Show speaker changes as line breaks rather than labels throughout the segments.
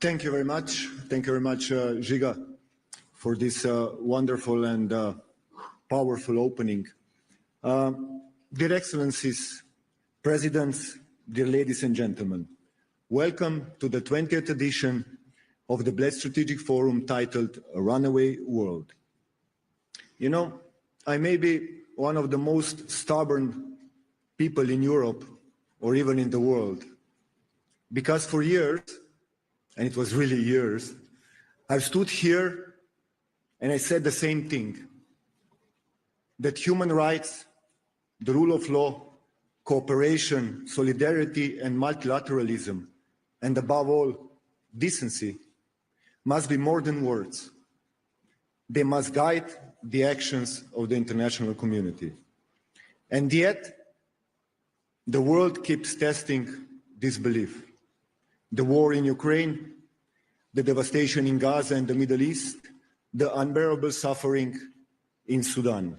Thank you very much. Thank you very much, Giga, for this wonderful and powerful opening. Dear Excellencies, Presidents, dear ladies and gentlemen, welcome to the 20th edition of the Bled Strategic Forum titled A Runaway World. You know, I may be one of the most stubborn people in Europe or even in the world, because for years, and it was really years, I've stood here and I said the same thing, that human rights, the rule of law, cooperation, solidarity and multilateralism, and above all, decency, must be more than words. They must guide the actions of the international community. And yet, the world keeps testing this belief. The war in Ukraine, the devastation in Gaza and the Middle East, the unbearable suffering in Sudan.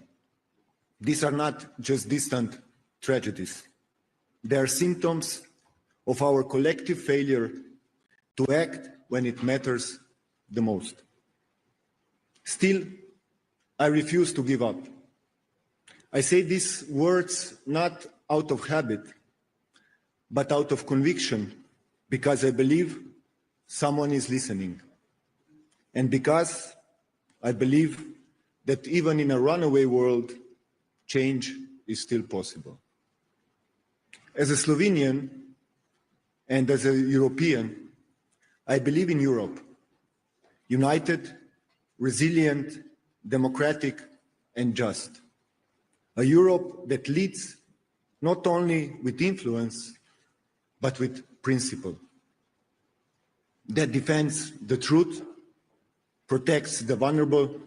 These are not just distant tragedies. They are symptoms of our collective failure to act when it matters the most. Still, I refuse to give up. I say these words not out of habit, but out of conviction, because I believe someone is listening, and because I believe that even in a runaway world, change is still possible. As a Slovenian and as a European, I believe in Europe, united, resilient, democratic, and just. A Europe that leads not only with influence, but with principle, that defends the truth, protects the vulnerable,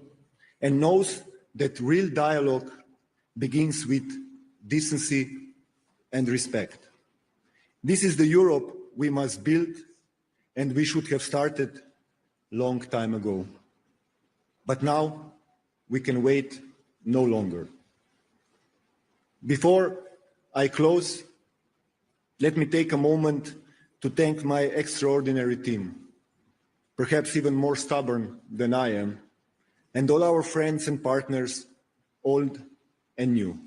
and knows that real dialogue begins with decency and respect. This is the Europe we must build, and we should have started long time ago. But now we can wait no longer. Before I close, let me take a moment to thank my extraordinary team, perhaps even more stubborn than I am, and all our friends and partners, old and new.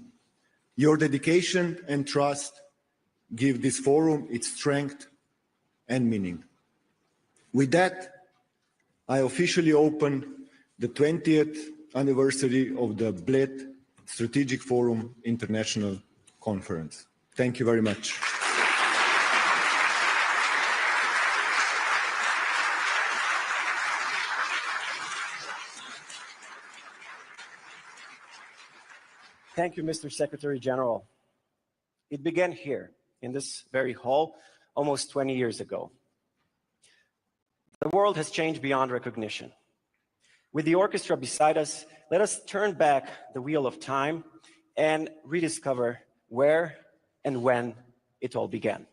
Your dedication and trust give this forum its strength and meaning. With that, I officially open the 20th anniversary of the Bled Strategic Forum International Conference. Thank you very much.
Thank you, Mr. Secretary General. It began here, in this very hall, almost 20 years ago. The world has changed beyond recognition. With the orchestra beside us, let us turn back the wheel of time and rediscover where and when it all began.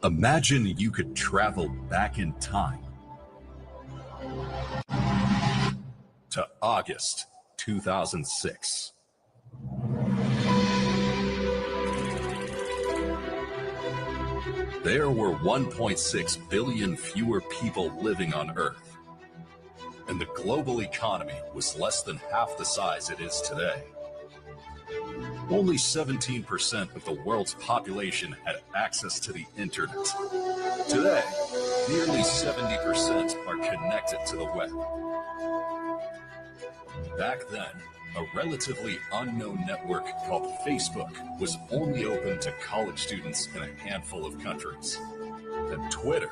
Imagine you could travel back in time to August 2006. There were 1.6 billion fewer people living on Earth, and the global economy was less than half the size it is today. Only 17% of the world's population had access to the internet. Today, nearly 70% are connected to the web. Back then, a relatively unknown network called Facebook was only open to college students in a handful of countries. And Twitter,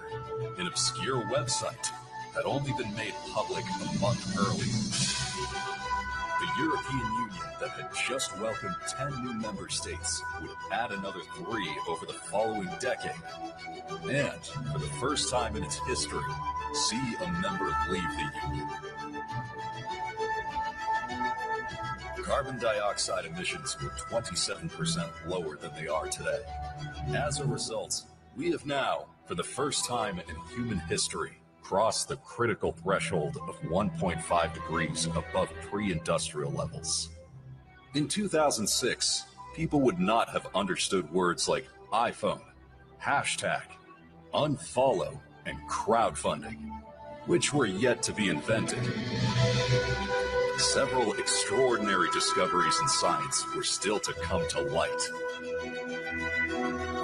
an obscure website, had only been made public a month earlier. The European Union that had just welcomed 10 new member states would add another 3 over the following decade, and for the first time in its history, see a member leave the Union. carbon dioxide emissions were 27% lower than they are today. As a result, we have now, for the first time in human history, crossed the critical threshold of 1.5 degrees above pre-industrial levels. In 2006, people would not have understood words like iPhone, hashtag, unfollow, and crowdfunding, which were yet to be invented. Several extraordinary discoveries in science were still to come to light.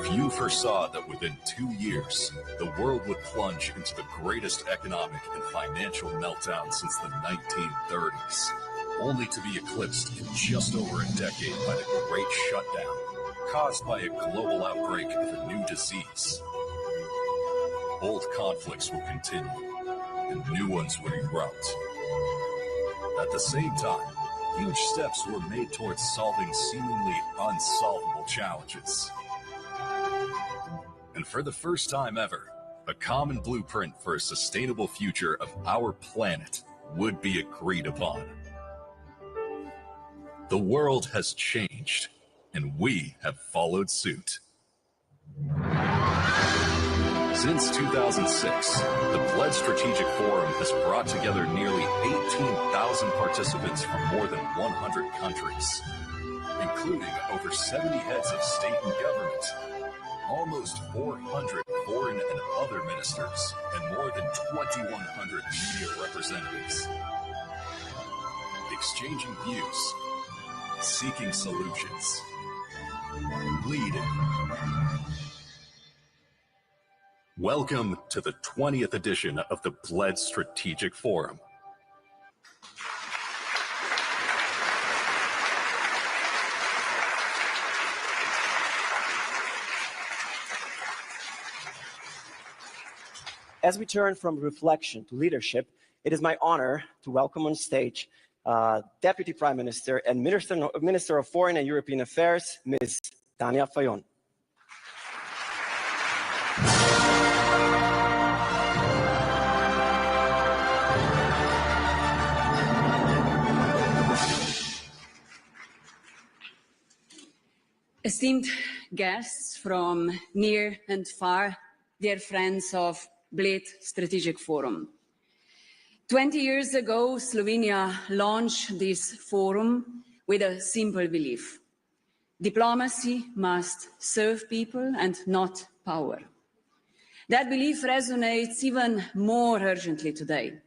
Few foresaw that within 2 years, the world would plunge into the greatest economic and financial meltdown since the 1930s, only to be eclipsed in just over a decade by the Great Shutdown, caused by a global outbreak of a new disease. Old conflicts would continue, and new ones would erupt. At the same time, huge steps were made towards solving seemingly unsolvable challenges. And for the first time ever, a common blueprint for a sustainable future of our planet would be agreed upon. The world has changed, and we have followed suit. Since 2006, the Bled Strategic Forum has brought together nearly 18,000 participants from more than 100 countries, including over 70 heads of state and government, almost 400 foreign and other ministers, and more than 2,100 media representatives. Exchanging views, seeking solutions, leading. Welcome to the 20th edition of the Bled Strategic Forum.
As we turn from reflection to leadership, it is my honor to welcome on stage Deputy Prime Minister and Minister of Foreign and European Affairs, Ms. Tanja Fajon.
Esteemed guests from near and far, dear friends of Bled Strategic Forum. 20 years ago, Slovenia launched this forum with a simple belief. Diplomacy must serve people and not power. That belief resonates even more urgently today.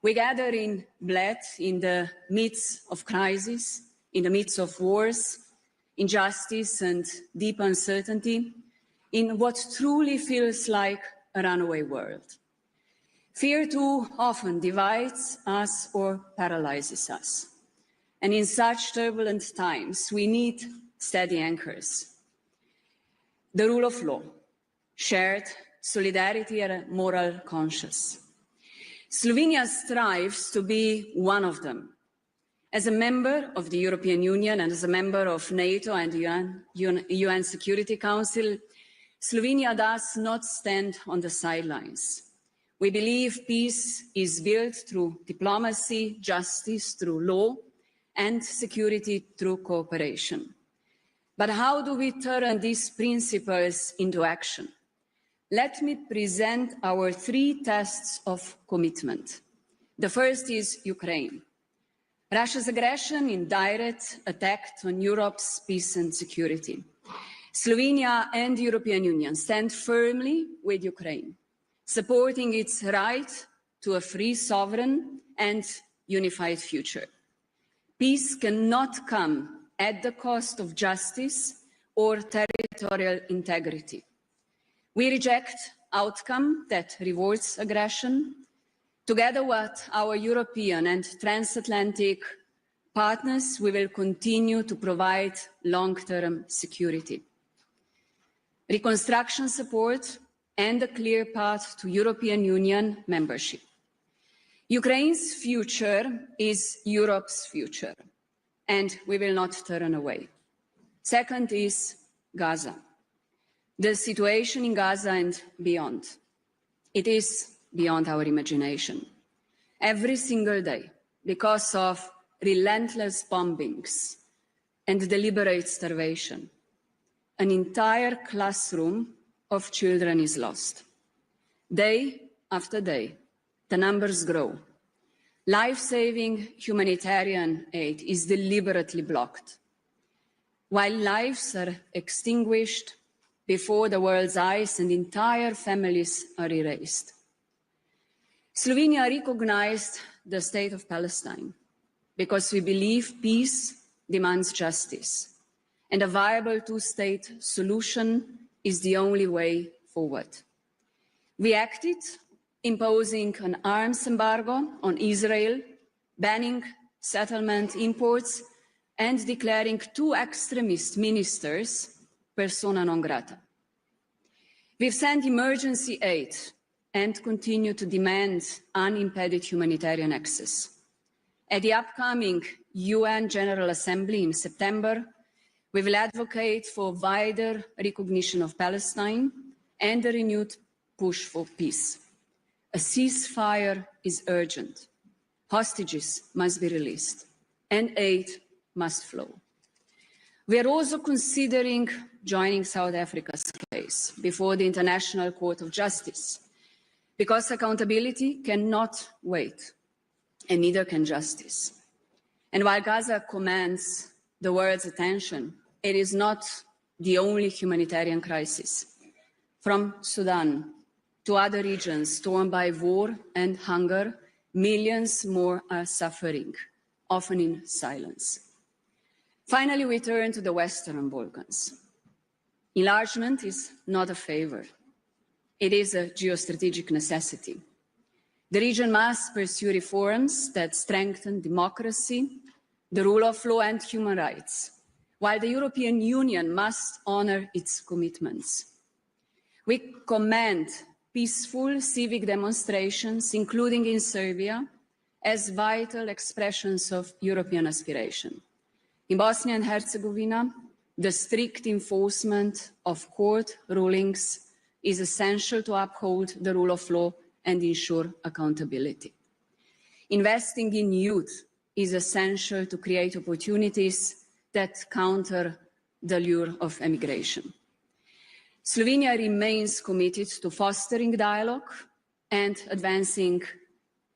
We gather in Bled in the midst of crisis, in the midst of wars, injustice and deep uncertainty, in what truly feels like a runaway world. Fear too often divides us or paralyzes us. And in such turbulent times, we need steady anchors. The rule of law, shared solidarity and a moral conscience. Slovenia strives to be one of them. As a member of the European Union and as a member of NATO and the UN Security Council, Slovenia does not stand on the sidelines. We believe peace is built through diplomacy, justice through law, and security through cooperation. But how do we turn these principles into action? Let me present our 3 tests of commitment. The first is Ukraine. Russia's aggression in direct attack on Europe's peace and security. Slovenia and the European Union stand firmly with Ukraine, supporting its right to a free, sovereign and unified future. Peace cannot come at the cost of justice or territorial integrity. We reject outcome that rewards aggression. Together with our European and transatlantic partners, we will continue to provide long-term security, reconstruction support, and a clear path to European Union membership. Ukraine's future is Europe's future, and we will not turn away. Second is Gaza. The situation in Gaza and beyond. It is beyond our imagination. Every single day, because of relentless bombings and deliberate starvation. An entire classroom of children is lost. Day after day, the numbers grow. Life-saving humanitarian aid is deliberately blocked. While lives are extinguished before the world's eyes and entire families are erased. Slovenia recognized the state of Palestine because we believe peace demands justice, and a viable two-state solution is the only way forward. We acted, imposing an arms embargo on Israel, banning settlement imports, and declaring 2 extremist ministers persona non grata. We've sent emergency aid and continue to demand unimpeded humanitarian access. At the upcoming UN General Assembly in September, we will advocate for wider recognition of Palestine and a renewed push for peace. A ceasefire is urgent. Hostages must be released and aid must flow. We are also considering joining South Africa's case before the International Court of Justice, because accountability cannot wait, and neither can justice. And while Gaza commands the world's attention, it is not the only humanitarian crisis. From Sudan to other regions torn by war and hunger, millions more are suffering, often in silence. Finally, we turn to the Western Balkans. Enlargement is not a favor. It is a geostrategic necessity. The region must pursue reforms that strengthen democracy, the rule of law and human rights, while the European Union must honor its commitments. We commend peaceful civic demonstrations, including in Serbia, as vital expressions of European aspiration. In Bosnia and Herzegovina, the strict enforcement of court rulings is essential to uphold the rule of law and ensure accountability. Investing in youth is essential to create opportunities that counter the lure of emigration. Slovenia remains committed to fostering dialogue and advancing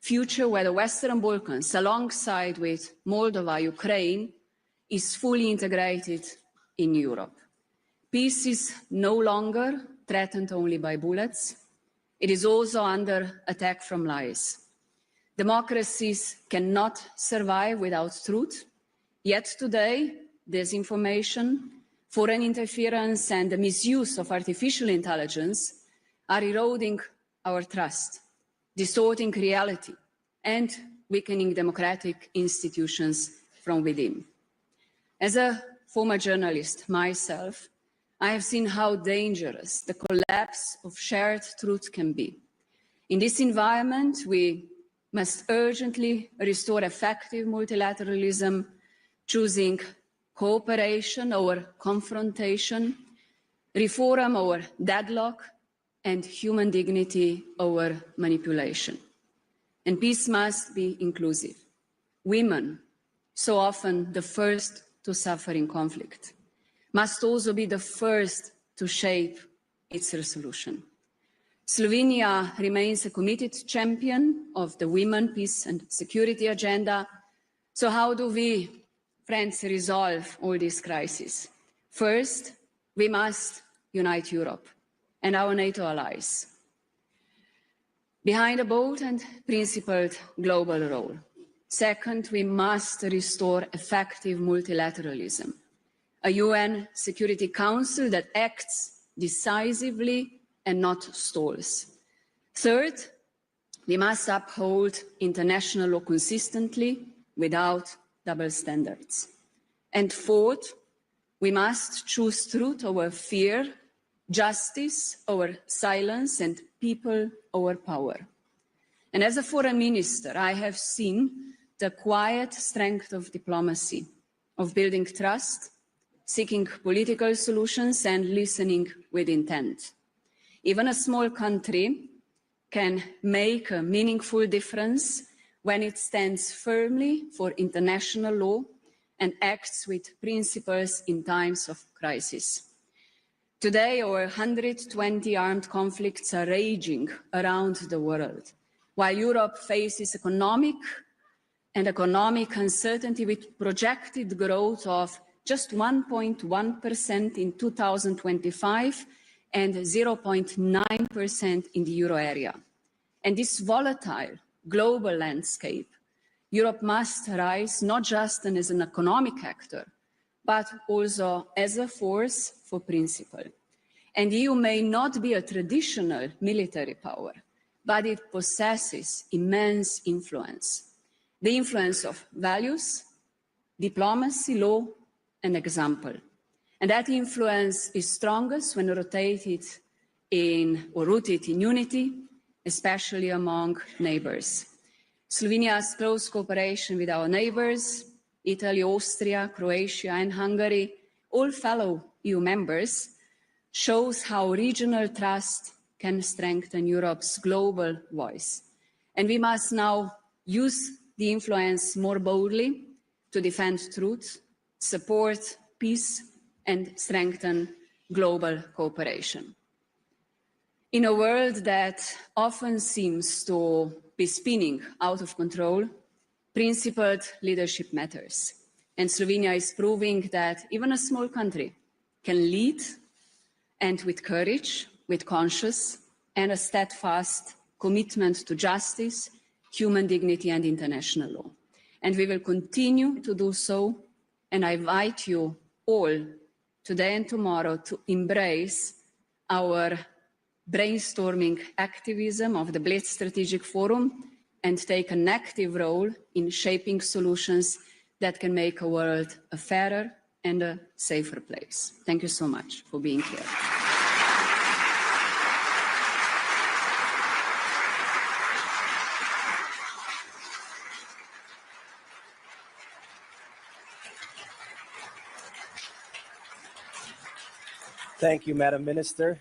future where the Western Balkans, alongside with Moldova, Ukraine, is fully integrated in Europe. Peace is no longer threatened only by bullets. It is also under attack from lies. Democracies cannot survive without truth, yet today, disinformation, foreign interference and the misuse of artificial intelligence are eroding our trust, distorting reality, and weakening democratic institutions from within. As a former journalist myself, I have seen how dangerous the collapse of shared truth can be. In this environment, we must urgently restore effective multilateralism, choosing cooperation over confrontation, reform over deadlock, and human dignity over manipulation. And peace must be inclusive. Women, so often the first to suffer in conflict, must also be the first to shape its resolution. Slovenia remains a committed champion of the women, peace and security agenda. So how do we, friends, resolve all these crises? First, we must unite Europe and our NATO allies behind a bold and principled global role. Second, we must restore effective multilateralism, a UN Security Council that acts decisively and not stalls. Third, we must uphold international law consistently without double standards. And fourth, we must choose truth over fear, justice over silence, and people over power. And as a foreign minister, I have seen the quiet strength of diplomacy, of building trust, seeking political solutions, and listening with intent. Even a small country can make a meaningful difference when it stands firmly for international law and acts with principles in times of crisis. Today, over 120 armed conflicts are raging around the world, while Europe faces economic uncertainty with projected growth of just 1.1% in 2025 and 0.9% in the euro area. And this volatile global landscape, Europe must rise not just as an economic actor, but also as a force for principle. And the EU may not be a traditional military power, but it possesses immense influence. The influence of values, diplomacy, law, and example. And that influence is strongest when rooted in unity, especially among neighbors. Slovenia's close cooperation with our neighbors, Italy, Austria, Croatia, and Hungary, all fellow EU members, shows how regional trust can strengthen Europe's global voice. And we must now use the influence more boldly to defend truth, support peace, and strengthen global cooperation. In a world that often seems to be spinning out of control, principled leadership matters. And Slovenia is proving that even a small country can lead, and with courage, with conscience, and a steadfast commitment to justice, human dignity, and international law. And we will continue to do so. And I invite you all today and tomorrow to embrace our brainstorming activism of the Bled Strategic Forum and take an active role in shaping solutions that can make a world a fairer and a safer place. Thank you so much for being here.
Thank you, Madam Minister.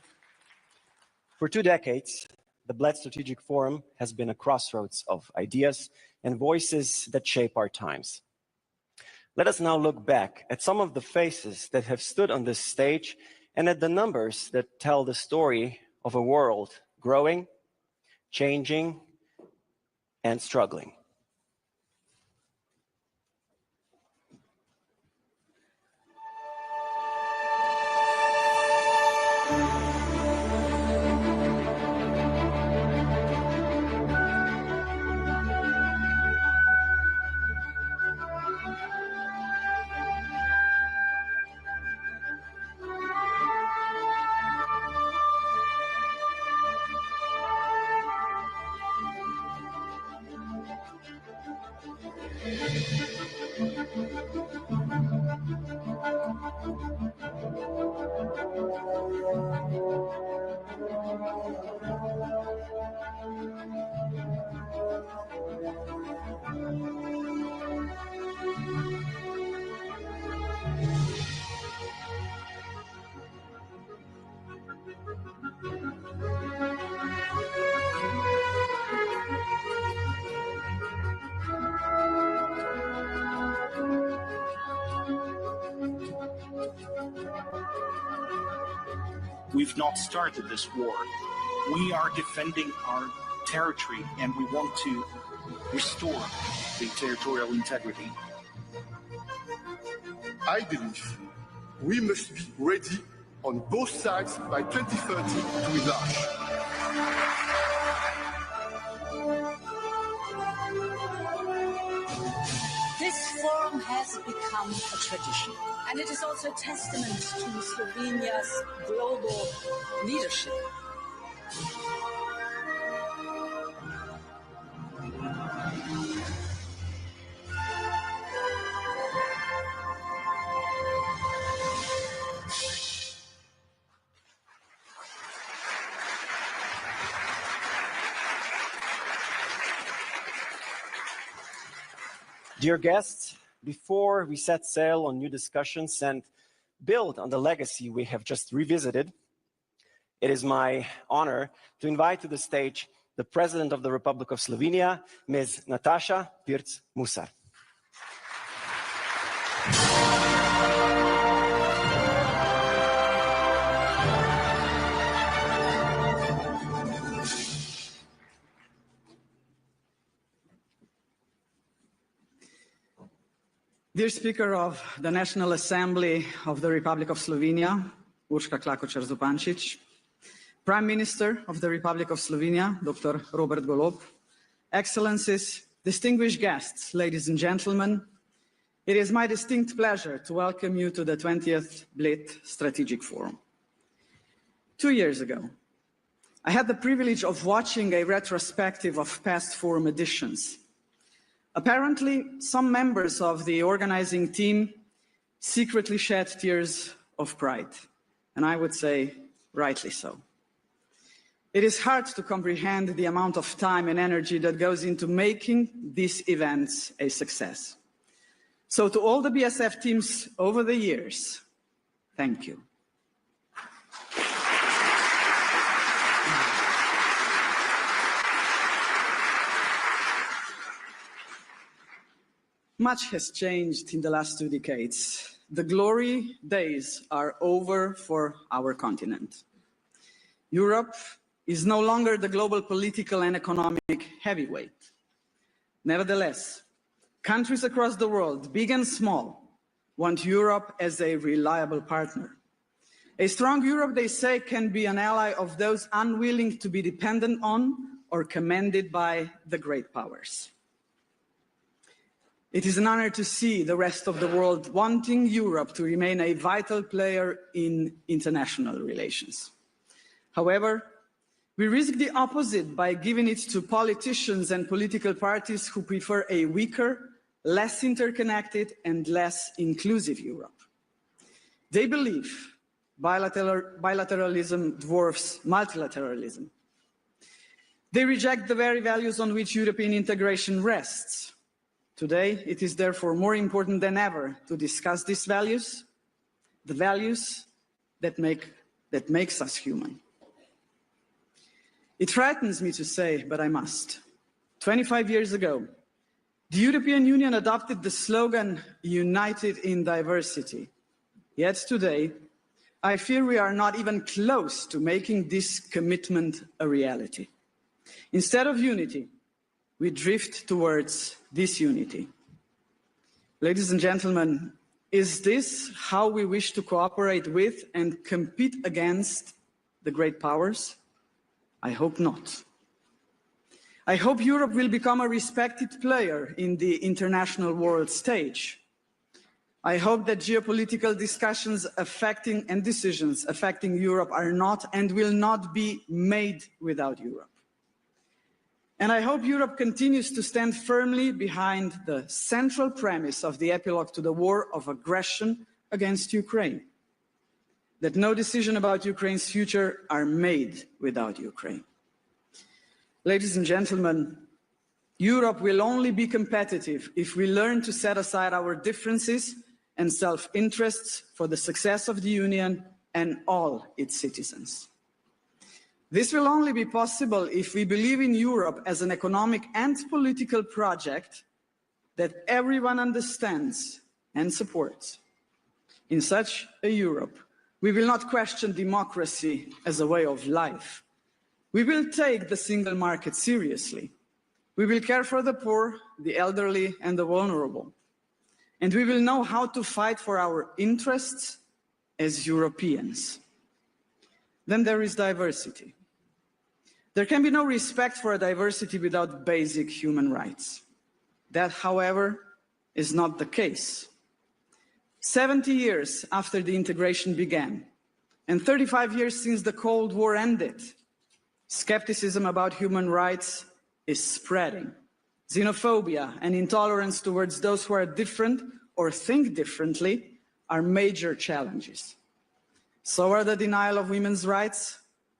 For 2 decades, the Bled Strategic Forum has been a crossroads of ideas and voices that shape our times. Let us now look back at some of the faces that have stood on this stage and at the numbers that tell the story of a world growing, changing, and struggling.
We've not started this war. We are defending our territory and we want to restore the territorial integrity.
I believe we must be ready on both sides by 2030 to enlarge.
This forum has become a tradition, and it is also a testament to Slovenia's global leadership.
Dear guests, before we set sail on new discussions and build on the legacy we have just revisited, it is my honor to invite to the stage the President of the Republic of Slovenia, Ms. Nataša Pirc-Musar.
Dear Speaker of the National Assembly of the Republic of Slovenia, Urška Klakočar Zupančič, Prime Minister of the Republic of Slovenia, Dr. Robert Golob, Excellencies, distinguished guests, ladies and gentlemen, it is my distinct pleasure to welcome you to the 20th Bled Strategic Forum. 2 years ago, I had the privilege of watching a retrospective of past forum editions. Apparently, some members of the organizing team secretly shed tears of pride, and I would say rightly so. It is hard to comprehend the amount of time and energy that goes into making these events a success. So to all the BSF teams over the years, thank you. Much has changed in the last 2 decades. The glory days are over for our continent. Europe is no longer the global political and economic heavyweight. Nevertheless, countries across the world, big and small, want Europe as a reliable partner. A strong Europe, they say, can be an ally of those unwilling to be dependent on or commanded by the great powers. It is an honor to see the rest of the world wanting Europe to remain a vital player in international relations. However, we risk the opposite by giving it to politicians and political parties who prefer a weaker, less interconnected and less inclusive Europe. They believe bilateralism dwarfs multilateralism. They reject the very values on which European integration rests. Today, it is therefore more important than ever to discuss these values, the values that makes us human. It frightens me to say, but I must. 25 years ago, the European Union adopted the slogan, "United in diversity." Yet today, I fear we are not even close to making this commitment a reality. Instead of unity, we drift towards disunity. Ladies and gentlemen, is this how we wish to cooperate with and compete against the great powers? I hope not. I hope Europe will become a respected player in the international world stage. I hope that geopolitical discussions affecting and decisions affecting Europe are not and will not be made without Europe. And I hope Europe continues to stand firmly behind the central premise of the epilogue to the war of aggression against Ukraine, that no decision about Ukraine's future are made without Ukraine. Ladies and gentlemen, Europe will only be competitive if we learn to set aside our differences and self-interests for the success of the Union and all its citizens. This will only be possible if we believe in Europe as an economic and political project that everyone understands and supports. In such a Europe, we will not question democracy as a way of life. We will take the single market seriously. We will care for the poor, the elderly, and the vulnerable. And we will know how to fight for our interests as Europeans. Then there is diversity. There can be no respect for a diversity without basic human rights. That, however, is not the case. 70 years after the integration began, and 35 years since the Cold War ended, skepticism about human rights is spreading. Xenophobia and intolerance towards those who are different or think differently are major challenges. So are the denial of women's rights,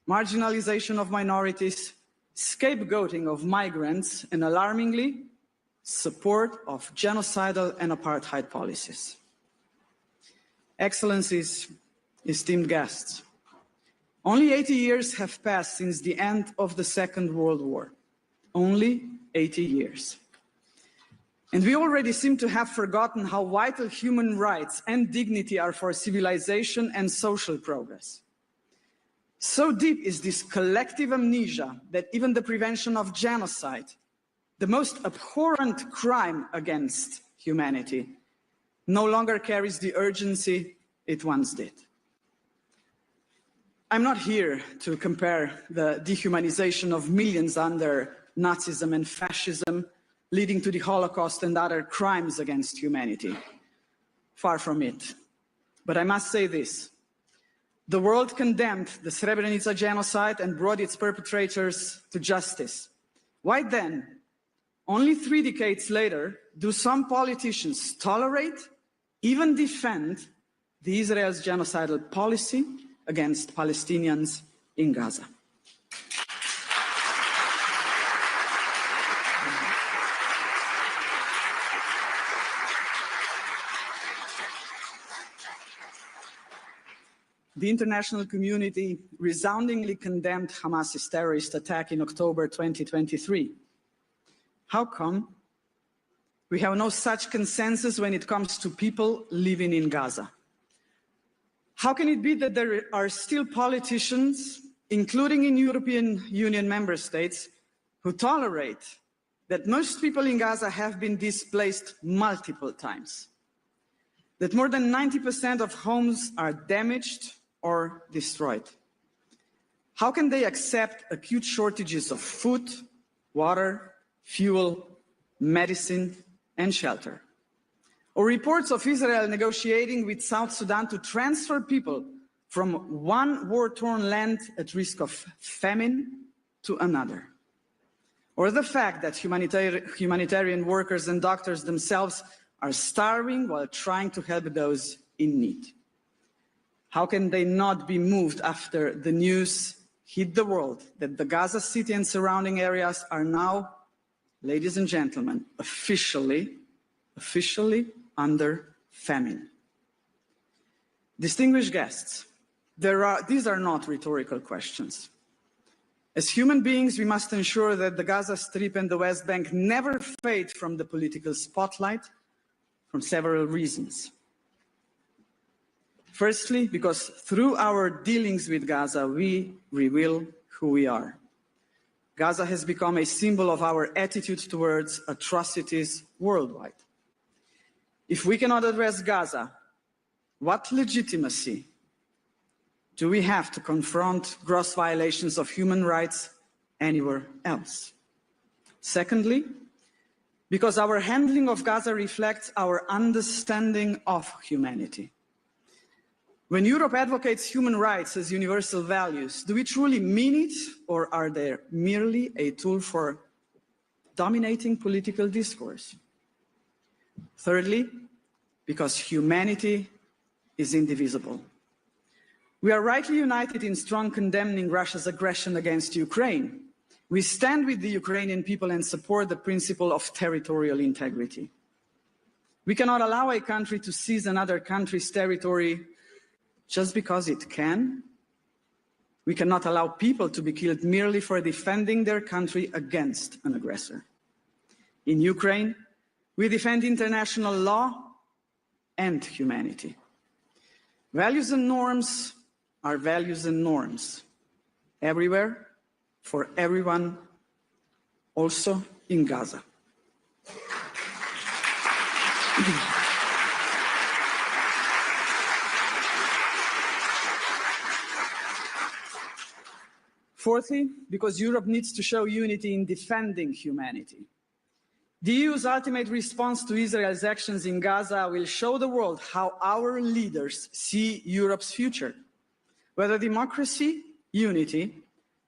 marginalization of minorities, scapegoating of migrants, and alarmingly, support of genocidal and apartheid policies. Excellencies, esteemed guests, Only 80 years have passed since the end of the Second World War. Only 80 years. And we already seem to have forgotten how vital human rights and dignity are for civilization and social progress. So deep is this collective amnesia that even the prevention of genocide, the most abhorrent crime against humanity, no longer carries the urgency it once did. I'm not here to compare the dehumanization of millions under Nazism and fascism, leading to the Holocaust and other crimes against humanity. Far from it. But I must say this. The world condemned the Srebrenica genocide and brought its perpetrators to justice. Why then, only 3 decades later, do some politicians tolerate, even defend, the Israel's genocidal policy against Palestinians in Gaza? The international community resoundingly condemned Hamas's terrorist attack in October 2023. How come? We have no such consensus when it comes to people living in Gaza. How can it be that there are still politicians, including in European Union member states, who tolerate that most people in Gaza have been displaced multiple times? That more than 90% of homes are damaged or destroyed? How can they accept acute shortages of food, water, fuel, medicine, and shelter? Or reports of Israel negotiating with South Sudan to transfer people from one war-torn land at risk of famine to another? Or the fact that humanitarian workers and doctors themselves are starving while trying to help those in need? How can they not be moved after the news hit the world that the Gaza City and surrounding areas are now, ladies and gentlemen, officially under famine? Distinguished guests, these are not rhetorical questions. As human beings, we must ensure that the Gaza Strip and the West Bank never fade from the political spotlight for several reasons. Firstly, because through our dealings with Gaza, we reveal who we are. Gaza has become a symbol of our attitude towards atrocities worldwide. If we cannot address Gaza, what legitimacy do we have to confront gross violations of human rights anywhere else? Secondly, because our handling of Gaza reflects our understanding of humanity. When Europe advocates human rights as universal values, do we truly mean it, or are they merely a tool for dominating political discourse? Thirdly, because humanity is indivisible. We are rightly united in strong condemning Russia's aggression against Ukraine. We stand with the Ukrainian people and support the principle of territorial integrity. We cannot allow a country to seize another country's territory just because it can. We cannot allow people to be killed merely for defending their country against an aggressor. In Ukraine, we defend international law and humanity. Values and norms are values and norms, everywhere, for everyone, also in Gaza. Fourthly, because Europe needs to show unity in defending humanity. The EU's ultimate response to Israel's actions in Gaza will show the world how our leaders see Europe's future, whether democracy, unity,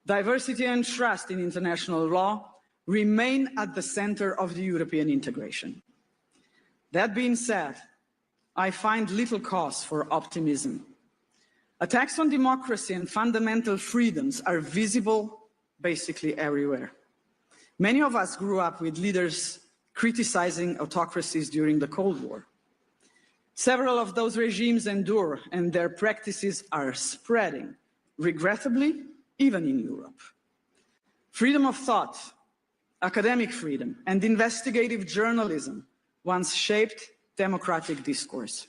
diversity and trust in international law remain at the center of the European integration. That being said, I find little cause for optimism. Attacks on democracy and fundamental freedoms are visible basically everywhere. Many of us grew up with leaders criticizing autocracies during the Cold War. Several of those regimes endure, and their practices are spreading regrettably, even in Europe. Freedom of thought, academic freedom, and investigative journalism once shaped democratic discourse.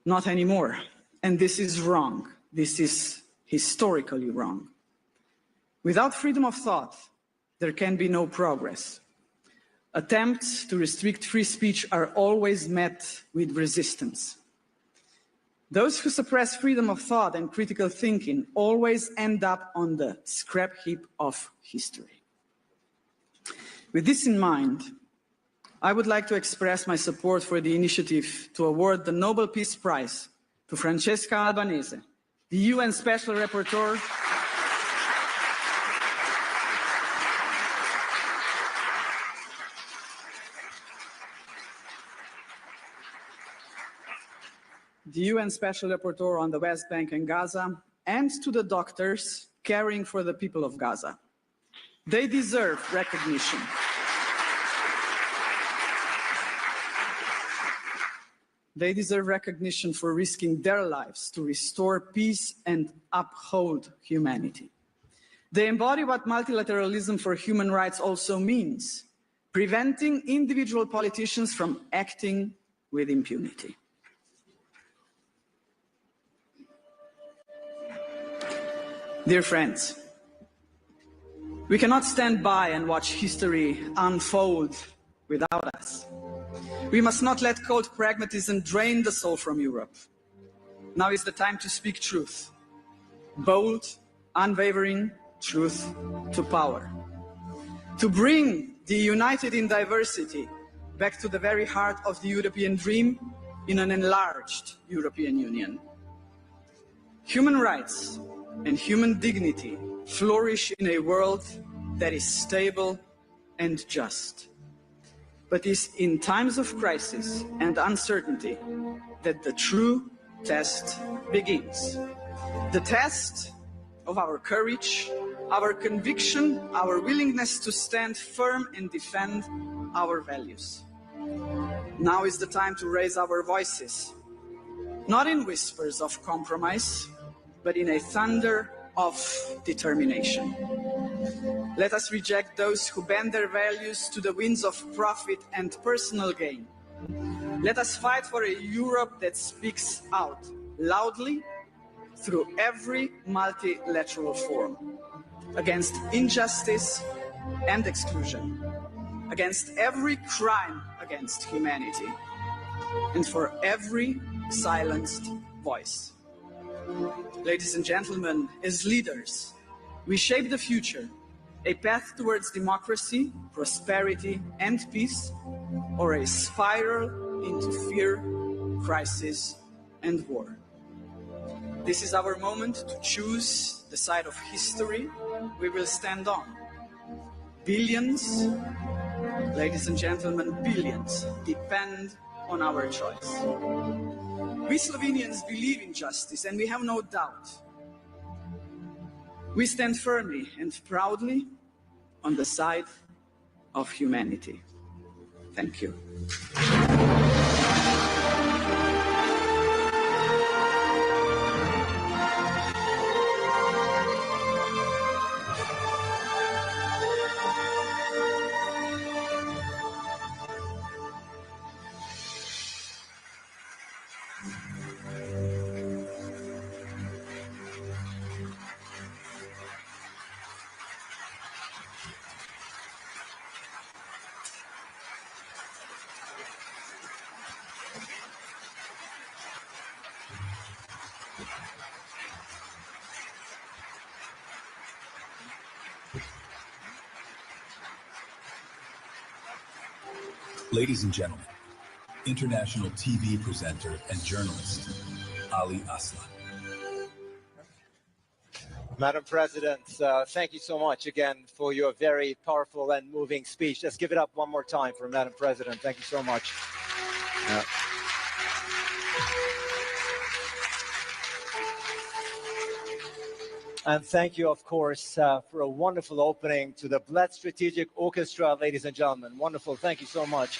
Not anymore, and this is wrong. This is historically wrong. Without freedom of thought, there can be no progress. Attempts to restrict free speech are always met with resistance. Those who suppress freedom of thought and critical thinking always end up on the scrap heap of history. With this in mind, I would like to express my support for the initiative to award the Nobel Peace Prize to Francesca Albanese, the UN Special Rapporteur on the West Bank and Gaza, and to the doctors caring for the people of Gaza. They deserve recognition. They deserve recognition for risking their lives to restore peace and uphold humanity. They embody what multilateralism for human rights also means: preventing individual politicians from acting with impunity. Dear friends, we cannot stand by and watch history unfold without us. We must not let cold pragmatism drain the soul from Europe. Now is the time to speak truth. Bold, unwavering truth to power. To bring the united in diversity back to the very heart of the European dream in an enlarged European Union. Human rights and human dignity flourish in a world that is stable and just. But it's in times of crisis and uncertainty that the true test begins. The test of our courage, our conviction, our willingness to stand firm and defend our values. Now is the time to raise our voices, not in whispers of compromise, but in a thunder of determination. Let us reject those who bend their values to the winds of profit and personal gain. Let us fight for a Europe that speaks out loudly through every multilateral forum, against injustice and exclusion, against every crime against humanity, and for every silenced voice. Ladies and gentlemen, as leaders, we shape the future, a path towards democracy, prosperity, and peace, or a spiral into fear, crisis, and war. This is our moment to choose the side of history we will stand on. Billions, ladies and gentlemen, billions depend on our choice. We Slovenians believe in justice, and we have no doubt. We stand firmly and proudly on the side of humanity. Thank you.
Ladies and gentlemen, international TV presenter and journalist, Ali Aslan.
Madam President, thank you so much again for your very powerful and moving speech. Let's give it up one more time for Madam President. Thank you so much. And thank you, of course, for a wonderful opening to the Bled Strategic Orchestra, ladies and gentlemen. Wonderful. Thank you so much.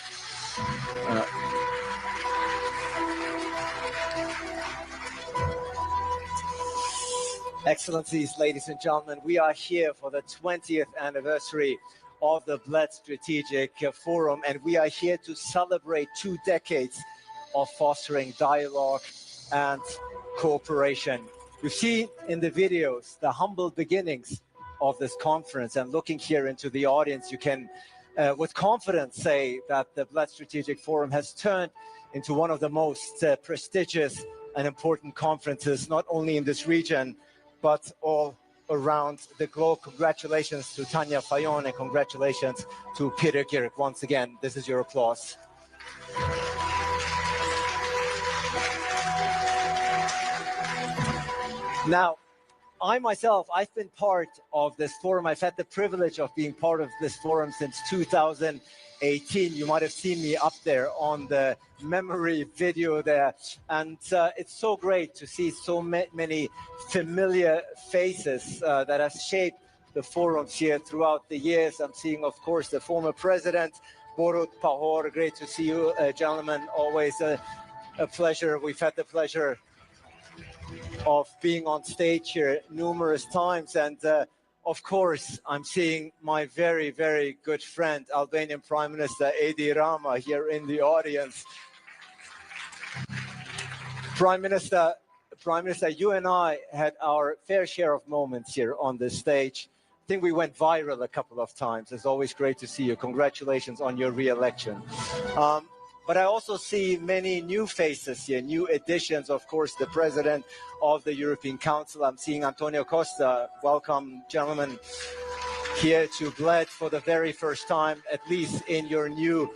Excellencies, ladies and gentlemen, we are here for the 20th anniversary of the Bled Strategic Forum, and we are here to celebrate 2 decades of fostering dialogue and cooperation. You see in the videos the humble beginnings of this conference, and looking here into the audience, you can with confidence say that the Bled Strategic Forum has turned into one of the most prestigious and important conferences, not only in this region, but all around the globe. Congratulations to Tanja Fajon and congratulations to Peter Gierk. Once again, this is your applause. Now, I myself, I've been part of this forum. I've had the privilege of being part of this forum since 2018. You might have seen me up there on the memory video there. And it's so great to see so many familiar faces that have shaped the forums here throughout the years. I'm seeing, of course, the former president, Borut Pahor. Great to see you, gentlemen. Always a pleasure. We've had the pleasure of being on stage here numerous times. And of course, I'm seeing my very, very good friend, Albanian Prime Minister Edi Rama, here in the audience. Prime Minister, you and I had our fair share of moments here on this stage. I think we went viral a couple of times. It's always great to see you. Congratulations on your re-election. But I also see many new faces here, new additions. Of course, the President of the European Council. I'm seeing Antonio Costa. Welcome, gentlemen, here to Bled for the very first time, at least in your new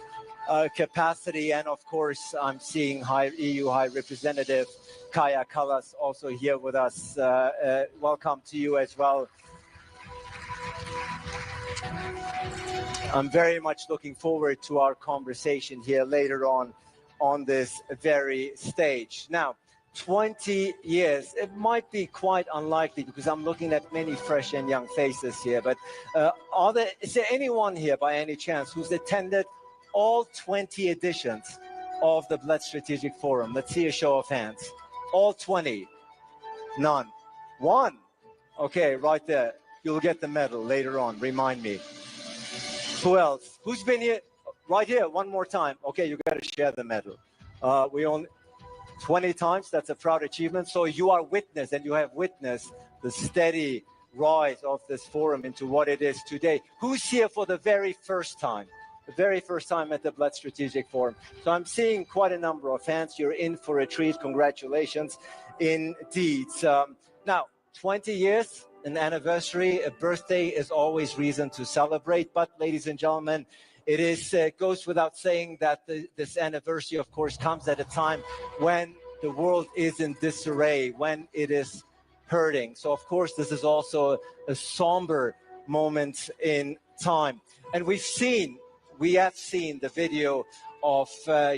capacity. And of course, I'm seeing EU High Representative Kaja Kallas also here with us. Welcome to you as well. I'm very much looking forward to our conversation here later on this very stage. Now, 20 years, it might be quite unlikely because I'm looking at many fresh and young faces here, but is there anyone here by any chance who's attended all 20 editions of the Bled Strategic Forum? Let's see a show of hands. All 20? None. One? Okay, right there. You'll get the medal later on, remind me. Who else? Who's been here? Right here, one more time. Okay, you got to share the medal. We only 20 times, that's a proud achievement. So you are witness, and you have witnessed the steady rise of this forum into what it is today. Who's here for the very first time? The very first time at the Bled Strategic Forum. So I'm seeing quite a number of hands. You're in for a treat. Congratulations indeed. Now, 20 years, an anniversary, a birthday is always reason to celebrate. But ladies and gentlemen, it goes without saying that this anniversary, of course, comes at a time when the world is in disarray, when it is hurting. So, of course, this is also a somber moment in time. And we have seen the video of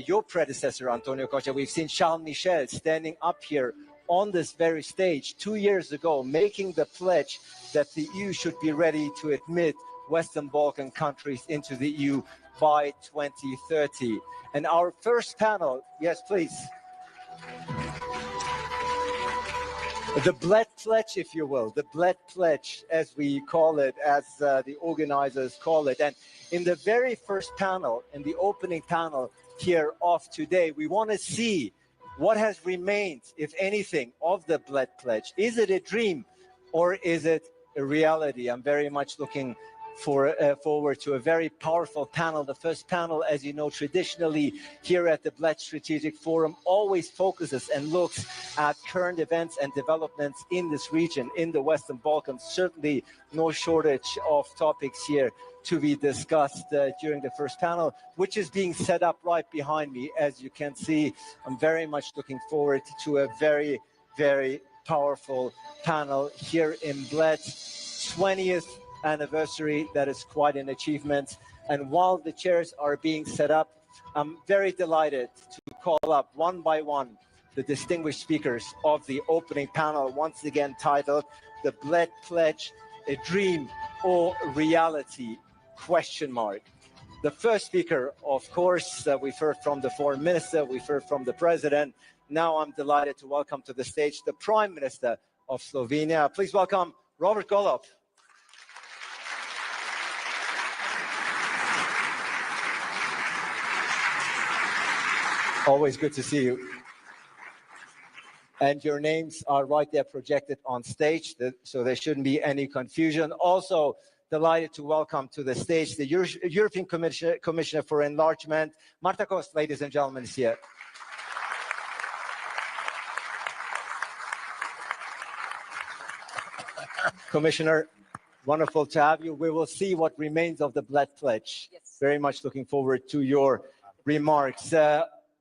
your predecessor, Antonio Costa. We've seen Charles Michel standing up here on this very stage 2 years ago, making the pledge that the EU should be ready to admit Western Balkan countries into the EU by 2030. And our first panel, yes, please. The Bled Pledge, if you will, the Bled Pledge, as we call it, as the organizers call it. And in the very first panel, in the opening panel here of today, we want to see what has remained, if anything, of the Bled Pledge. Is it a dream or is it a reality? I'm very much looking forward to a very powerful panel. The first panel, as you know, traditionally here at the Bled Strategic Forum always focuses and looks at current events and developments in this region, in the Western Balkans. Certainly no shortage of topics here to be discussed during the first panel, which is being set up right behind me. As you can see, I'm very much looking forward to a very, very powerful panel here in Bled. 20th anniversary, that is quite an achievement. And while the chairs are being set up, I'm very delighted to call up one by one the distinguished speakers of the opening panel, once again titled The Bled Pledge, a Dream or Reality? The first speaker, of course, we've heard from the Foreign Minister, we've heard from the President. Now I'm delighted to welcome to the stage the Prime Minister of Slovenia. Please welcome Robert Golob. Always good to see you. And your names are right there projected on stage, so there shouldn't be any confusion. Also, delighted to welcome to the stage the European Commissioner for Enlargement, Marta Kost, ladies and gentlemen, is here. Commissioner, wonderful to have you. We will see what remains of the Bled Pledge.
Yes.
Very much looking forward to your remarks.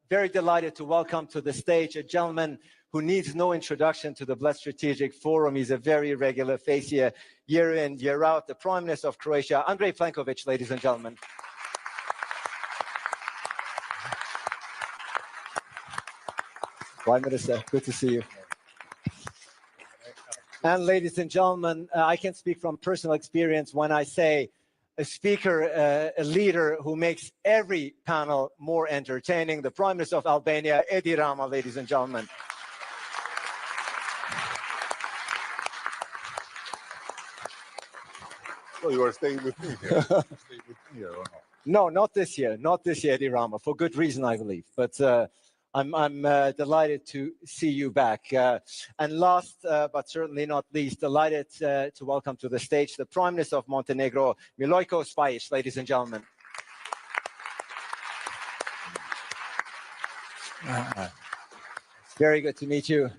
Very delighted to welcome to the stage a gentleman who needs no introduction to the Bled Strategic Forum. He's a very regular face here, year in, year out. The Prime Minister of Croatia, Andrej Plenković, ladies and gentlemen. Prime Minister, good to see you. And ladies and gentlemen, I can speak from personal experience when I say a speaker, a leader who makes every panel more entertaining. The Prime Minister of Albania, Edi Rama, ladies and gentlemen.
So you are staying with me here. Stay with me here or not?
No, not this year. Not this year, Edi Rama, for good reason, I believe. But I'm delighted to see you back. And last, but certainly not least, delighted to welcome to the stage the Prime Minister of Montenegro, Milojko Spajić, ladies and gentlemen. Very good to meet you.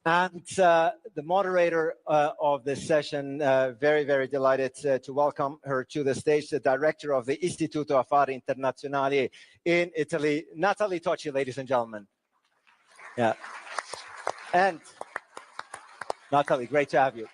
And the moderator of this session, very, very delighted to welcome her to the stage, the director of the Istituto Affari Internazionali in Italy, Natalie Tocci, ladies and gentlemen. Yeah. And Natalie, great to have you.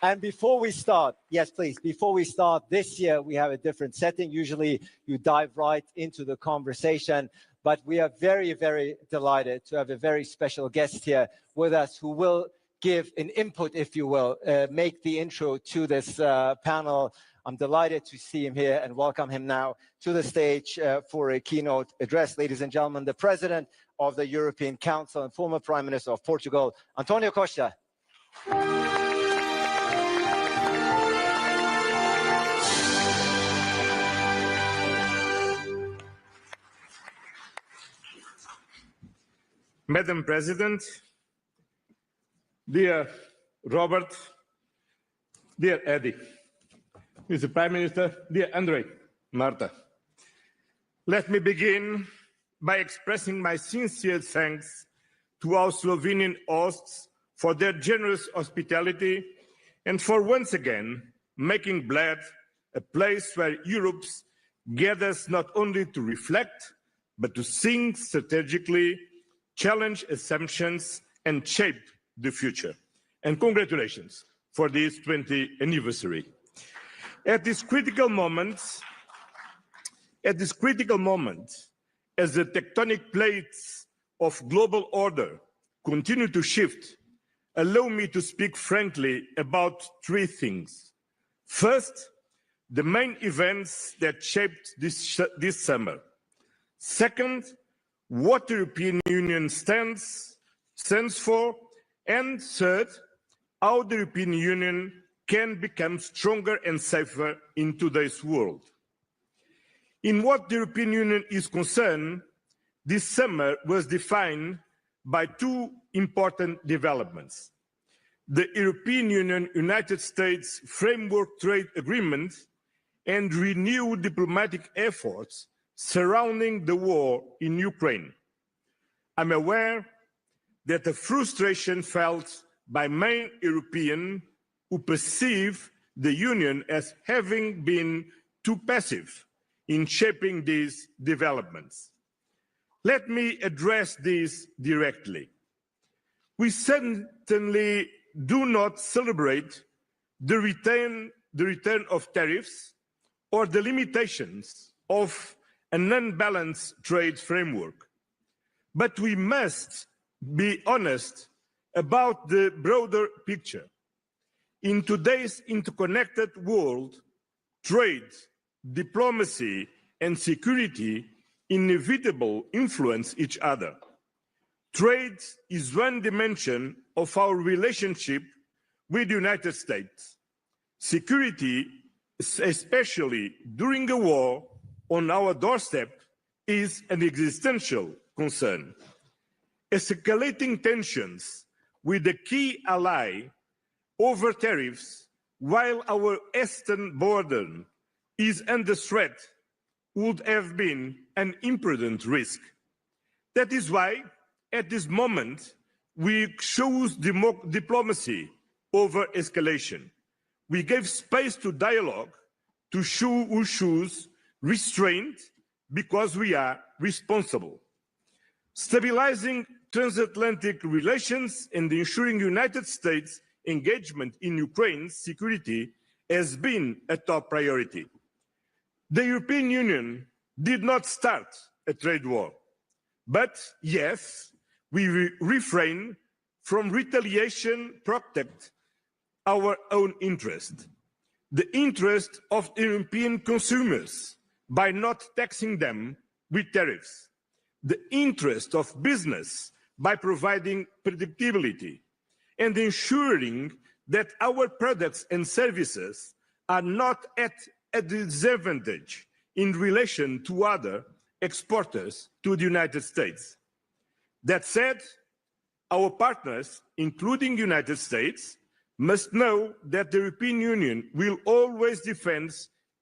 And before we start, yes, please, before we start, this year we have a different setting. Usually you dive right into the conversation, but we are very, very delighted to have a very special guest here with us who will give an input, if you will, make the intro to this panel. I'm delighted to see him here and welcome him now to the stage for a keynote address. Ladies and gentlemen, the President of the European Council and former Prime Minister of Portugal, Antonio Costa.
Madam President, dear Robert, dear Eddie, Mr. Prime Minister, dear Andrej, Marta, let me begin by expressing my sincere thanks to our Slovenian hosts for their generous hospitality and for once again making Bled a place where Europe gathers not only to reflect, but to think strategically, challenge assumptions and shape the future. And congratulations for this 20th anniversary. At this critical moment, as the tectonic plates of global order continue to shift, allow me to speak frankly about three things. First, the main events that shaped this summer. Second, what the European Union stands for, and third, how the European Union can become stronger and safer in today's world. In what the European Union is concerned, this summer was defined by two important developments. The European Union-United States Framework Trade Agreement and renewed diplomatic efforts surrounding the war in Ukraine. I'm aware that the frustration felt by many Europeans who perceive the Union as having been too passive in shaping these developments. Let me address this directly. We certainly do not celebrate the return of tariffs or the limitations of an unbalanced trade framework. But we must be honest about the broader picture. In today's interconnected world, trade, diplomacy, and security inevitably influence each other. Trade is one dimension of our relationship with the United States. Security, especially during a war on our doorstep, is an existential concern. Escalating tensions with a key ally over tariffs while our eastern border is under threat would have been an imprudent risk. That is why, at this moment, we chose diplomacy over escalation. We gave space to dialogue, to choose restraint, because we are responsible. Stabilizing transatlantic relations and ensuring United States engagement in Ukraine's security has been a top priority. The European Union did not start a trade war, but yes, we refrain from retaliation, protect our own interest, the interest of European consumers by not taxing them with tariffs, the interest of business by providing predictability, and ensuring that our products and services are not at a disadvantage in relation to other exporters to the United States. That said, our partners, including the United States, must know that the European Union will always defend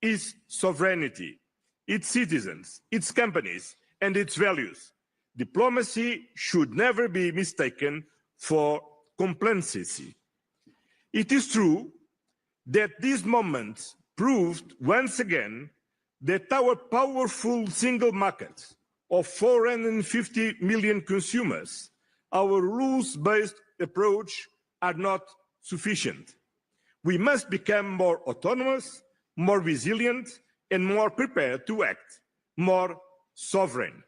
its sovereignty, its citizens, its companies, and its values. Diplomacy should never be mistaken for complacency. It is true that this moment proved once again that our powerful single market of 450 million consumers, our rules-based approach are not sufficient. We must become more autonomous, more resilient, and more prepared to act, more sovereign.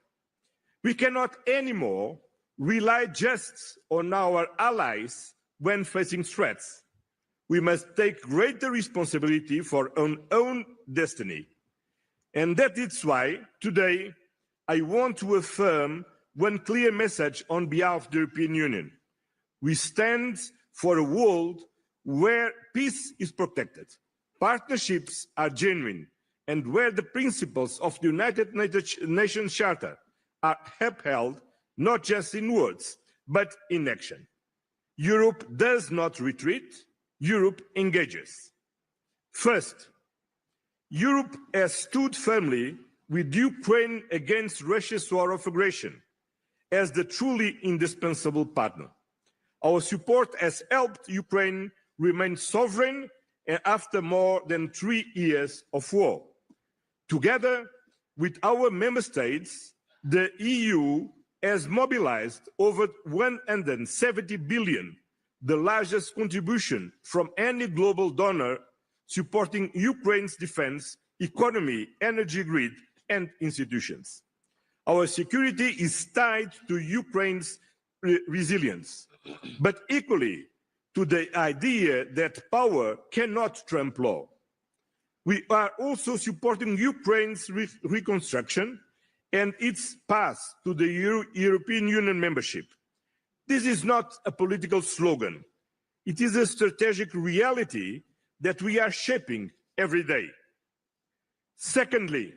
We cannot anymore rely just on our allies when facing threats. We must take greater responsibility for our own destiny. And that is why today I want to affirm one clear message on behalf of the European Union. We stand for a world where peace is protected, partnerships are genuine, and where the principles of the United Nations Charter are upheld not just in words, but in action. Europe does not retreat, Europe engages. First, Europe has stood firmly with Ukraine against Russia's war of aggression as the truly indispensable partner. Our support has helped Ukraine remain sovereign after more than 3 years of war. Together with our member states, the EU has mobilized over 170 billion, the largest contribution from any global donor supporting Ukraine's defense, economy, energy grid, and institutions. Our security is tied to Ukraine's resilience, but equally to the idea that power cannot trump law. We are also supporting Ukraine's reconstruction and its path to the European Union membership. This is not a political slogan. It is a strategic reality that we are shaping every day. Secondly,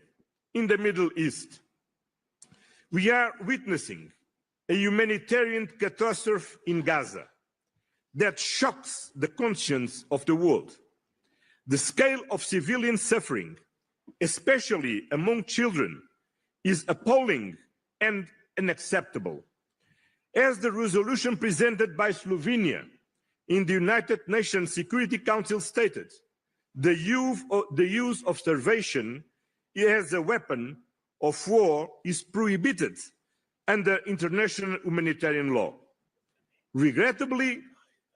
in the Middle East, we are witnessing a humanitarian catastrophe in Gaza that shocks the conscience of the world. The scale of civilian suffering, especially among children, is appalling and unacceptable. As the resolution presented by Slovenia in the United Nations Security Council stated, the use of starvation as a weapon of war is prohibited under international humanitarian law. Regrettably,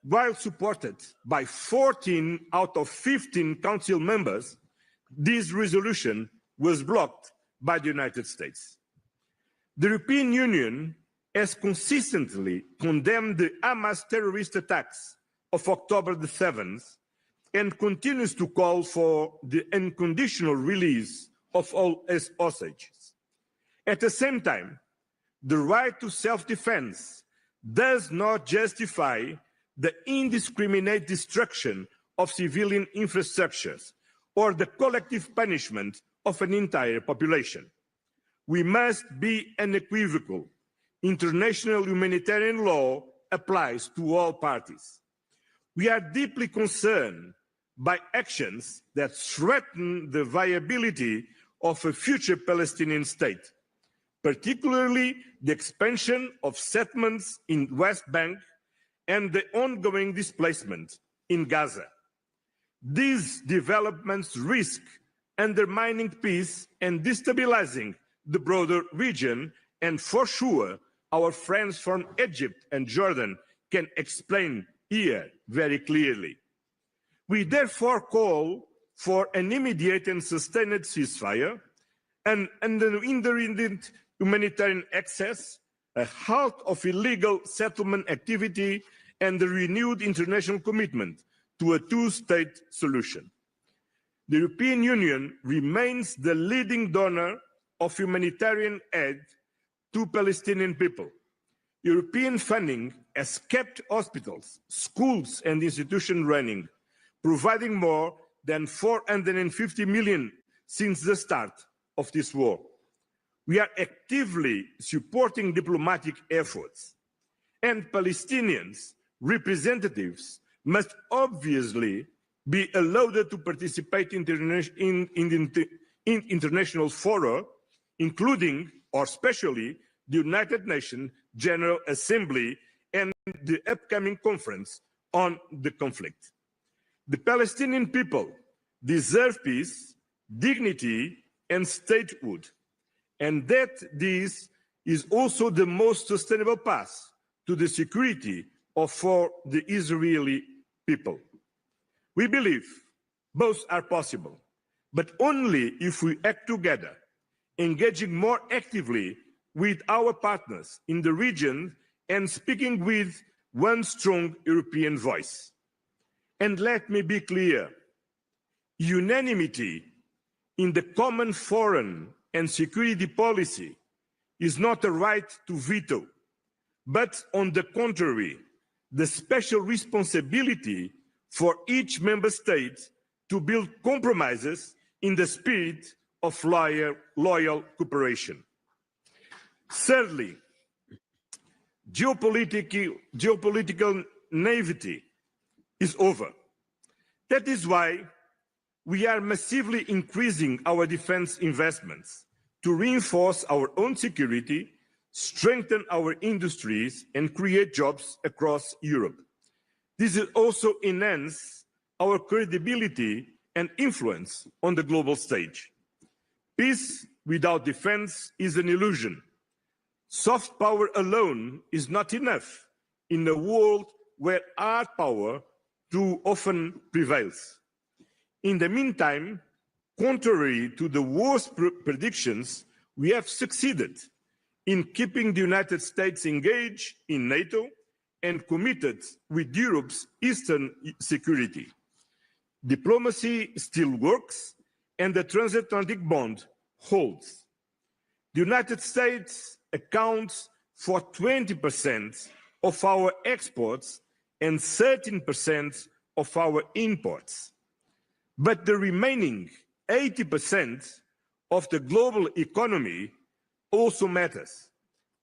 while supported by 14 out of 15 Council members, this resolution was blocked by the United States. The European Union has consistently condemned the Hamas terrorist attacks of October the 7th and continues to call for the unconditional release of all hostages. At the same time, the right to self-defense does not justify the indiscriminate destruction of civilian infrastructures or the collective punishment of an entire population. We must be unequivocal. International humanitarian law applies to all parties. We are deeply concerned by actions that threaten the viability of a future Palestinian state, particularly the expansion of settlements in West Bank and the ongoing displacement in Gaza. These developments risk undermining peace and destabilizing the broader region, and for sure, our friends from Egypt and Jordan can explain here very clearly. We therefore call for an immediate and sustained ceasefire, an unhindered humanitarian access, a halt of illegal settlement activity, and the renewed international commitment to a two-state solution. The European Union remains the leading donor of humanitarian aid to Palestinian people. European funding has kept hospitals, schools, and institutions running, providing more than 450 million since the start of this war. We are actively supporting diplomatic efforts, and Palestinians representatives must obviously be allowed to participate in international fora, including or especially the United Nations General Assembly and the upcoming conference on the conflict. The Palestinian people deserve peace, dignity, and statehood, and that this is also the most sustainable path to the security for the Israeli people. We believe both are possible, but only if we act together, engaging more actively with our partners in the region and speaking with one strong European voice. And let me be clear, unanimity in the common foreign and security policy is not a right to veto, but on the contrary, the special responsibility for each member state to build compromises in the spirit of loyal cooperation. Thirdly, geopolitical naivety is over. That is why we are massively increasing our defense investments to reinforce our own security, strengthen our industries, and create jobs across Europe. This will also enhance our credibility and influence on the global stage. Peace without defense is an illusion. Soft power alone is not enough in a world where hard power too often prevails. In the meantime, contrary to the worst predictions, we have succeeded in keeping the United States engaged in NATO and committed with Europe's eastern security. Diplomacy still works, and the transatlantic bond holds. The United States accounts for 20% of our exports and 13% of our imports. But the remaining 80% of the global economy also matters,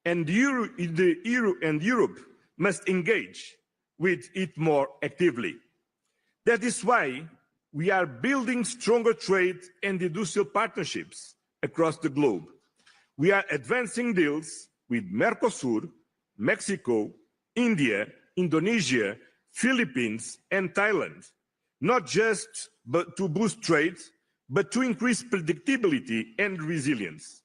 and Europe must engage with it more actively. That is why we are building stronger trade and industrial partnerships across the globe. We are advancing deals with Mercosur, Mexico, India, Indonesia, Philippines, and Thailand, not just to boost trade, but to increase predictability and resilience.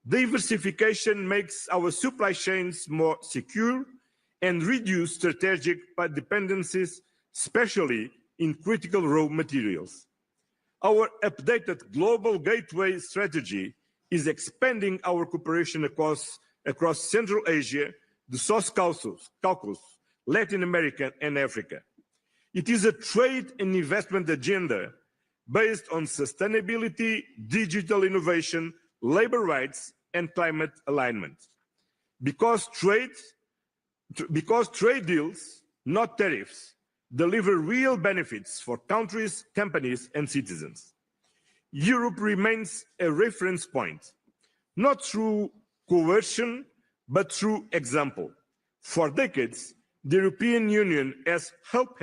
Diversification makes our supply chains more secure and reduce strategic dependencies, especially in critical raw materials. Our updated global gateway strategy is expanding our cooperation across Central Asia, the South Caucasus, Latin America, and Africa. It is a trade and investment agenda based on sustainability, digital innovation, labor rights, and climate alignment. because trade deals, not tariffs, deliver real benefits for countries, companies, and citizens. Europe remains a reference point, not through coercion, but through example. For decades, the European Union has helped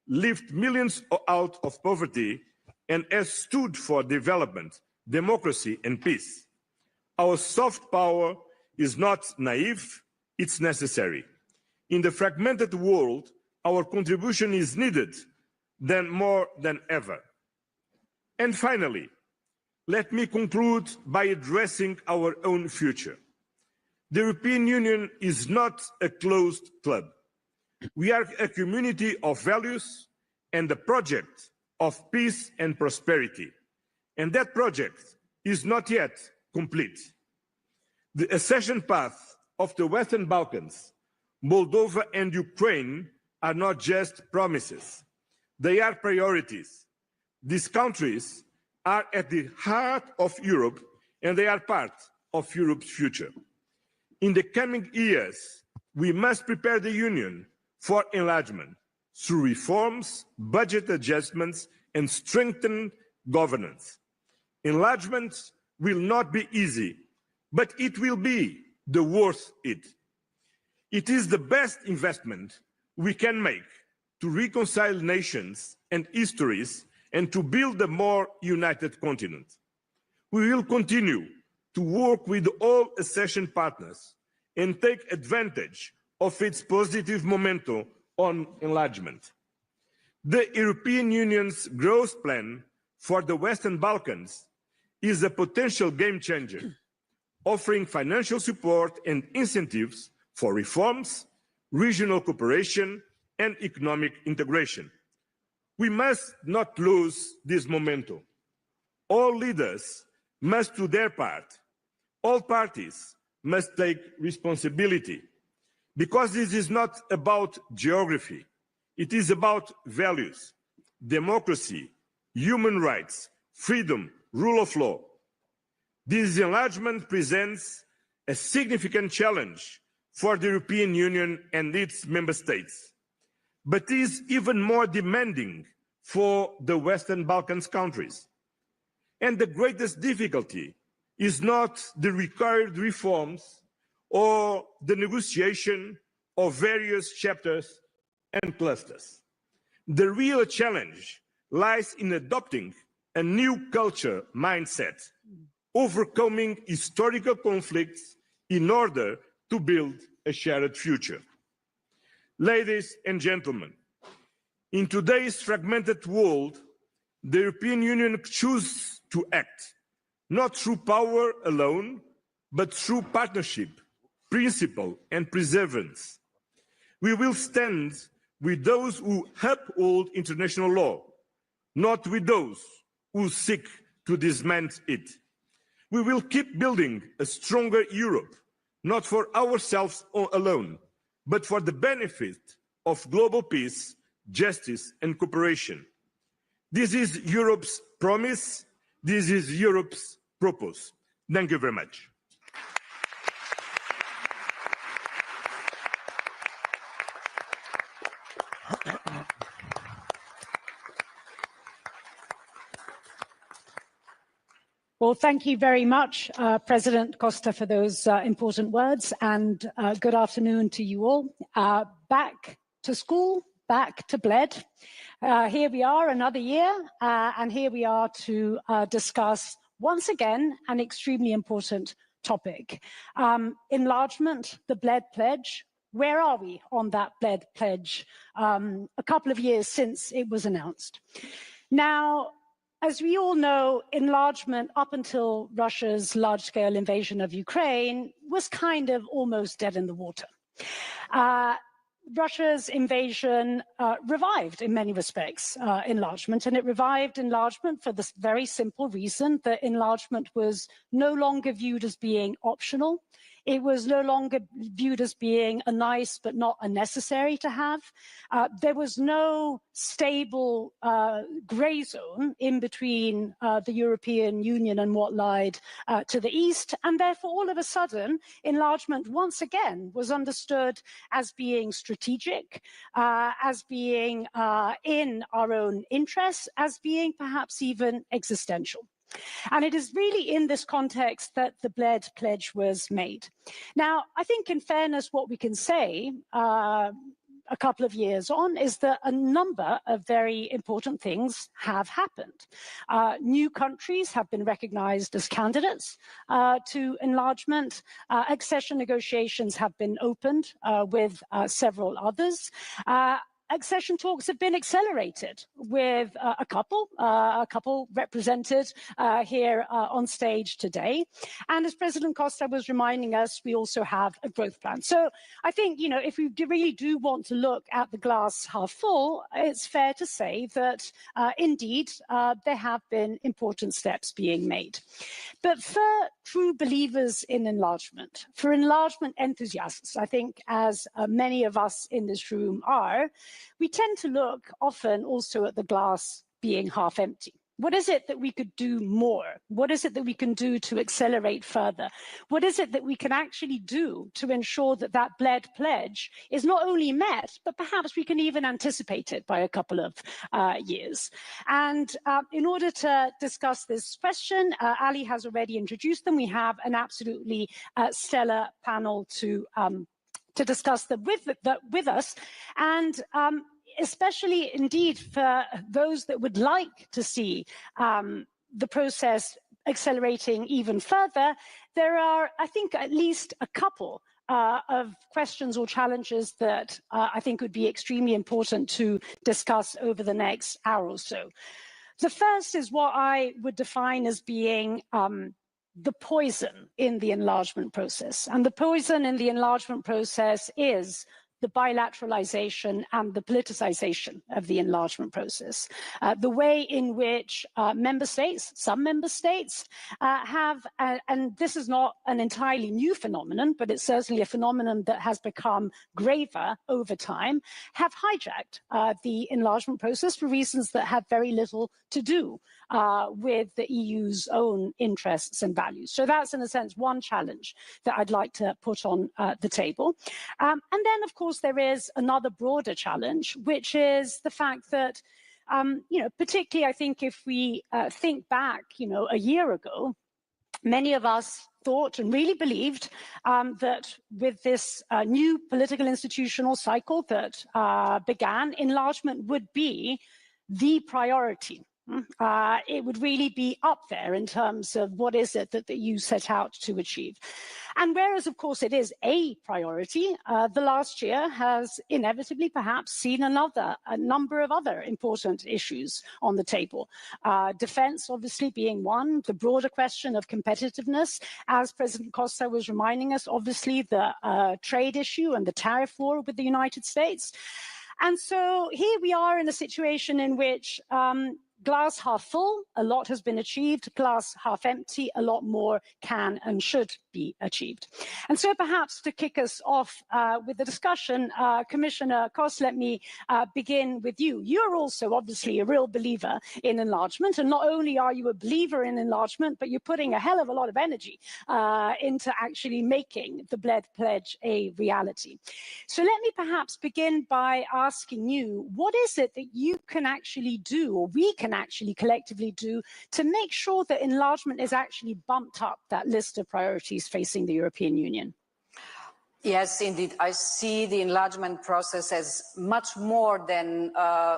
lift millions out of poverty and has stood for development, democracy, and peace. Our soft power is not naive, it's necessary. In the fragmented world, our contribution is needed more than ever. And finally, let me conclude by addressing our own future. The European Union is not a closed club. We are a community of values and a project of peace and prosperity. And that project is not yet complete. The accession path of the Western Balkans, Moldova and Ukraine are not just promises. They are priorities. These countries are at the heart of Europe and they are part of Europe's future. In the coming years, we must prepare the Union for enlargement through reforms, budget adjustments, and strengthened governance. Enlargement will not be easy, but it will be worth it. It is the best investment we can make to reconcile nations and histories and to build a more united continent. We will continue to work with all accession partners and take advantage of its positive momentum on enlargement. The European Union's growth plan for the Western Balkans is a potential game changer, offering financial support and incentives for reforms, regional cooperation, and economic integration. We must not lose this momentum. All leaders must do their part. All parties must take responsibility, because this is not about geography. It is about values, democracy, human rights, freedom, rule of law. This enlargement presents a significant challenge for the European Union and its member states, but is even more demanding for the Western Balkans countries. And the greatest difficulty is not the required reforms or the negotiation of various chapters and clusters. The real challenge lies in adopting a new culture mindset, overcoming historical conflicts in order to build a shared future. Ladies and gentlemen, in today's fragmented world, the European Union chooses to act, not through power alone, but through partnership, principle, and perseverance. We will stand with those who uphold international law, not with those who seek to dismantle it. We will keep building a stronger Europe, not for ourselves alone, but for the benefit of global peace, justice, and cooperation. This is Europe's promise. This is Europe's purpose. Thank you very much.
Well, thank you very much, President Costa, for those important words, and good afternoon to you all. Back to school, back to Bled. Here we are another year, and here we are to discuss once again an extremely important topic. Enlargement, the Bled Pledge. Where are we on that Bled Pledge a couple of years since it was announced? Now, as we all know, enlargement up until Russia's large-scale invasion of Ukraine was kind of almost dead in the water. Russia's invasion revived, in many respects, enlargement, and it revived enlargement for the very simple reason that enlargement was no longer viewed as being optional. It was no longer viewed as being a nice but not a necessary to have. There was no stable grey zone in between the European Union and what lied to the east, and therefore all of a sudden enlargement once again was understood as being strategic, as being in our own interests, as being perhaps even existential. And it is really in this context that the Bled Pledge was made. Now, I think in fairness, what we can say a couple of years on is that a number of very important things have happened. New countries have been recognized as candidates to enlargement. Accession negotiations have been opened with several others. Accession talks have been accelerated with a couple represented here on stage today. And as President Costa was reminding us, we also have a growth plan. So I think, you know, if we really do want to look at the glass half full, it's fair to say that indeed there have been important steps being made. But for true believers in enlargement, for enlargement enthusiasts, I think as many of us in this room are, we tend to look often also at the glass being half empty. What is it that we could do more? What is it that we can do to accelerate further? What is it that we can actually do to ensure that that Bled Pledge is not only met, but perhaps we can even anticipate it by a couple of years? And in order to discuss this question, Ali has already introduced them. We have an absolutely stellar panel to discuss them with us, and especially indeed for those that would like to see the process accelerating even further, there are, I think, at least a couple of questions or challenges that I think would be extremely important to discuss over the next hour or so. The first is what I would define as being the poison in the enlargement process. And the poison in the enlargement process is the bilateralization and the politicization of the enlargement process. The way in which member states, some member states have, and this is not an entirely new phenomenon, but it's certainly a phenomenon that has become graver over time, have hijacked the enlargement process for reasons that have very little to do with the EU's own interests and values. So that's, in a sense, one challenge that I'd like to put on the table. And then, of course, there is another broader challenge, which is the fact that, you know, particularly, I think, if we think back, you know, a year ago, many of us thought and really believed that with this new political institutional cycle that began, enlargement would be the priority. It would really be up there in terms of what is it that the EU set out to achieve. And whereas, of course, it is a priority, the last year has inevitably perhaps seen a number of other important issues on the table. Defense, obviously, being one, the broader question of competitiveness, as President Costa was reminding us, obviously the trade issue and the tariff war with the United States. And so here we are in a situation in which glass half full, a lot has been achieved. Glass half empty, a lot more can and should be achieved. And so perhaps to kick us off with the discussion, Commissioner Kos, let me begin with you. You're also obviously a real believer in enlargement. And not only are you a believer in enlargement, but you're putting a hell of a lot of energy into actually making the Bled Pledge a reality. So let me perhaps begin by asking you, what is it that you can actually do, or we can actually collectively do, to make sure that enlargement is actually bumped up that list of priorities facing the European Union?
Yes, indeed. I see the enlargement process as much more than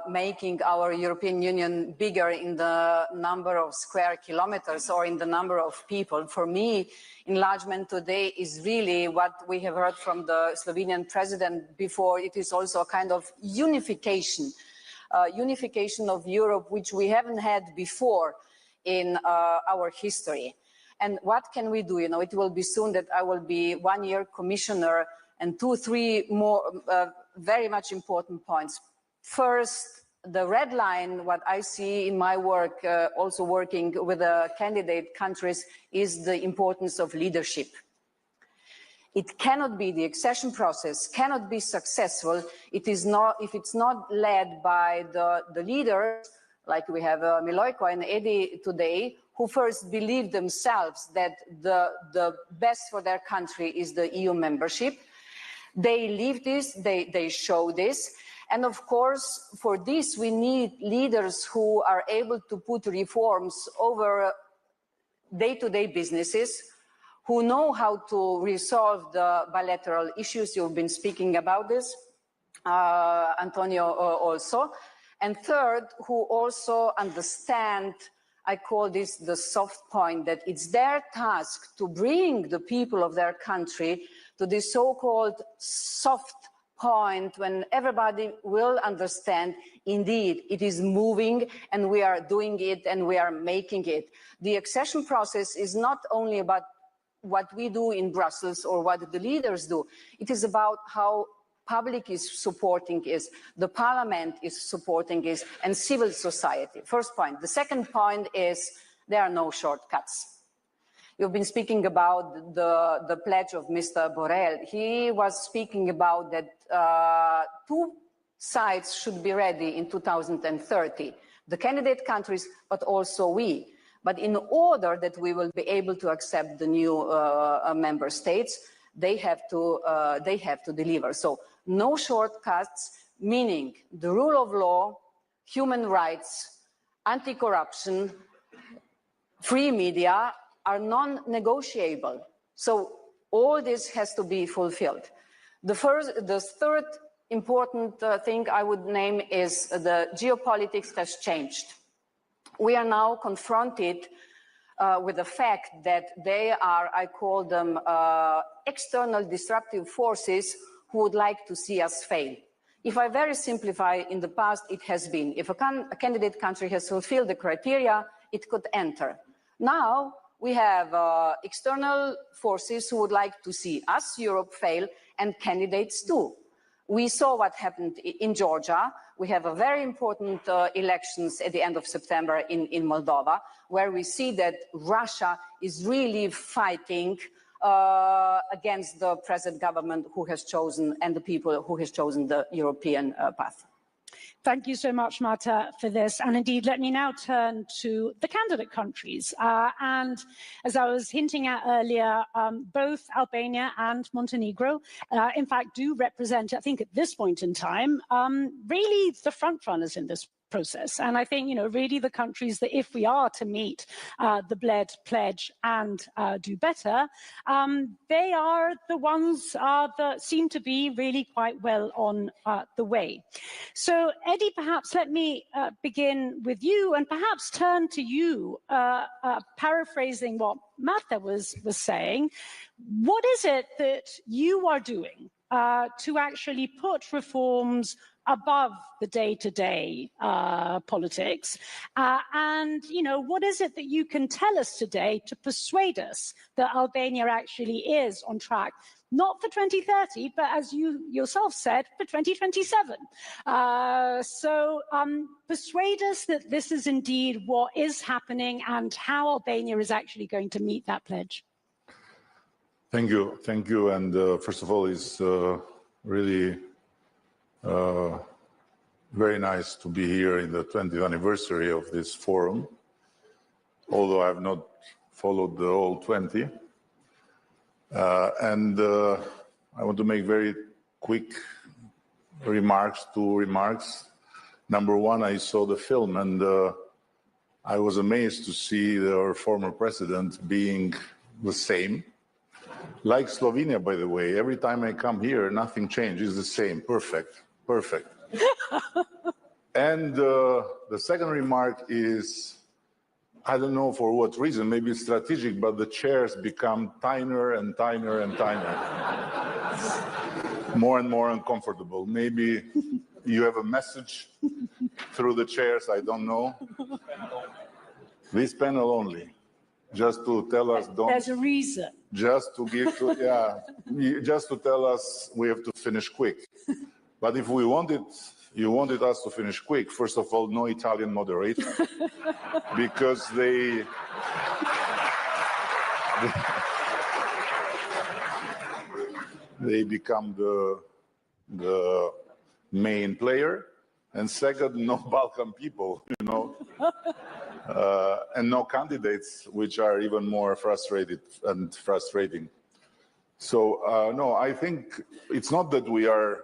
making our European Union bigger in the number of square kilometers or in the number of people. For me, enlargement today is really what we have heard from the Slovenian president before. It is also a kind of unification. Unification of Europe, which we haven't had before in our history. And what can we do? You know, it will be soon that I will be 1 year commissioner, and 2-3 more very much important points. First, the red line, what I see in my work, also working with the candidate countries, is the importance of leadership. It cannot be, the accession process cannot be successful if it's not led by the leaders, like we have Milojko and Edi today, who first believe themselves that the best for their country is the EU membership. They live this, they show this. And of course, for this, we need leaders who are able to put reforms over day-to-day businesses, who know how to resolve the bilateral issues. You've been speaking about this, Antonio also. And third, who also understand, I call this the soft point, that it's their task to bring the people of their country to this so-called soft point when everybody will understand, indeed, it is moving and we are doing it and we are making it. The accession process is not only about what we do in Brussels or what the leaders do. It is about how public is supporting it, the parliament is supporting it, and civil society. First point. The second point is there are no shortcuts. You've been speaking about the pledge of Mr. Borrell. He was speaking about that 2 sides should be ready in 2030. The candidate countries, but also we. But in order that we will be able to accept the new member states, they have to deliver. So no shortcuts, meaning the rule of law, human rights, anti-corruption, free media are non-negotiable. So all this has to be fulfilled. The third important thing I would name is the geopolitics has changed. We are now confronted with the fact that they are, I call them, external disruptive forces who would like to see us fail. If I very simplify, in the past it has been, if a candidate country has fulfilled the criteria, it could enter. Now we have external forces who would like to see us, Europe, fail, and candidates too. We saw what happened in Georgia. We have a very important elections at the end of September in Moldova, where we see that Russia is really fighting against the present government who has chosen, and the people who has chosen the European path.
Thank you so much, Marta, for this. And indeed, let me now turn to the candidate countries. And as I was hinting at earlier, both Albania and Montenegro, in fact, do represent, I think at this point in time, really the front runners in this process. And I think, you know, really the countries that if we are to meet the Bled pledge and do better, they are the ones that seem to be really quite well on the way. So, Eddie, perhaps let me begin with you and perhaps turn to you, paraphrasing what Marta was saying. What is it that you are doing to actually put reforms above the day-to-day politics? And, you know, what is it that you can tell us today to persuade us that Albania actually is on track, not for 2030, but as you yourself said, for 2027? Persuade us that this is indeed what is happening and how Albania is actually going to meet that pledge.
Thank you. And first of all, it's really very nice to be here in the 20th anniversary of this forum, although I have not followed the whole 20. I want to make very quick remarks, 2 remarks. Number one, I saw the film and I was amazed to see our former president being the same. Like Slovenia, by the way, every time I come here, nothing changes, the same, perfect. And the second remark is, I don't know for what reason, maybe it's strategic, but the chairs become tinier and tinier and tinier. More and more uncomfortable. Maybe you have a message through the chairs, I don't know. This panel only, just to tell us, don't.
There's a reason.
Just to give to, just to tell us we have to finish quick. But if we wanted, you wanted us to finish quick, first of all, no Italian moderator, because they they become the main player. And second, no Balkan people, you know, and no candidates, which are even more frustrating. So no, I think it's not that we are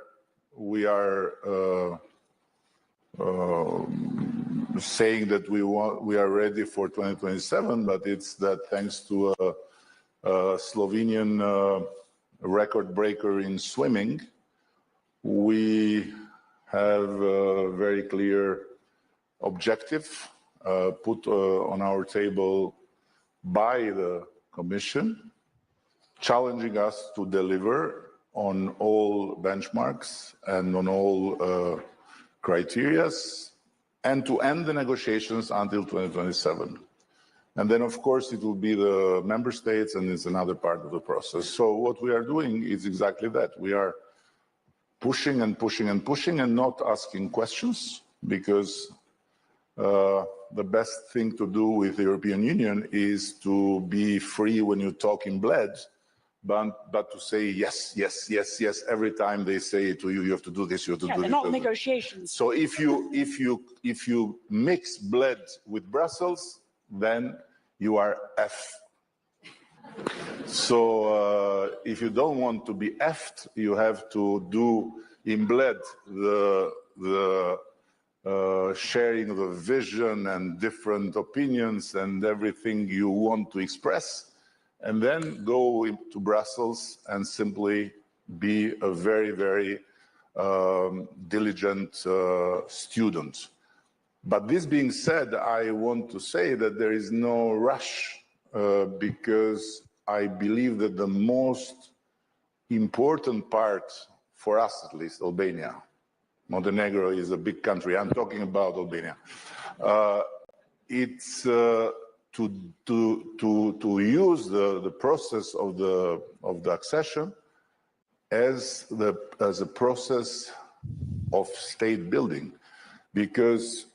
saying that we are ready for 2027, but it's that thanks to a Slovenian record breaker in swimming, we have a very clear objective put on our table by the Commission, challenging us to deliver on all benchmarks and on all criteria, and to end the negotiations until 2027. And then, of course, it will be the member states, and it's another part of the process. So what we are doing is exactly that. We are pushing and pushing and pushing and not asking questions, because the best thing to do with the European Union is to be free when you talk in Bled, but to say yes, yes, yes, yes every time they say to you, you have to do this, you have to do this.
They're not negotiations.
So if you mix Bled with Brussels, then you are F. So if you don't want to be F'd, you have to do in Bled the sharing of the vision and different opinions and everything you want to express, and then go to Brussels and simply be a very, very diligent student. But this being said, I want to say that there is no rush, because I believe that the most important part, for us at least, Albania, Montenegro is a big country, I'm talking about Albania, it's to use the process of the accession as a process of state building, because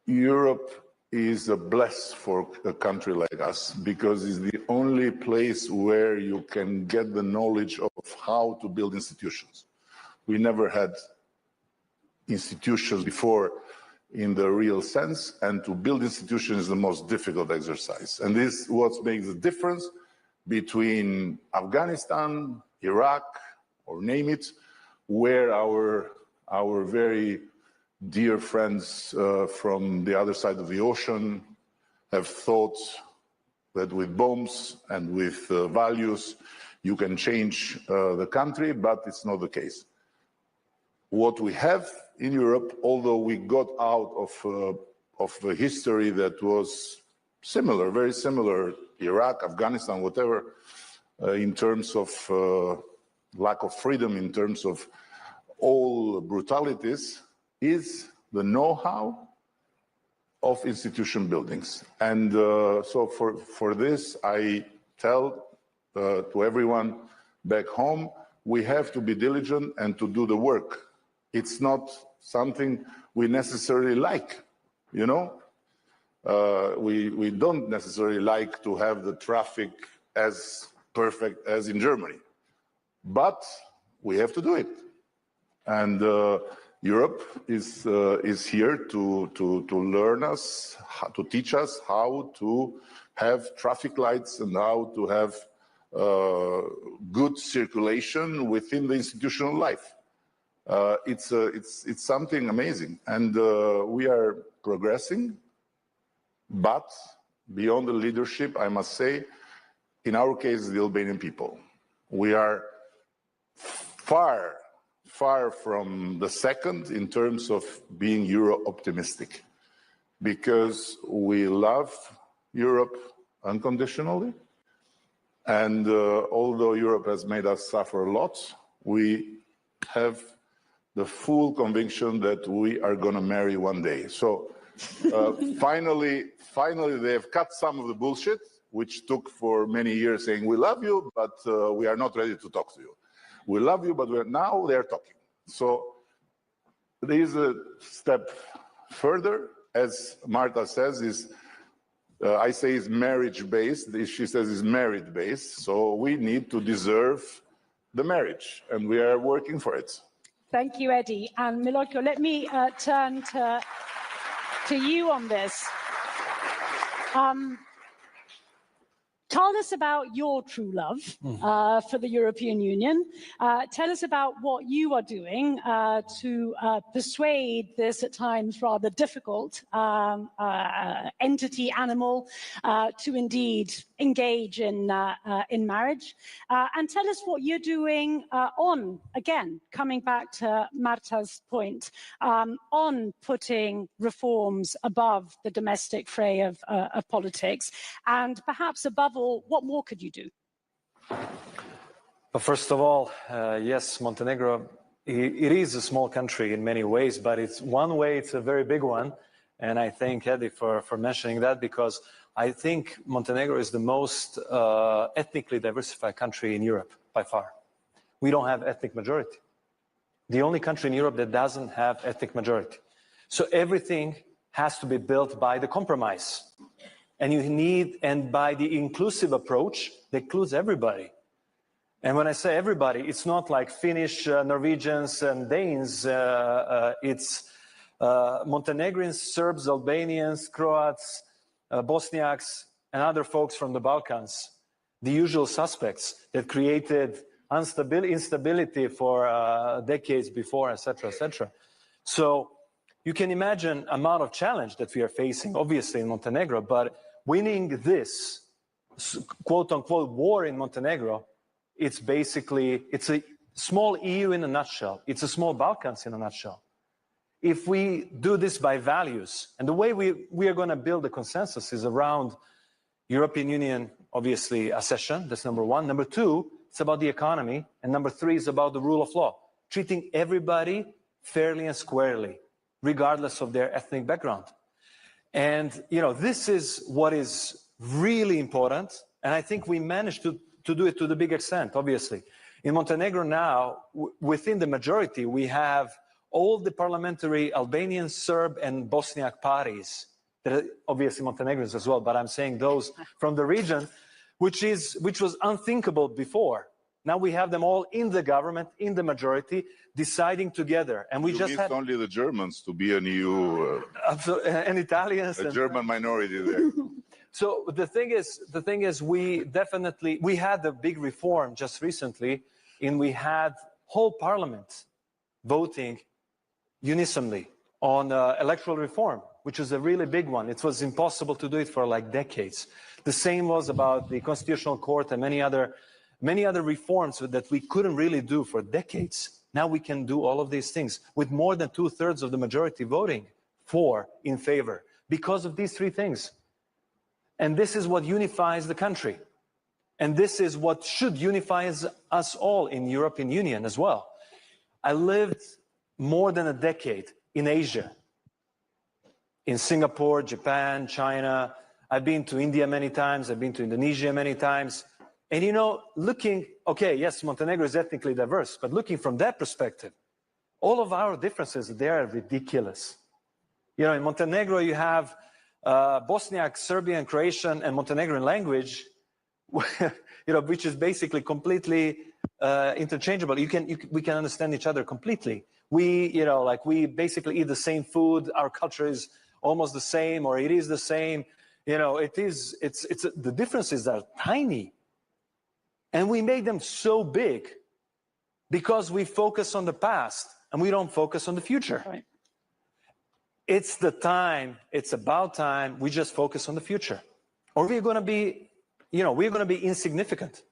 Europe is a bless for a country like us, because it's the only place where you can get the knowledge of how to build institutions. We never had institutions before in the real sense, and to build institutions is the most difficult exercise. And this is what makes the difference between Afghanistan, Iraq, or name it, where our very dear friends from the other side of the ocean have thought that with bombs and with values you can change the country, but it's not the case. What we have in Europe, although we got out of a history that was similar, very similar, Iraq, Afghanistan, whatever, in terms of lack of freedom, in terms of all brutalities, is the know-how of institution buildings. And so for this, I tell to everyone back home, we have to be diligent and to do the work. It's not something we necessarily like, you know? We don't necessarily like to have the traffic as perfect as in Germany, but we have to do it. And Europe is here to learn us, to teach us how to have traffic lights and how to have good circulation within the institutional life. It's something amazing, and we are progressing. But beyond the leadership, I must say, in our case, the Albanian people, we are far from the second in terms of being Euro-optimistic, because we love Europe unconditionally. And although Europe has made us suffer a lot, we have the full conviction that we are going to marry one day. So finally, they have cut some of the bullshit, which took for many years saying, we love you, but we are not ready to talk to you. We love you, but now they're talking. So there is a step further, as Marta says, I say is marriage-based, she says is merit-based. So we need to deserve the marriage, and we are working for it.
Thank you, Eddie. And Milojko, let me turn to you on this. Tell us about your true love for the European Union. Tell us about what you are doing to persuade this at times rather difficult entity, animal, to indeed engage in marriage. And tell us what you're doing on, again, coming back to Marta's point, on putting reforms above the domestic fray of politics, and perhaps above all, what more could you do?
Well, first of all, yes, Montenegro, it is a small country in many ways, but it's one way, it's a very big one. And I thank Eddie for mentioning that, because I think Montenegro is the most ethnically diversified country in Europe by far. We don't have ethnic majority. The only country in Europe that doesn't have ethnic majority. So everything has to be built by the compromise. And by the inclusive approach that includes everybody. And when I say everybody, it's not like Finnish, Norwegians, and Danes. It's Montenegrins, Serbs, Albanians, Croats, Bosniaks, and other folks from the Balkans. The usual suspects that created instability for decades before, etc., etc. So you can imagine the amount of challenge that we are facing, obviously, in Montenegro, but winning this quote-unquote war in Montenegro, it's a small EU in a nutshell. It's a small Balkans in a nutshell. If we do this by values, and the way we are going to build a consensus is around European Union, obviously, accession, that's number one. Number two, it's about the economy. And number three is about the rule of law, treating everybody fairly and squarely, regardless of their ethnic background. And, this is what is really important. And I think we managed to do it to the big extent, obviously. In Montenegro now, within the majority, we have all the parliamentary Albanian, Serb, and Bosniak parties. That are obviously Montenegrins as well, but I'm saying those from the region, which was unthinkable before. Now we have them all in the government, in the majority, deciding together. And we just had
only the Germans to be an EU.
And Italians.
A German minority there.
So the thing is, we had a big reform just recently, and we had whole parliament voting unisonly on electoral reform, which is a really big one. It was impossible to do it for like decades. The same was about the Constitutional Court and many other reforms that we couldn't really do for decades. Now we can do all of these things with more than 2/3 of the majority voting in favor, because of these three things. And this is what unifies the country. And this is what should unify us all in the European Union as well. I lived more than a decade in Asia, in Singapore, Japan, China. I've been to India many times. I've been to Indonesia many times. And okay, yes, Montenegro is ethnically diverse, but looking from that perspective, all of our differences, they are ridiculous. In Montenegro, you have Bosniak, Serbian, Croatian, and Montenegrin language, which is basically completely interchangeable. We can understand each other completely. We basically eat the same food. Our culture is almost the same, or it is the same. The differences are tiny. And we made them so big because we focus on the past and we don't focus on the future. Right. It's about time we just focus on the future. Or we're going to be, insignificant.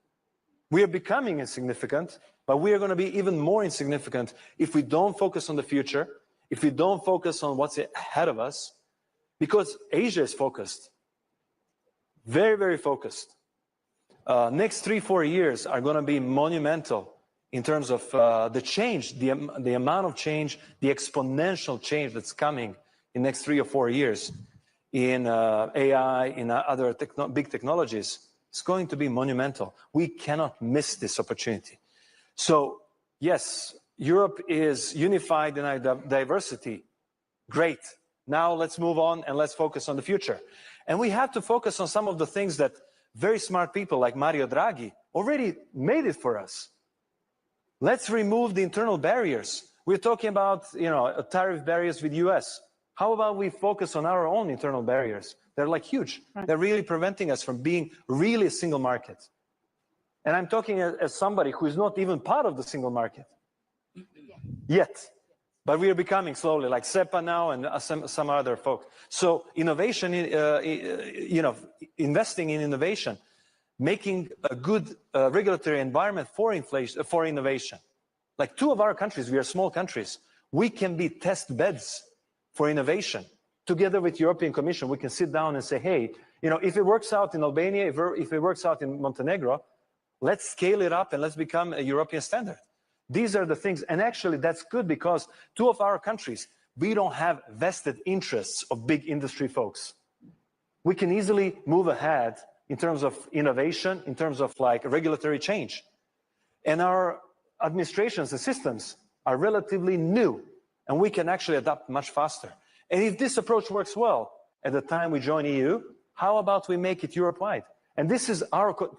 We are becoming insignificant, but we are going to be even more insignificant if we don't focus on the future, if we don't focus on what's ahead of us, because Asia is focused. Very, very focused. Next 3-4 years are going to be monumental in terms of the change, the amount of change, the exponential change that's coming in next 3 or 4 years in AI, in other big technologies. It's going to be monumental. We cannot miss this opportunity. So, yes, Europe is unified in our diversity. Great. Now let's move on and let's focus on the future. And we have to focus on some of the things that very smart people like Mario Draghi already made it for us. Let's remove the internal barriers. We're talking about, tariff barriers with US. How about we focus on our own internal barriers? They're like huge. Right. They're really preventing us from being really a single market. And I'm talking as somebody who is not even part of the single market yet. But we are becoming slowly, like SEPA now and some other folks. So innovation, investing in innovation, making a good regulatory environment for innovation. Like 2 of our countries, we are small countries. We can be test beds for innovation. Together with the European Commission, we can sit down and say, hey, if it works out in Albania, if it works out in Montenegro, let's scale it up and let's become a European standard. These are the things, and actually that's good because 2 of our countries, we don't have vested interests of big industry folks. We can easily move ahead in terms of innovation, in terms of like regulatory change. And our administrations and systems are relatively new, and we can actually adapt much faster. And if this approach works well at the time we join EU, how about we make it Europe-wide? And this is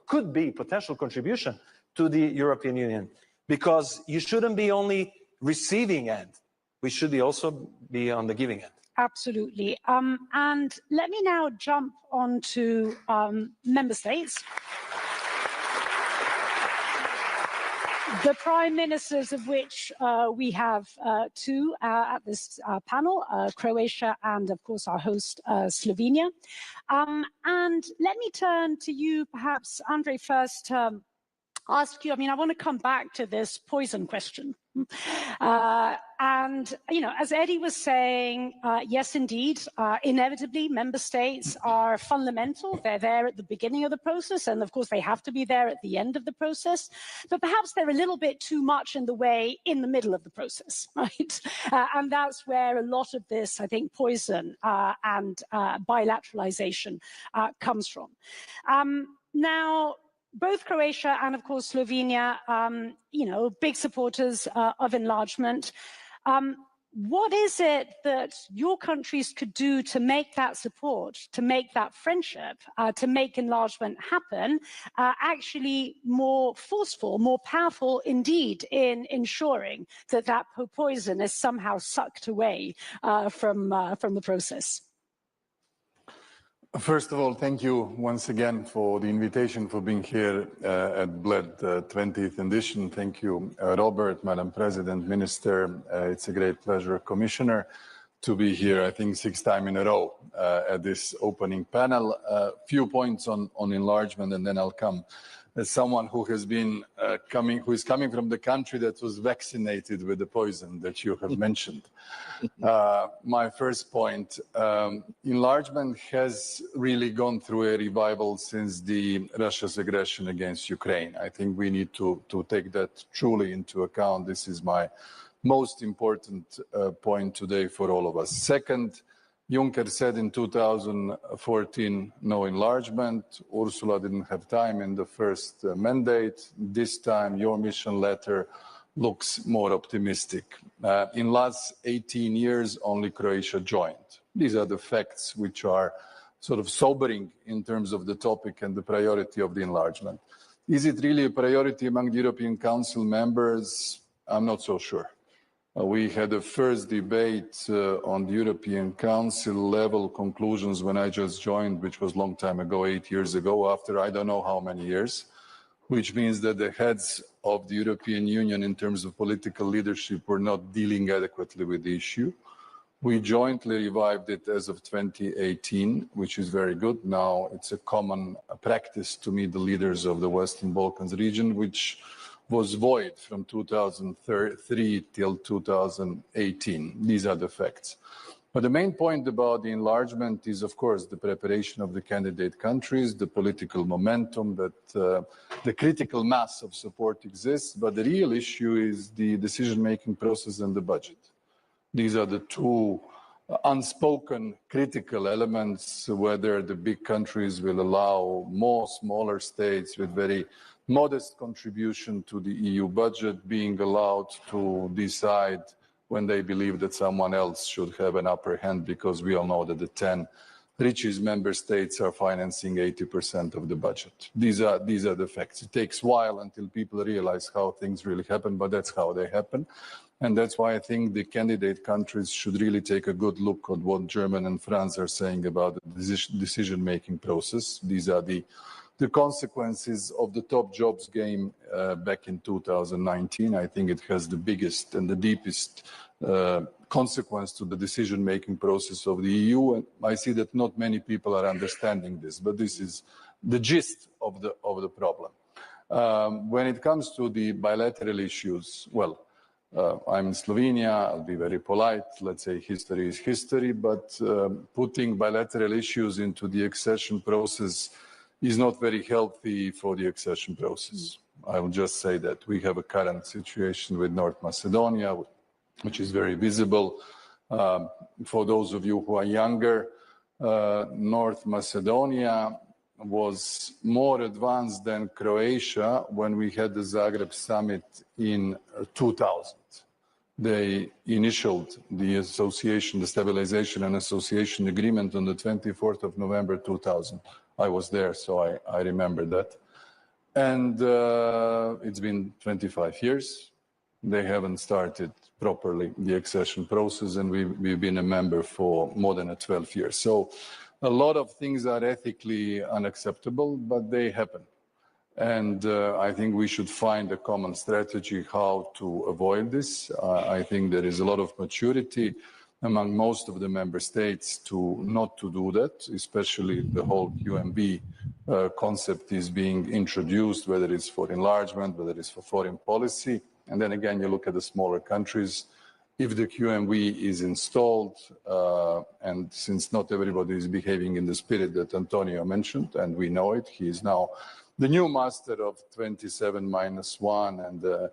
could be potential contribution to the European Union. Because you shouldn't be only receiving end, we should also be on the giving end.
Absolutely. And let me now jump on to member states. The prime ministers of which we have 2 at this panel, Croatia and of course our host Slovenia. And let me turn to you perhaps, Andrej, first. Ask you, I want to come back to this poison question. And, as Eddie was saying, yes, indeed, inevitably, member states are fundamental. They're there at the beginning of the process, and of course, they have to be there at the end of the process. But perhaps they're a little bit too much in the way in the middle of the process, right? And that's where a lot of this, I think, poison and bilateralization comes from. Now, both Croatia and, of course, Slovenia, big supporters of enlargement. What is it that your countries could do to make that support, to make that friendship, to make enlargement happen, actually more forceful, more powerful indeed in ensuring that that poison is somehow sucked away from the process?
First of all, thank you once again for the invitation, for being here at Bled 20th edition. Thank you, Robert, Madam President, Minister. It's a great pleasure, Commissioner, to be here, I think 6th time in a row at this opening panel. A few points on enlargement, and then I'll come. As someone who has been who is coming from the country that was vaccinated with the poison that you have mentioned. My first point, enlargement has really gone through a revival since Russia's aggression against Ukraine. I think we need to take that truly into account. This is my most important point today for all of us. Second, Juncker said in 2014, no enlargement. Ursula didn't have time in the first mandate. This time, your mission letter looks more optimistic. In last 18 years, only Croatia joined. These are the facts which are sort of sobering in terms of the topic and the priority of the enlargement. Is it really a priority among the European Council members? I'm not so sure. We had a first debate on the European Council level conclusions when I just joined, which was a long time ago, 8 years ago, after I don't know how many years, which means that the heads of the European Union in terms of political leadership were not dealing adequately with the issue. We jointly revived it as of 2018, which is very good. Now it's a common practice to meet the leaders of the Western Balkans region, which was void from 2003 till 2018. These are the facts. But the main point about the enlargement is, of course, the preparation of the candidate countries, the political momentum, that the critical mass of support exists. But the real issue is the decision-making process and the budget. These are the two unspoken critical elements, whether the big countries will allow more smaller states with very modest contribution to the EU budget being allowed to decide when they believe that someone else should have an upper hand, because we all know that the 10 richest member states are financing 80% of the budget. These are the facts. It takes a while until people realize how things really happen, but that's how they happen. And that's why I think the candidate countries should really take a good look at what Germany and France are saying about the decision-making process. These are the consequences of the top jobs game back in 2019. I think it has the biggest and the deepest consequence to the decision-making process of the EU. And I see that not many people are understanding this, but this is the gist of the problem. When it comes to the bilateral issues, well, I'm in Slovenia, I'll be very polite, let's say history is history, but putting bilateral issues into the accession process is not very healthy for the accession process. I will just say that we have a current situation with North Macedonia, which is very visible. For those of you who are younger, North Macedonia was more advanced than Croatia when we had the Zagreb summit in 2000. They initialed the association, the stabilization and association agreement on the 24th of November 2000. I was there, so I remember that. And it's been 25 years. They haven't started properly the accession process, and we've been a member for more than 12 years. So a lot of things are ethically unacceptable, but they happen. And I think we should find a common strategy how to avoid this. I think there is a lot of maturity among most of the member states to not to do that, especially the whole QMB concept is being introduced, whether it's for enlargement, whether it's for foreign policy. And then again, you look at the smaller countries, if the QMV is installed, and since not everybody is behaving in the spirit that Antonio mentioned, and we know it, he is now the new master of 27-1 and the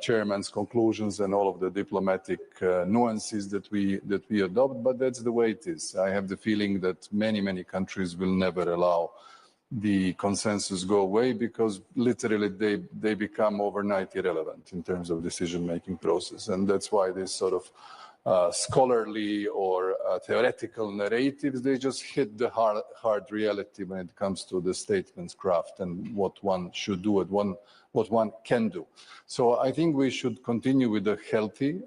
chairman's conclusions and all of the diplomatic nuances that we adopt, but that's the way it is. I have the feeling that many countries will never allow the consensus go away because literally they become overnight irrelevant in terms of decision-making process. And that's why this sort of scholarly or theoretical narratives, they just hit the hard reality when it comes to the statement's craft and what one should do and what one can do. So I think we should continue with the healthy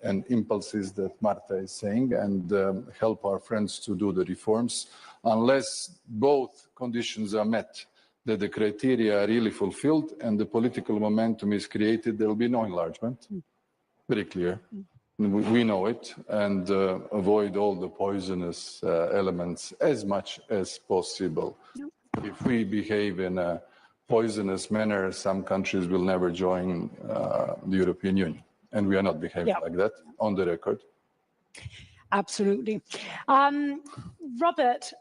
and impulses that Marta is saying and help our friends to do the reforms. Unless both conditions are met, that the criteria are really fulfilled and the political momentum is created, there will be no enlargement. Very clear. We know it, and avoid all the poisonous elements as much as possible. If we behave in a poisonous manner, some countries will never join the European Union, and we are not behaving like that, on the record.
Absolutely. Robert,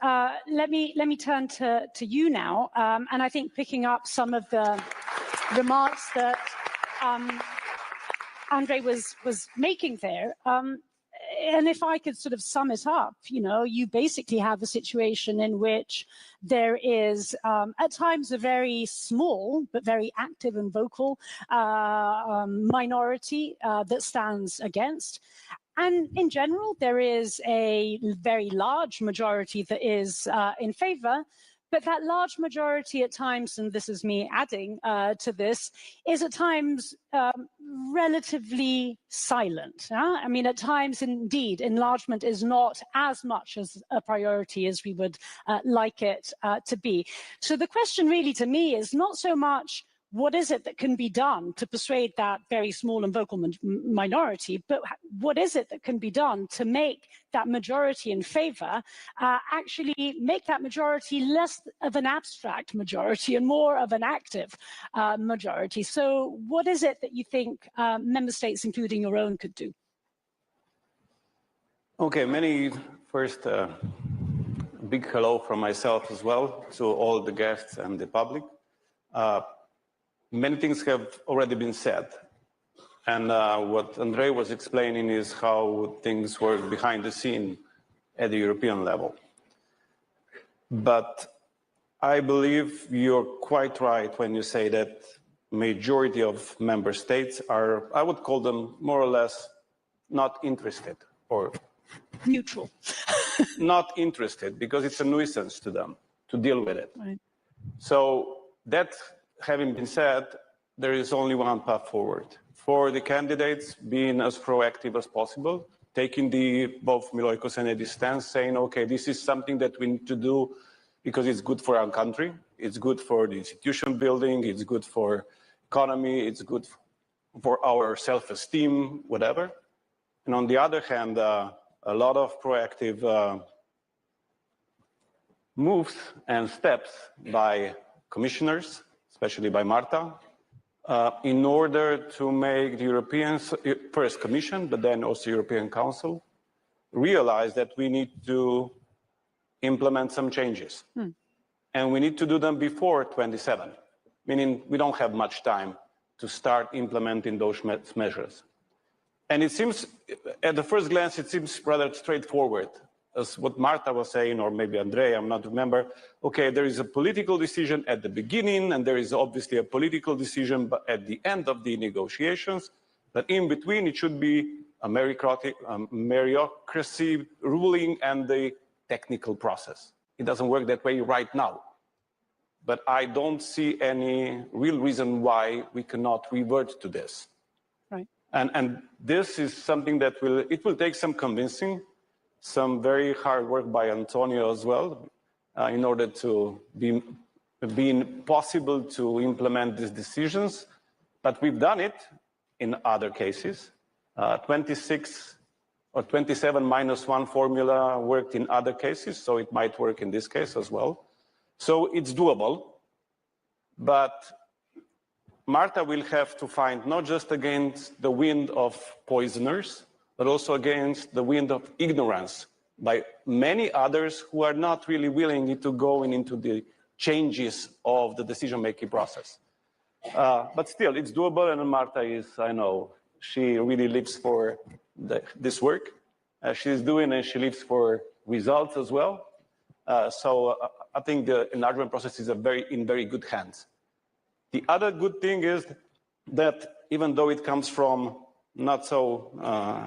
let me turn to you now, and I think picking up some of the remarks that Andre was making there, and if I could sort of sum it up, you basically have a situation in which there is at times a very small but very active and vocal minority that stands against. And in general, there is a very large majority that is in favor, but that large majority at times, and this is me adding to this, is at times relatively silent. I mean, at times, indeed, enlargement is not as much as a priority as we would like it to be. So the question really to me is not so much what is it that can be done to persuade that very small and vocal minority, but what is it that can be done to make that majority in favor actually make that majority less of an abstract majority and more of an active majority? So what is it that you think member states, including your own, could do?
Okay, first, big hello from myself as well to all the guests and the public. Many things have already been said, and what Andre was explaining is how things work behind the scene at the European level. But I believe you're quite right when you say that majority of member states are, I would call them more or less not interested or
neutral.
Not interested, because it's a nuisance to them to deal with it.
Right.
So that having been said, there is only one path forward. For the candidates, being as proactive as possible, taking both Miloikos and Edi's stance, saying, okay, this is something that we need to do because it's good for our country, it's good for the institution building, it's good for economy, it's good for our self-esteem, whatever. And on the other hand, a lot of proactive moves and steps by commissioners, especially by Marta, in order to make the European, first Commission, but then also European Council, realize that we need to implement some changes. And we need to do them before 27, meaning we don't have much time to start implementing those measures. And it seems, at the first glance, it seems rather straightforward, as what Marta was saying, or maybe Andrei, I'm not remember. Okay, there is a political decision at the beginning, and there is obviously a political decision at the end of the negotiations. But in between, it should be a meritocracy ruling and the technical process. It doesn't work that way right now. But I don't see any real reason why we cannot revert to this.
Right.
And this is something that it will take some convincing, some very hard work by Antonio as well, in order to be possible to implement these decisions. But we've done it in other cases. 26 or 27 minus 1 formula worked in other cases, so it might work in this case as well. So it's doable, but Marta will have to find not just against the wind of poisoners, but also against the wind of ignorance by many others who are not really willing to go into the changes of the decision-making process. But still, it's doable, and Marta is, I know, she really lives for this work. She's doing, and she lives for results as well. So I think the enlargement process is in very good hands. The other good thing is that even though it comes from not so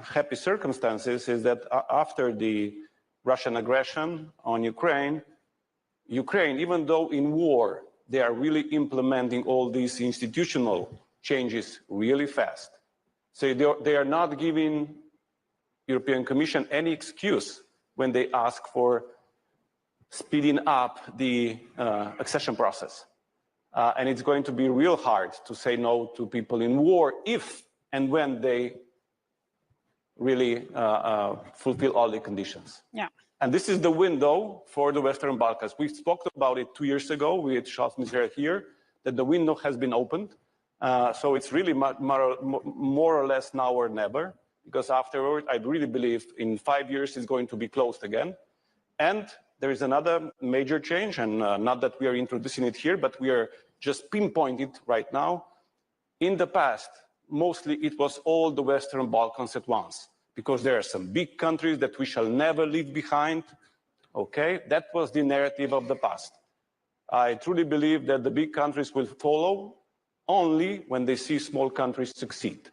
happy circumstances, is that after the Russian aggression on Ukraine, even though in war, they are really implementing all these institutional changes really fast. So they are not giving European Commission any excuse when they ask for speeding up the accession process. And it's going to be real hard to say no to people in war if and when they really fulfill all the conditions.
Yeah.
And this is the window for the Western Balkans. We spoke about it 2 years ago with Charles Miser here, that the window has been opened. So it's really more or less now or never, because afterward, I really believe in 5 years it's going to be closed again. And there is another major change, and not that we are introducing it here, but we are just pinpointing it right now. In the past, mostly it was all the Western Balkans at once, because there are some big countries that we shall never leave behind. Okay, that was the narrative of the past. I truly believe that the big countries will follow only when they see small countries succeed.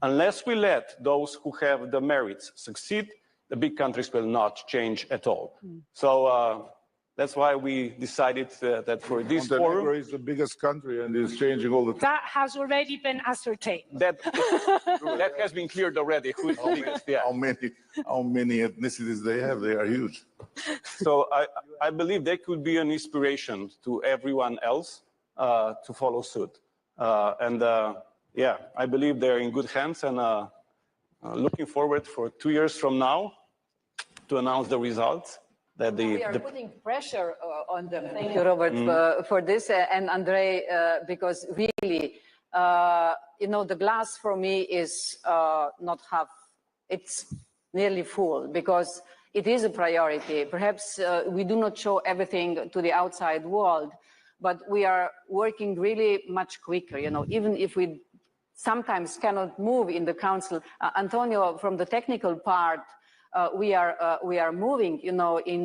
Unless we let those who have the merits succeed, the big countries will not change at all. So that's why we decided that for this
Montenegro
forum...
is the biggest country and is changing all the time.
That has already been ascertained.
That has been cleared already. Who is the biggest? Yeah.
How many ethnicities they have? They are huge.
So I believe they could be an inspiration to everyone else to follow suit. Yeah, I believe they're in good hands, and looking forward for 2 years from now to announce the results. That
we are putting pressure on them. Thank you, Robert, for this, and Andrei, because really, the glass for me is not half, it's nearly full, because it is a priority. Perhaps we do not show everything to the outside world, but we are working really much quicker, even if we sometimes cannot move in the Council. Antonio, from the technical part, we are moving. In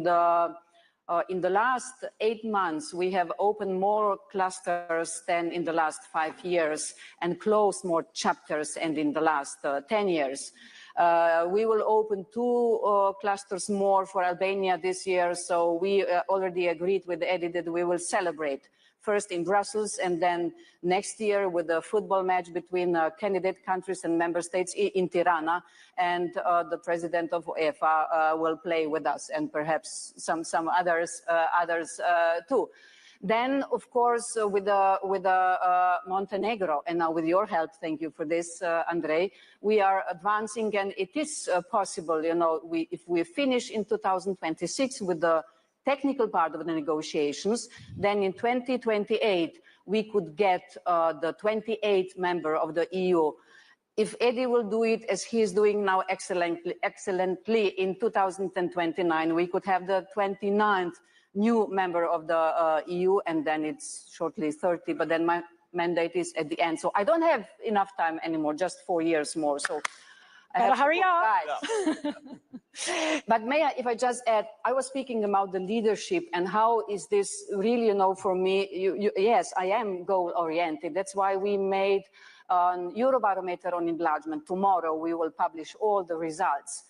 the last 8 months, we have opened more clusters than in the last 5 years, and closed more chapters than in the last 10 years. We will open 2 clusters more for Albania this year. So we already agreed with Eddie that we will celebrate first in Brussels and then next year with a football match between candidate countries and member states in Tirana, and the president of UEFA will play with us, and perhaps some others too. Then, of course, with Montenegro, and now with your help, thank you for this, Andrei, we are advancing, and it is possible, you know, if we finish in 2026 with the technical part of the negotiations, then in 2028, we could get the 28th member of the EU. If Eddie will do it as he is doing now excellently in 2029, we could have the 29th new member of the EU, and then it's shortly 30, but then my mandate is at the end. So I don't have enough time anymore, just 4 years more. So I have to
hurry up.
But may I, if I just add, I was speaking about the leadership and how is this really, you know, for me, yes, I am goal-oriented. That's why we made an Eurobarometer on enlargement. Tomorrow we will publish all the results.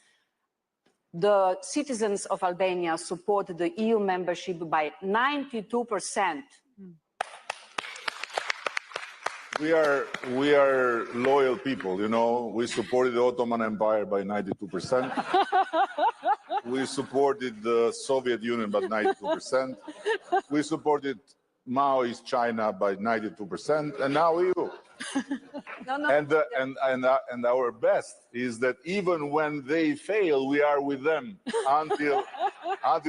The citizens of Albania support the EU membership by 92%.
We are loyal people, you know. We supported the Ottoman Empire by 92%. We supported the Soviet Union by 92%. We supported Maoist China by 92%, and now EU. And our best is that even when they fail, we are with them until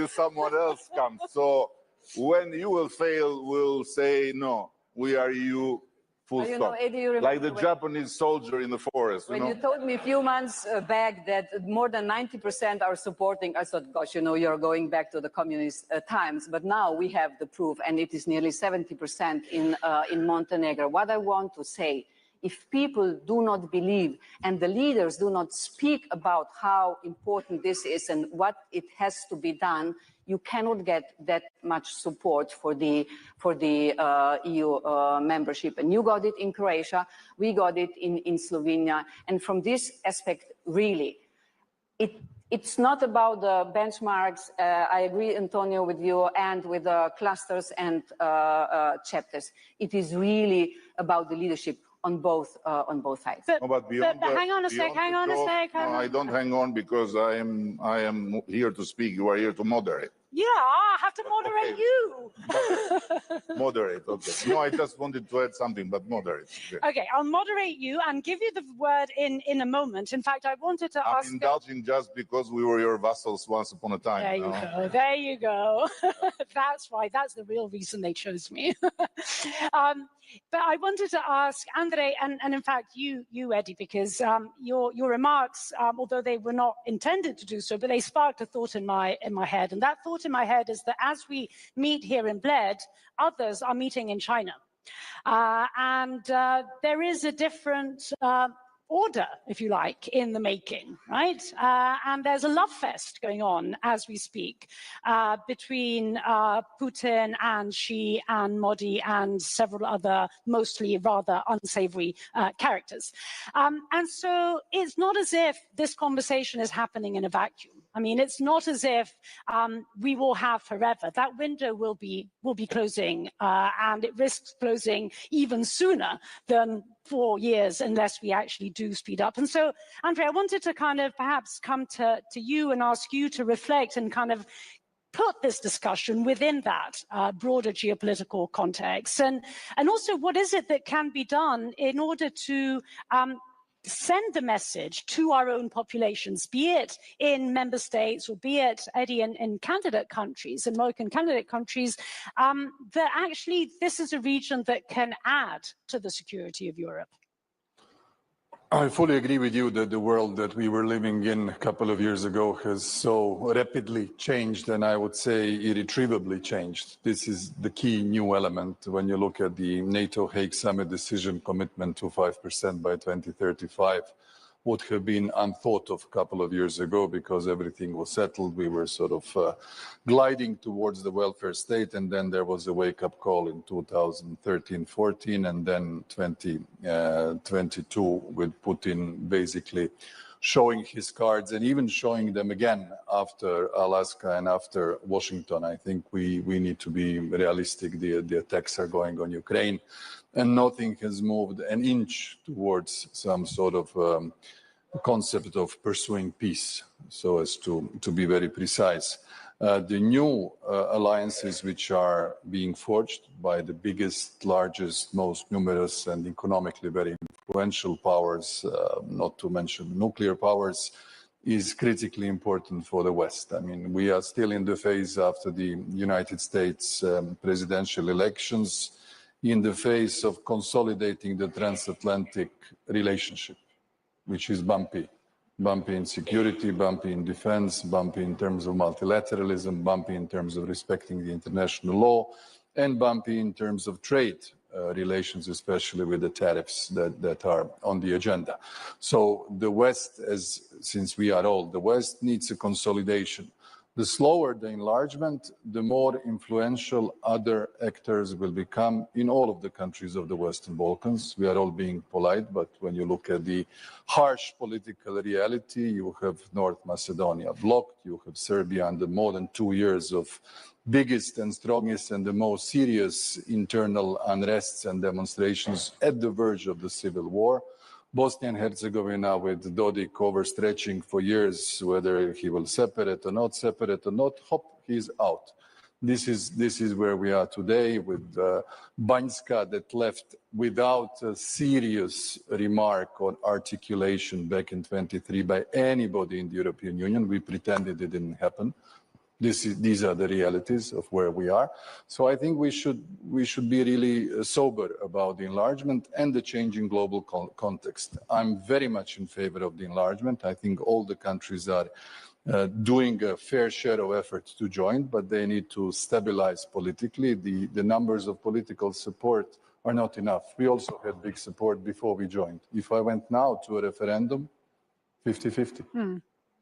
someone else comes. So when you will fail, we'll say no. We are EU. Full stop.
Know, Eddie,
like the Japanese soldier in the forest.
When you told me a few months back that more than 90% are supporting, I thought, gosh, you know, you're going back to the communist times. But now we have the proof, and it is nearly 70% in Montenegro. What I want to say, if people do not believe and the leaders do not speak about how important this is and what it has to be done, you cannot get that much support for the EU membership. And you got it in Croatia, we got it in Slovenia. And from this aspect, really, it's not about the benchmarks. I agree, Antonio, with you and with the clusters and chapters. It is really about the leadership on both sides.
But
hang on a sec.
I don't hang on because I am here to speak. You are here to moderate.
Yeah, I have to moderate you.
Moderate, okay. No, I just wanted to add something, but moderate.
Okay, I'll moderate you and give you the word in a moment. In fact, I wanted to ask...
I'm indulging just because we were your vassals once upon a time.
There you go, there you go. That's why, that's the real reason they chose me. But I wanted to ask Andrei, and in fact you Eddie, because your remarks, although they were not intended to do so, but they sparked a thought in my head. And that thought in my head is that as we meet here in Bled, others are meeting in China. And there is a different order, if you like, in the making, right? And there's a love fest going on as we speak between Putin and Xi and Modi and several other mostly rather unsavory characters. And so it's not as if this conversation is happening in a vacuum. I mean, it's not as if we will have forever. That window will be closing, and it risks closing even sooner than 4 years unless we actually do speed up. And so, Andrei, I wanted to kind of perhaps come to you and ask you to reflect and kind of put this discussion within that broader geopolitical context. And also, what is it that can be done in order to send the message to our own populations, be it in member states or be it, Eddie, in candidate countries, in American candidate countries, that actually this is a region that can add to the security of Europe?
I fully agree with you that the world that we were living in a couple of years ago has so rapidly changed, and I would say irretrievably changed. This is the key new element when you look at the NATO Hague Summit decision commitment to 5% by 2035. Would have been unthought of a couple of years ago because everything was settled. We were sort of gliding towards the welfare state, and then there was a wake-up call in 2013-14, and then 2022 with Putin basically showing his cards and even showing them again after Alaska and after Washington. I think we need to be realistic. The attacks are going on Ukraine, and nothing has moved an inch towards some sort of concept of pursuing peace, so as to be very precise. The new alliances which are being forged by the biggest, largest, most numerous and economically very influential powers, not to mention nuclear powers, is critically important for the West. I mean, we are still in the phase after the United States presidential elections, in the phase of consolidating the transatlantic relationship, which is bumpy. Bumpy in security, bumpy in defense, bumpy in terms of multilateralism, bumpy in terms of respecting the international law, and bumpy in terms of trade relations, especially with the tariffs that are on the agenda. So the West, since we are all, the West needs a consolidation. The slower the enlargement, the more influential other actors will become in all of the countries of the Western Balkans. We are all being polite, but when you look at the harsh political reality, you have North Macedonia blocked, you have Serbia under more than 2 years of biggest and strongest and the most serious internal unrests and demonstrations at the verge of the civil war. Bosnia and Herzegovina with Dodik overstretching for years whether he will separate or not, hop, he's out. This is where we are today with Banjska that left without a serious remark or articulation back in 23 by anybody in the European Union. We pretended it didn't happen. These are the realities of where we are. So I think we should be really sober about the enlargement and the changing global context. I'm very much in favor of the enlargement. I think all the countries are doing a fair share of efforts to join, but they need to stabilize politically. The numbers of political support are not enough. We also had big support before we joined. If I went now to a referendum, 50-50.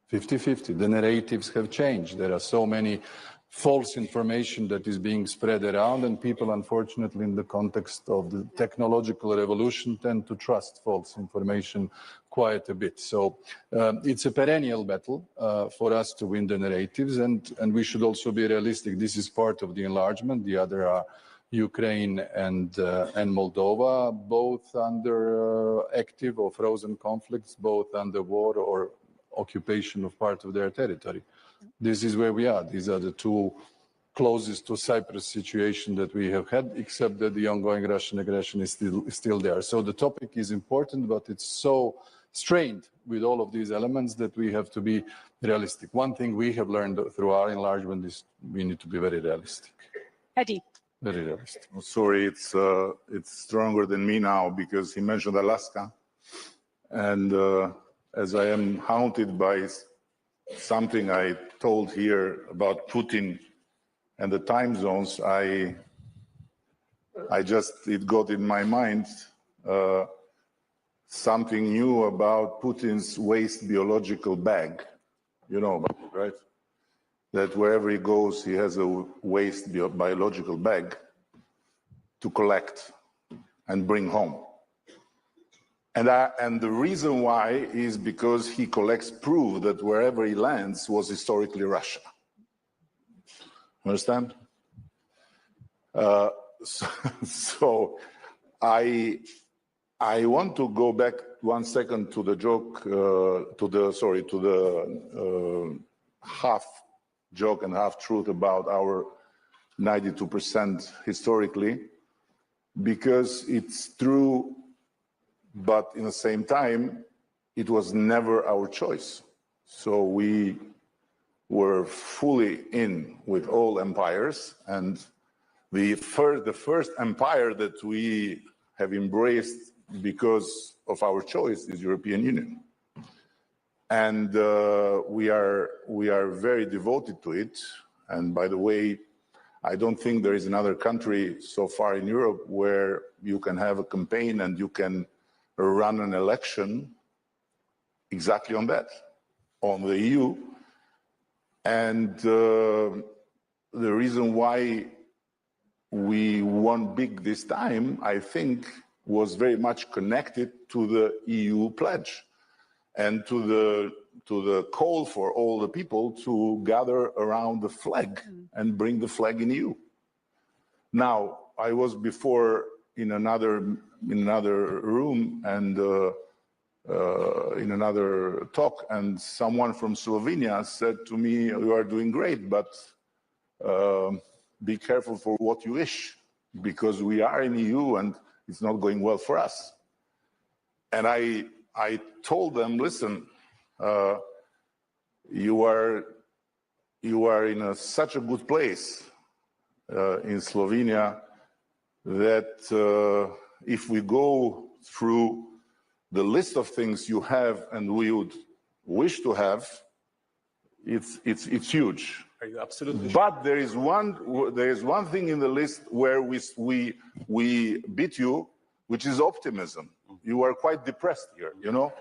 50-50. The narratives have changed. There are so many false information that is being spread around, and people, unfortunately, in the context of the technological revolution, tend to trust false information quite a bit. So it's a perennial battle for us to win the narratives, and we should also be realistic. This is part of the enlargement. The other are Ukraine and Moldova, both under active or frozen conflicts, both under war or occupation of part of their territory. This is where we are. These are the two closest to Cyprus situation that we have had, except that the ongoing Russian aggression is still there. So the topic is important, but it's so strained with all of these elements that we have to be realistic. One thing we have learned through our enlargement is we need to be very realistic.
Eddie.
Very realistic.
Oh, sorry, it's stronger than me now because he mentioned Alaska, and as I am haunted by something I told here about Putin and the time zones, it got in my mind something new about Putin's waste biological bag. You know about it, right? That wherever he goes, he has a waste biological bag to collect and bring home. And the reason why is because he collects proof that wherever he lands was historically Russia. Understand? So I want to go back 1 second to the joke, to the half joke and half truth about our 92% historically, because it's true. But in the same time, it was never our choice. So we were fully in with all empires, and the first empire that we have embraced because of our choice is European Union. And we are very devoted to it. And by the way, I don't think there is another country so far in Europe where you can have a campaign and you can run an election exactly on that, on the EU. And the reason why we won big this time, I think, was very much connected to the EU pledge. and to the call for all the people to gather around the flag and bring the flag in EU. Now, I was before in another room and in another talk, and someone from Slovenia said to me, "You are doing great, but be careful for what you wish, because we are in EU and it's not going well for us." And I told them, listen, you are in such a good place in Slovenia that if we go through the list of things you have and we would wish to have, it's huge.
Are you absolutely?
But there is one thing in the list where we beat you, which is optimism. You are quite depressed here, you know,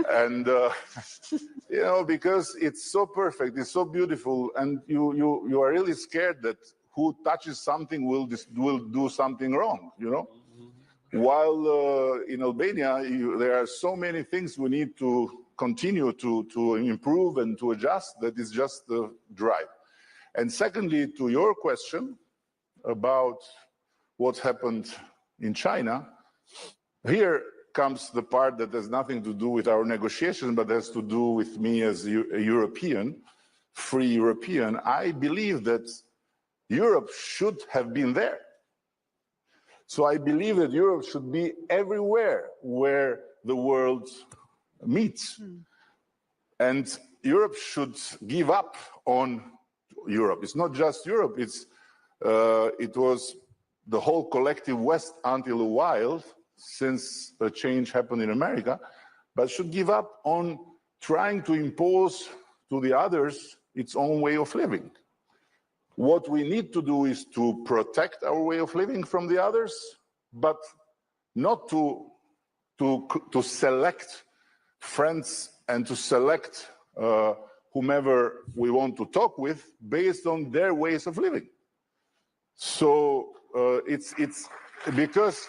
and you know, because it's so perfect, it's so beautiful, and you are really scared that who touches something will do something wrong, you know. While in Albania, there are so many things we need to continue to improve and to adjust, that is just the drive. And secondly, to your question about what happened in China, here comes the part that has nothing to do with our negotiations, but has to do with me as a European, free European. I believe that Europe should have been there. So I believe that Europe should be everywhere where the world meets. And Europe should give up on Europe. It's not just Europe, it was the whole collective West until a while, since a change happened in America, but should give up on trying to impose to the others its own way of living. What we need to do is to protect our way of living from the others, but not to select friends and to select whomever we want to talk with based on their ways of living. So it's because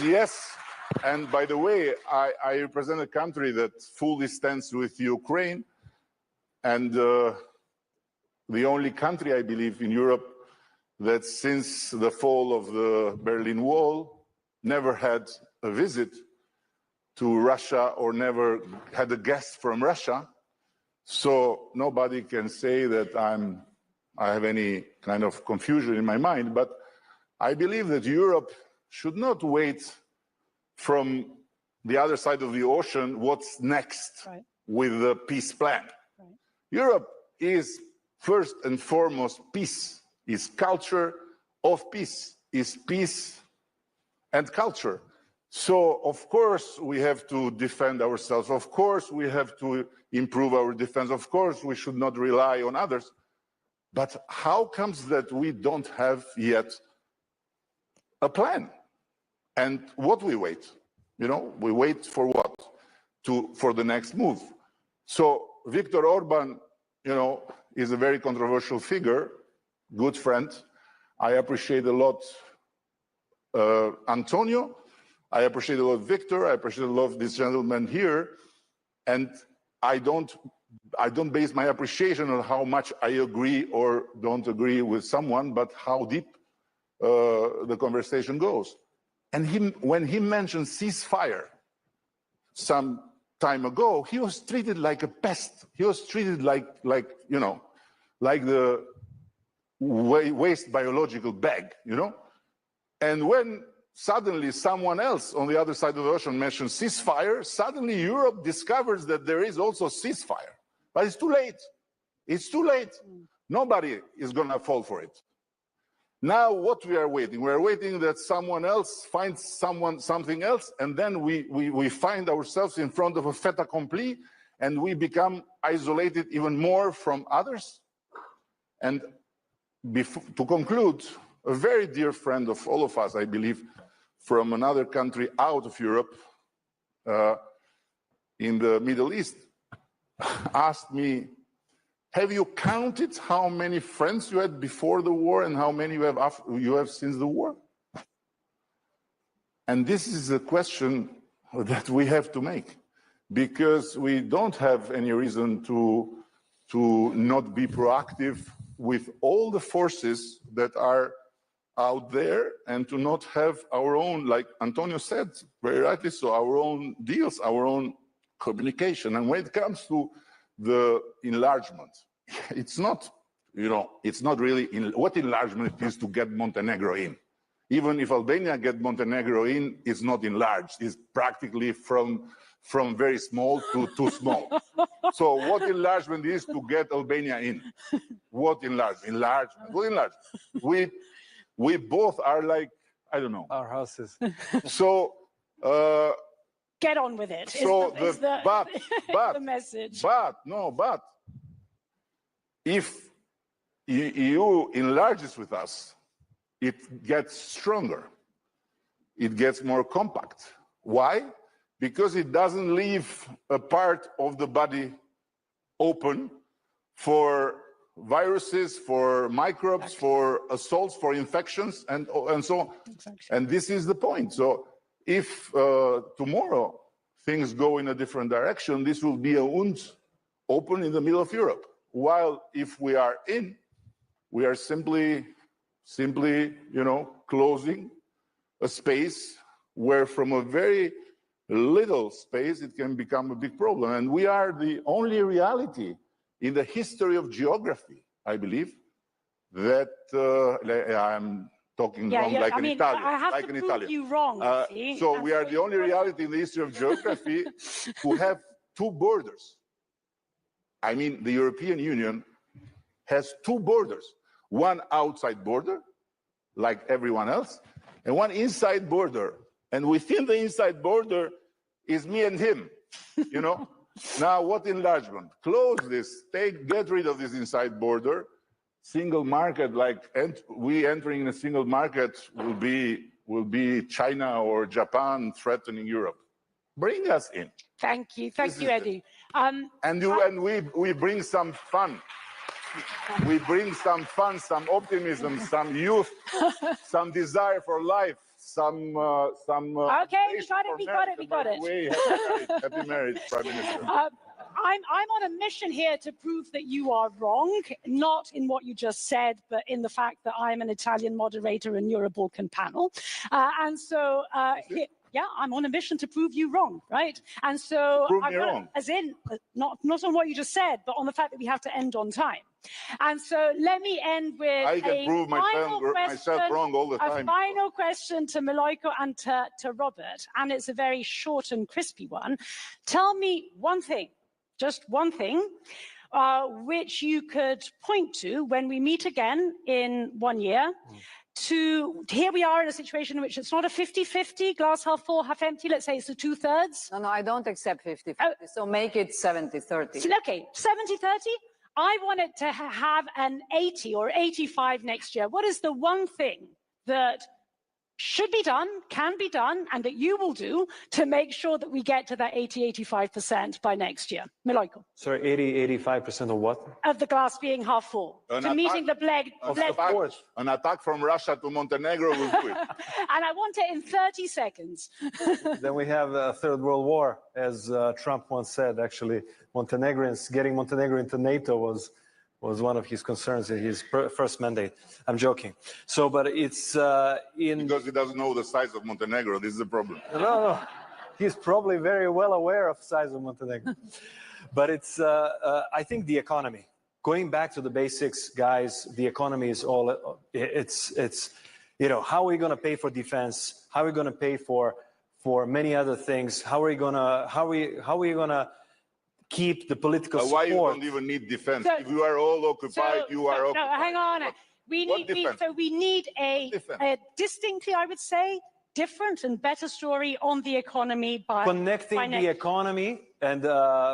yes, and by the way, I represent a country that fully stands with Ukraine, and the only country, I believe, in Europe that since the fall of the Berlin Wall never had a visit to Russia or never had a guest from Russia. So nobody can say that I have any kind of confusion in my mind, but I believe that Europe should not wait from the other side of the ocean what's next with the peace plan. Europe is first and foremost peace, is culture of peace, is peace and culture. So of course we have to defend ourselves, of course we have to improve our defense, of course we should not rely on others. But how comes that we don't have yet a plan? And what we wait? You know, we wait for what? For the next move. So Viktor Orban, you know, is a very controversial figure, good friend. I appreciate a lot Antonio. I appreciate a lot Victor. I appreciate a lot of this gentleman here. And I don't base my appreciation on how much I agree or don't agree with someone, but how deep the conversation goes. And when he mentioned ceasefire some time ago, he was treated like a pest. He was treated like you know, like the waste biological bag, you know? And when suddenly someone else on the other side of the ocean mentions ceasefire, suddenly Europe discovers that there is also ceasefire. But it's too late. It's too late. Nobody is going to fall for it. Now what we are waiting? We are waiting that someone else finds something else, and then we find ourselves in front of a fait accompli, and we become isolated even more from others. And to conclude, a very dear friend of all of us, I believe, from another country out of Europe, in the Middle East, asked me, have you counted how many friends you had before the war and how many you have since the war? And this is a question that we have to make, because we don't have any reason to not be proactive with all the forces that are out there, and to not have our own, like Antonio said very rightly so, our own deals, our own communication. And when it comes to the enlargement, it's not, it's not really what enlargement is to get Montenegro in. Even if Albania gets Montenegro in, it's not enlarged. It's practically from very small to too small. So what enlargement is to get Albania in? What enlargement? Enlargement. What enlargement? We both are like, I don't know.
Our houses.
So
get on with it.
So
the message.
But if EU enlarges with us, it gets stronger. It gets more compact. Why? Because it doesn't leave a part of the body open for viruses, for microbes, for assaults, for infections, and so on. And this is the point. So if tomorrow things go in a different direction, this will be a wound open in the middle of Europe. While if we are in, we are simply, closing a space where from a very little space, it can become a big problem. And we are the only reality in the history of geography, I believe, that I'm talking wrong like an Italian.
I have to prove you wrong.
So we are the only reality in the history of geography who have two borders. I mean, the European Union has two borders. One outside border, like everyone else, and one inside border. And within the inside border is me and him, Now, what enlargement? Close this, get rid of this inside border. Single market, we entering a single market will be China or Japan threatening Europe. Bring us in.
Thank you, Eddie.
And we bring some fun. We bring some fun, some optimism, some youth, some desire for life, some.
Okay, we got it.
Happy marriage, Prime Minister.
I'm on a mission here to prove that you are wrong, not in what you just said, but in the fact that I'm an Italian moderator and you're a Balkan panel. Yeah, I'm on a mission to prove you wrong, right? And so,
prove me wrong.
As in, not on what you just said, but on the fact that we have to end on time. And so let me end with
I can prove myself wrong all the time.
A final question to Milojko and to Robert, and it's a very short and crispy one. Tell me one thing, just one thing, which you could point to when we meet again in 1 year. Here we are in a situation in which it's not a 50-50, glass half full, half empty. Let's say it's a 2/3.
No, I don't accept 50-50. So make it 70-30.
Okay, 70-30. I want it to have an 80 or 85 next year. What is the one thing that should be done, can be done, and that you will do to make sure that we get to that 80-85% by next year? Milojko.
Sorry, 80-85% of what?
Of the glass being half full. Meeting the Bled.
An attack from Russia to Montenegro will do it.
And I want it in 30 seconds.
Then we have a third world war, as Trump once said. Actually, getting Montenegro into NATO was one of his concerns in his first mandate. I'm joking. So, but it's
because he doesn't know the size of Montenegro. This is the problem.
No. He's probably very well aware of the size of Montenegro. But it's, I think the economy. Going back to the basics, guys, the economy is all, it's how are we going to pay for defense? How are we going to pay for many other things? How are we going to keep the political support?
Why you don't even need defense? If you are all occupied, you are occupied.
No, hang on. We need a distinctly, I would say, different and better story on the economy by
connecting the economy and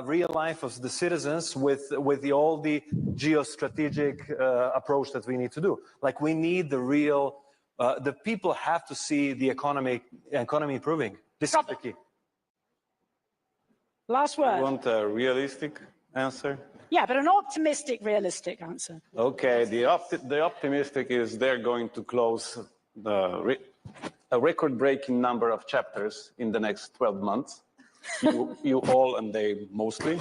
real life of the citizens with all the geostrategic approach that we need to do. Like we need the real, the people have to see the economy improving. This is the key.
Last word.
You want a realistic answer?
Yeah, but an optimistic, realistic answer.
Okay, the optimistic is they're going to close a record-breaking number of chapters in the next 12 months. You all and they mostly.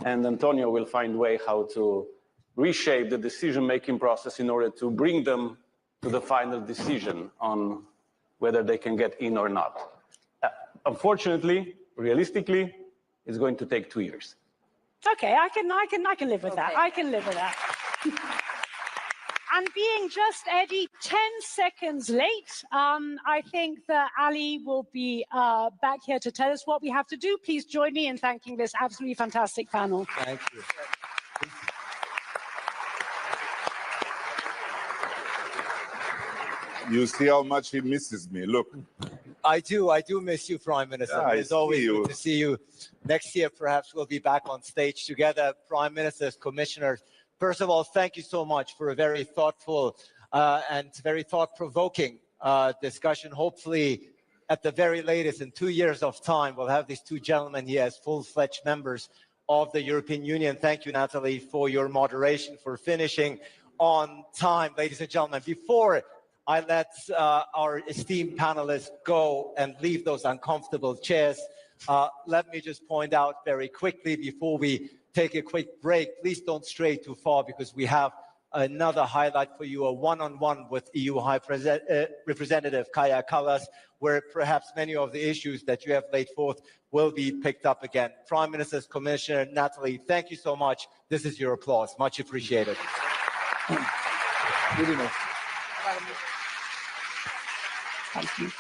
And Antonio will find a way how to reshape the decision-making process in order to bring them to the final decision on whether they can get in or not. Unfortunately, realistically, it's going to take 2 years.
Okay, I can live with that. I can live with that. And being just, Eddie, 10 seconds late, I think that Ali will be back here to tell us what we have to do. Please join me in thanking this absolutely fantastic panel.
Thank you.
You see how much he misses me. Look.
I do miss you, Prime Minister.
Yeah,
it's always good to see you. Next year, perhaps we'll be back on stage together, Prime Ministers, Commissioners. First of all, thank you so much for a very thoughtful and very thought-provoking discussion. Hopefully, at the very latest, in 2 years of time, we'll have these two gentlemen here as full-fledged members of the European Union. Thank you, Natalie, for your moderation, for finishing on time. Ladies and gentlemen, before I let our esteemed panelists go and leave those uncomfortable chairs, let me just point out very quickly before we take a quick break, please don't stray too far because we have another highlight for you, a one-on-one with EU High Representative Kaja Kallas, where perhaps many of the issues that you have laid forth will be picked up again. Prime Minister's Commissioner Natalie, thank you so much. This is your applause. Much appreciated.
Really nice. Thank you.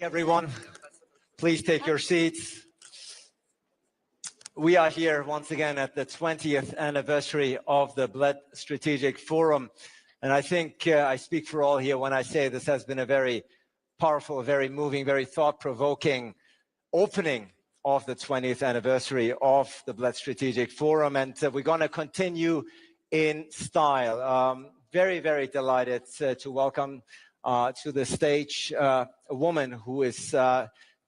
Everyone, please take your seats. We are here once again at the 20th anniversary of the Bled Strategic Forum. And I think I speak for all here when I say this has been a very powerful, very moving, very thought-provoking opening of the 20th anniversary of the Bled Strategic Forum. And we're going to continue in style. Very, very delighted to welcome to the stage a woman who is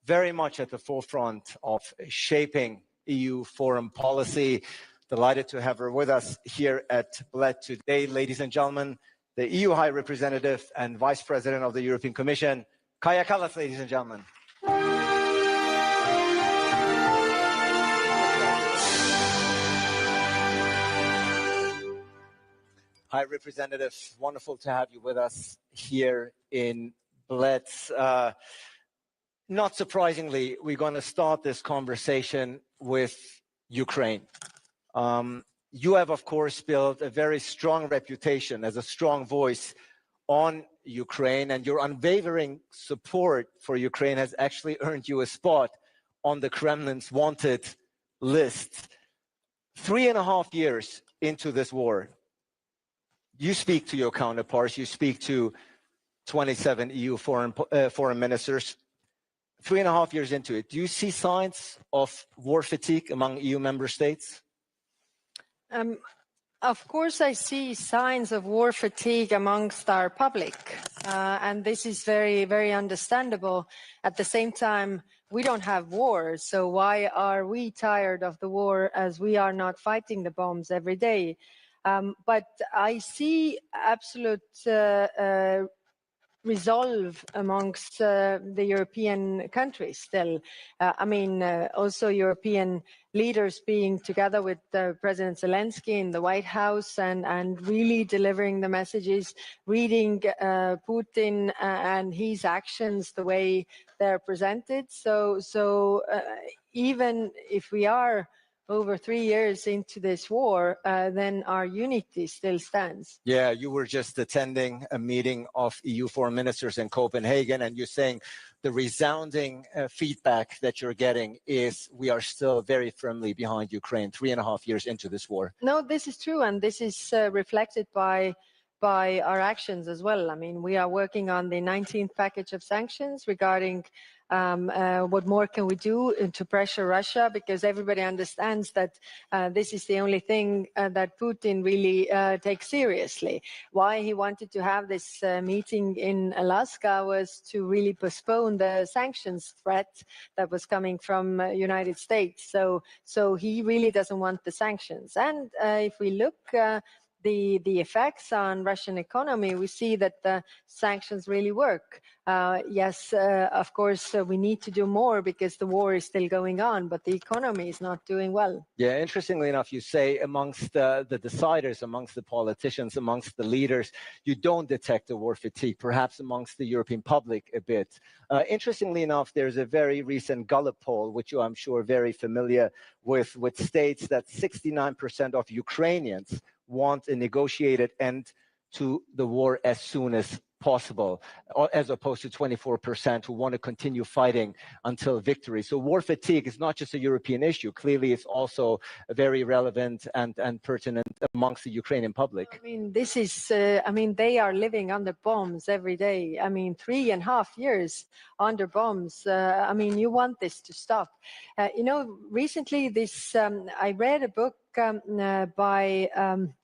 very much at the forefront of shaping EU foreign policy. Delighted to have her with us here at Bled today. Ladies and gentlemen, the EU High Representative and Vice President of the European Commission, Kaja Kallas, ladies and gentlemen. High Representative, wonderful to have you with us here in Bled. Not surprisingly, we're going to start this conversation with Ukraine. You have, of course, built a very strong reputation as a strong voice on Ukraine, and your unwavering support for Ukraine has actually earned you a spot on the Kremlin's wanted list. 3.5 years into this war, you speak to your counterparts, you speak to 27 EU foreign ministers. 3.5 years into it, do you see signs of war fatigue among EU member states?
Of course, I see signs of war fatigue amongst our public, and this is very, very understandable. At the same time, we don't have war, so why are we tired of the war as we are not fighting the bombs every day? But I see absolute resolve amongst the European countries still. Also European leaders being together with President Zelensky in the White House and really delivering the messages, reading Putin and his actions the way they're presented. So even if we are over 3 years into this war, then our unity still stands.
Yeah, you were just attending a meeting of EU foreign ministers in Copenhagen, and you're saying the resounding feedback that you're getting is we are still very firmly behind Ukraine 3.5 years into this war.
No, this is true, and this is reflected by our actions as well. I mean, we are working on the 19th package of sanctions regarding what more can we do to pressure Russia, because everybody understands that this is the only thing that Putin really takes seriously. Why he wanted to have this meeting in Alaska was to really postpone the sanctions threat that was coming from United States. So he really doesn't want the sanctions. And if we look the effects on Russian economy, we see that the sanctions really work. Yes, of course, we need to do more because the war is still going on, but the economy is not doing well.
Yeah, interestingly enough, you say amongst the deciders, amongst the politicians, amongst the leaders, you don't detect a war fatigue, perhaps amongst the European public a bit. Interestingly enough, there's a very recent Gallup poll, which I'm sure very familiar with, which states that 69% of Ukrainians want a negotiated end to the war as soon as possible, as opposed to 24% who want to continue fighting until victory. So war fatigue is not just a European issue. Clearly, it's also very relevant and pertinent amongst the Ukrainian public.
I mean, this is, they are living under bombs every day. 3.5 years under bombs. You want this to stop. Recently I read a book by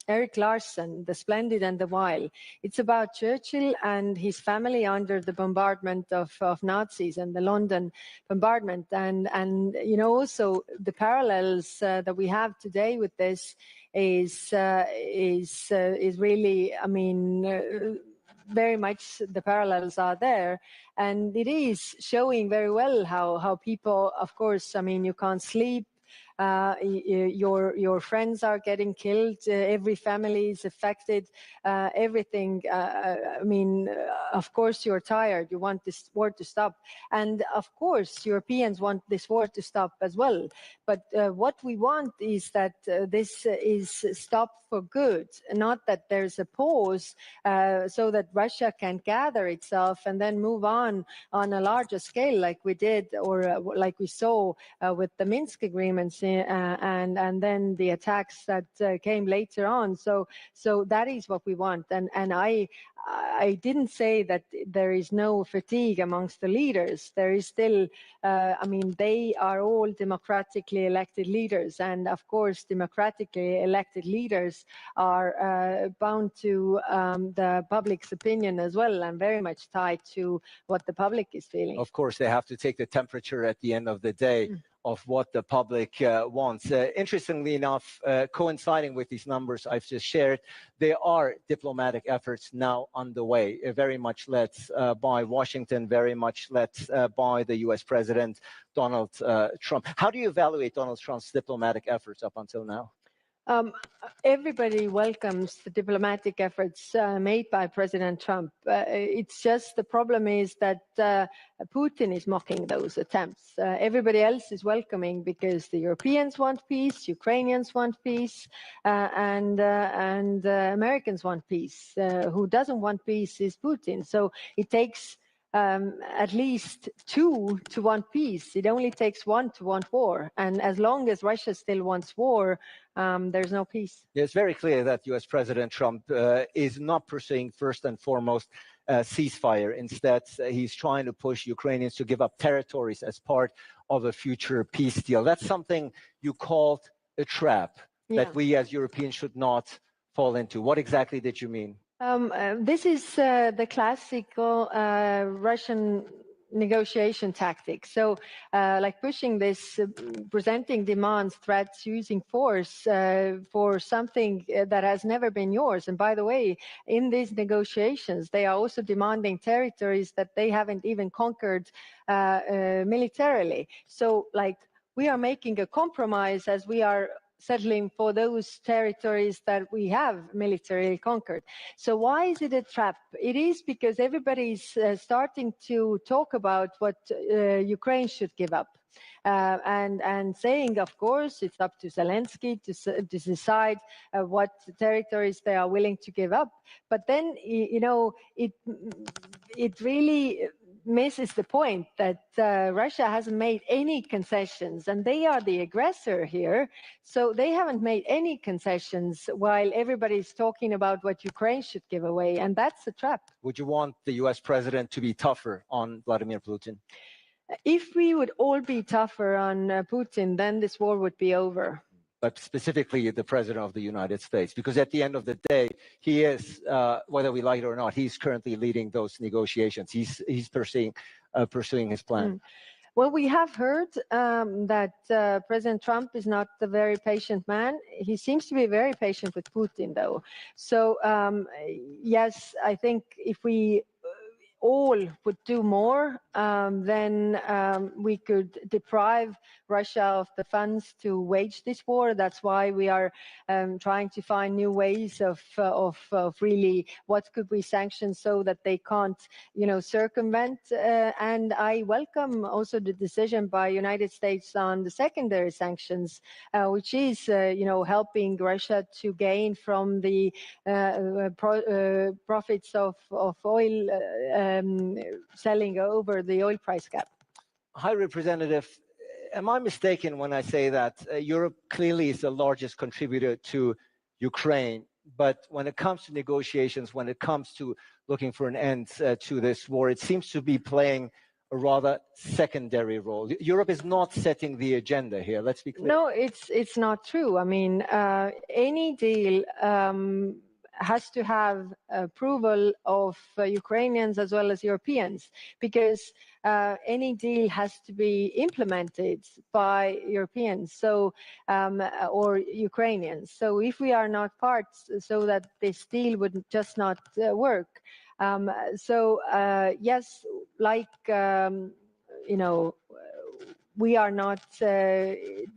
Eric Larson, The Splendid and the Vile. It's about Churchill and his family under the bombardment of Nazis and the London bombardment. And also the parallels that we have today with this is really, very much the parallels are there. And it is showing very well how people, of course, you can't sleep. Your friends are getting killed. Every family is affected. Everything. I mean, of course, you're tired. You want this war to stop, and of course, Europeans want this war to stop as well. But what we want is that this is stopped for good, not that there's a pause so that Russia can gather itself and then move on a larger scale like we did or like we saw with the Minsk agreements and then the attacks that came later on. So that is what we want. And I didn't say that there is no fatigue amongst the leaders. There is still, I mean, they are all democratically elected leaders. And of course, democratically elected leaders are bound to the public's opinion as well, and very much tied to what the public is feeling.
Of course, they have to take the temperature at the end of the day of what the public wants. Interestingly enough, coinciding with these numbers I've just shared, there are diplomatic efforts now underway, very much led by Washington, very much led by the US President Donald Trump. How do you evaluate Donald Trump's diplomatic efforts up until now?
Everybody welcomes the diplomatic efforts made by President Trump. It's just the problem is that Putin is mocking those attempts. Everybody else is welcoming because the Europeans want peace, Ukrainians want peace, and Americans want peace. Who doesn't want peace is Putin. So it takes at least two to want peace. It only takes one to want war. And as long as Russia still wants war, there's no peace.
It's very clear that US President Trump is not pursuing first and foremost ceasefire. Instead, he's trying to push Ukrainians to give up territories as part of a future peace deal. That's something you called a trap that we as Europeans should not fall into. What exactly did you mean?
This is the classical Russian negotiation tactic. So like pushing this, presenting demands, threats, using force for something that has never been yours. And by the way, in these negotiations, they are also demanding territories that they haven't even conquered militarily. So like we are making a compromise as we are settling for those territories that we have militarily conquered. So why is it a trap? It is because everybody's starting to talk about what Ukraine should give up. And saying, of course, it's up to Zelensky to decide what territories they are willing to give up. But then, you know, it really misses the point that Russia hasn't made any concessions, and they are the aggressor here. So they haven't made any concessions while everybody's talking about what Ukraine should give away, and that's a trap.
Would you want the US president to be tougher on Vladimir Putin?
If we would all be tougher on Putin, then this war would be over.
But specifically the president of the United States, because at the end of the day, he is, whether we like it or not, he's currently leading those negotiations. He's pursuing his plan.
Well, we have heard that President Trump is not a very patient man. He seems to be very patient with Putin, though. So, yes, I think if we all would do more, then we could deprive Russia of the funds to wage this war. That's why we are trying to find new ways of really what could we sanction so that they can't, you know, circumvent. And I welcome also the decision by United States on the secondary sanctions, which is, you know, helping Russia to gain from the profits of oil selling over the oil price cap.
High Representative, am I mistaken when I say that Europe clearly is the largest contributor to Ukraine, but when it comes to negotiations, when it comes to looking for an end to this war, it seems to be playing a rather secondary role. Europe is not setting the agenda here, let's be clear.
No, it's not true. I mean, any deal has to have approval of Ukrainians as well as Europeans, because any deal has to be implemented by Europeans, so or Ukrainians. So if we are not parts, so that this deal would just not work. Yes, like you know, we are not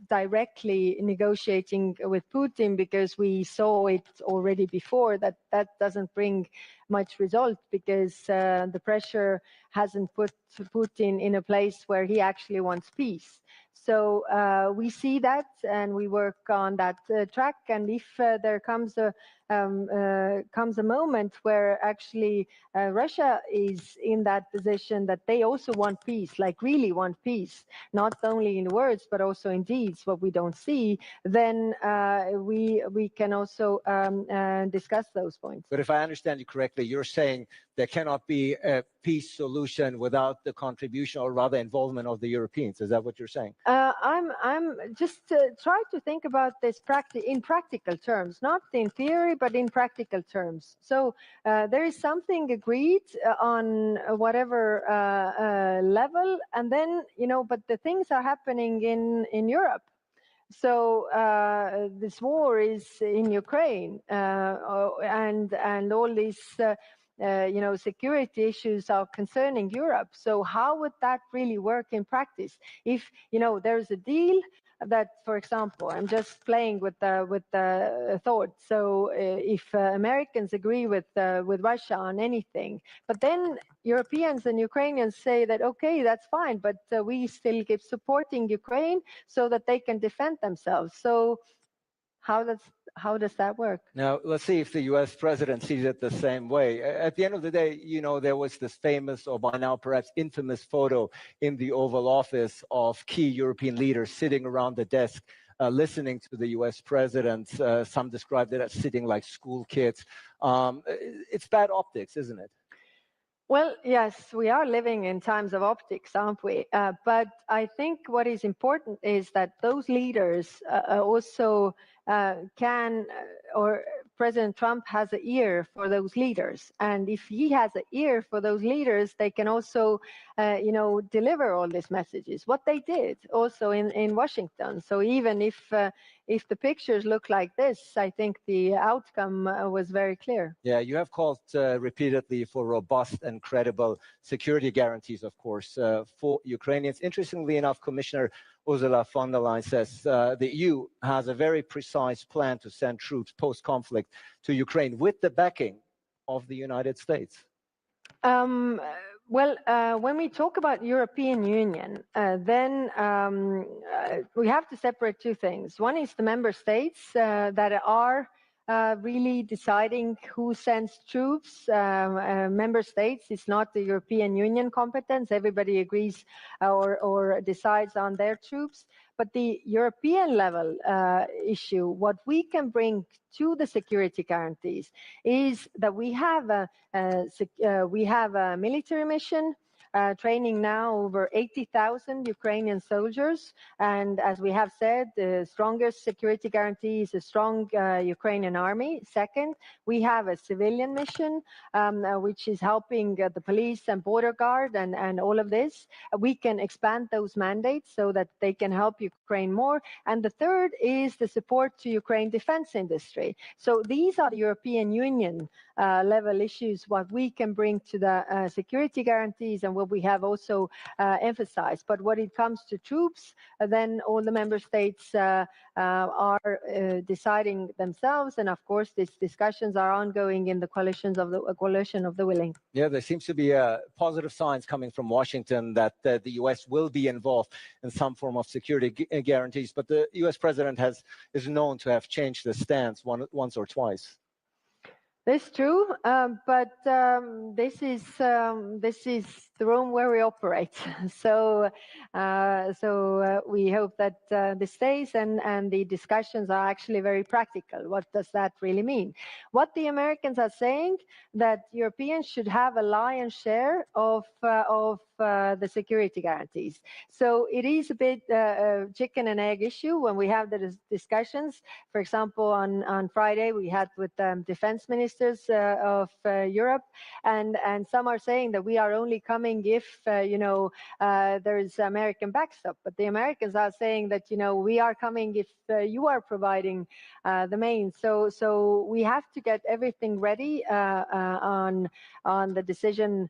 directly negotiating with Putin because we saw it already before that that doesn't bring much result because the pressure hasn't put Putin in a place where he actually wants peace. So we see that and we work on that track. And if there comes a moment where actually Russia is in that position that they also want peace, like really want peace, not only in words but also in deeds, what we don't see, then we can also discuss those points.
But if I understand you correctly, you're saying there cannot be a peace solution without the contribution or rather involvement of the Europeans. Is that what you're saying?
I'm just try to think about this in practical terms, not in theory, but in practical terms. So there is something agreed on whatever level, and then, you know, but the things are happening in Europe. So this war is in Ukraine, and all these you know, security issues are concerning Europe. So how would that really work in practice? If, you know, there's a deal that, for example, I'm just playing with the thought. So if Americans agree with Russia on anything, but then Europeans and Ukrainians say that, okay, that's fine, but we still keep supporting Ukraine so that they can defend themselves. So how does that work?
Now, let's see if the U.S. president sees it the same way. At the end of the day, you know, there was this famous, or by now perhaps infamous, photo in the Oval Office of key European leaders sitting around the desk, listening to the U.S. president. Some described it as sitting like school kids. It's bad optics, isn't it?
Well, yes, we are living in times of optics, aren't we? But I think what is important is that those leaders also or President Trump has an ear for those leaders. And if he has an ear for those leaders, they can also, you know, deliver all these messages. What they did also in Washington. So even if the pictures look like this, I think the outcome was very clear.
Yeah, you have called repeatedly for robust and credible security guarantees, of course, for Ukrainians. Interestingly enough, Commissioner Ursula von der Leyen says the EU has a very precise plan to send troops post-conflict to Ukraine with the backing of the United States.
Well, when we talk about European Union, then we have to separate two things. One is the member states that are really deciding who sends troops. Member states, it's not the European Union competence. Everybody agrees or decides on their troops. But the European level issue, what we can bring to the security guarantees is that we have a military mission training now over 80,000 Ukrainian soldiers. And as we have said, the strongest security guarantee is a strong Ukrainian army. Second, we have a civilian mission, which is helping the police and border guard and all of this. We can expand those mandates so that they can help Ukraine more. And the third is the support to Ukraine defense industry. So these are the European Union level issues, what we can bring to the security guarantees and what we have also emphasized. But when it comes to troops, then all the member states are deciding themselves. And of course, these discussions are ongoing in the coalition of the willing.
Yeah, there seems to be positive signs coming from Washington that the U.S. will be involved in some form of security guarantees. But the U.S. president is known to have changed the stance once or twice.
That's true, but this is the room where we operate. So we hope that this stays, and the discussions are actually very practical. What does that really mean? What the Americans are saying, that Europeans should have a lion's share of the security guarantees. So it is a bit chicken and egg issue when we have the discussions. For example, on Friday we had with defense ministers of Europe, and some are saying that we are only coming if there is American backstop. But the Americans are saying that we are coming if you are providing the main. So we have to get everything ready on the decision